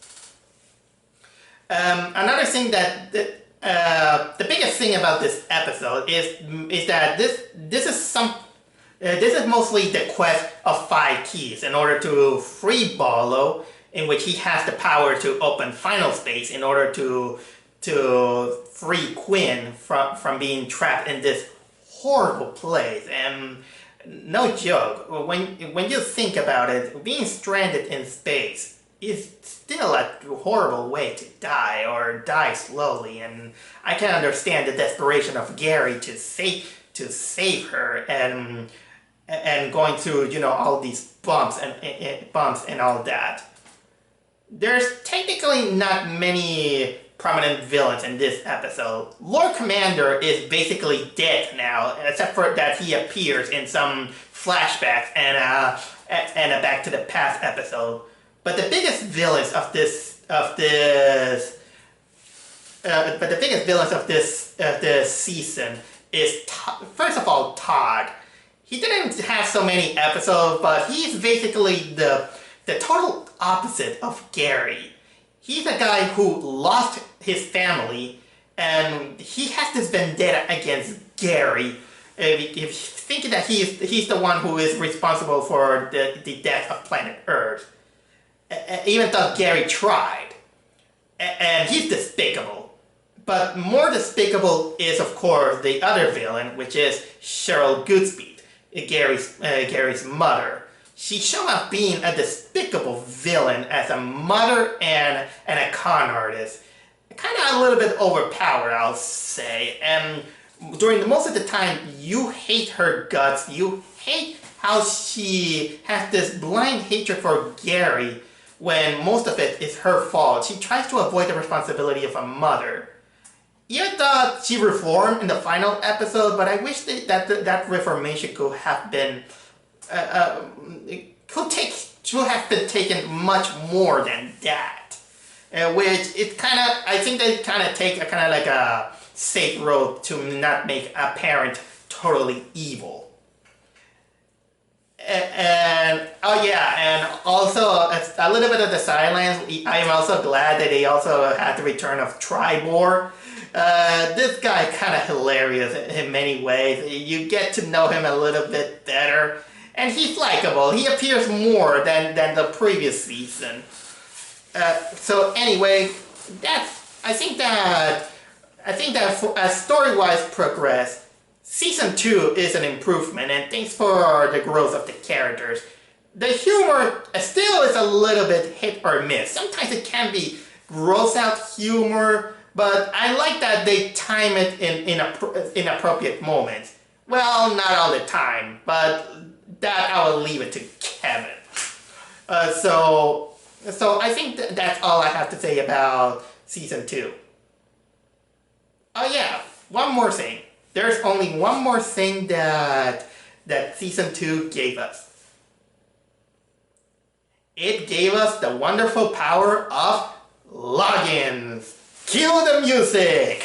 Another thing that the biggest thing about this episode is that this is mostly the quest of 5 keys in order to free Barlow, in which he has the power to open final space in order to free Quinn from being trapped in this horrible place. And no joke, when you think about it, being stranded in space is still a horrible way to die, or die slowly, and I can understand the desperation of Gary to save her, and going through all these bumps and all that. There's technically not many prominent villains in this episode. Lord Commander is basically dead now, except for that he appears in some flashbacks and a Back to the Past episode. But the biggest villains of this season is first of all Todd. He didn't have so many episodes, but he's basically the total opposite of Gary. He's a guy who lost his family, and he has this vendetta against Gary, thinking that he's the one who is responsible for the death of planet Earth. Even though Gary tried. And he's despicable. But more despicable is, of course, the other villain, which is Cheryl Goodspeed, Gary's mother. She showed up being a despicable villain as a mother and a con artist. Kind of a little bit overpowered, I'll say. And during most of the time, you hate her guts, you hate how she has this blind hatred for Gary when most of it is her fault. She tries to avoid the responsibility of a mother. You thought she reformed in the final episode, but I wish that reformation could have been should have been taken much more than that. Which it kind of, I think they kind of take a kind of like a safe road to not make a parent totally evil. And oh yeah, and also a little bit of the silence. I am also glad that they also had the return of Tribor. This guy kind of hilarious in many ways. You get to know him a little bit better, and he's likable. He appears more than the previous season. So anyway, I think that as story-wise progress, Season 2 is an improvement, and thanks for the growth of the characters. The humor still is a little bit hit or miss. Sometimes it can be gross out humor, but I like that they time it in appropriate moments. Well, not all the time, but that I will leave it to Kevin. So I think that's all I have to say about Season 2. Oh yeah, one more thing. There's only one more thing that Season 2 gave us. It gave us the wonderful power of Loggins. Cue the music!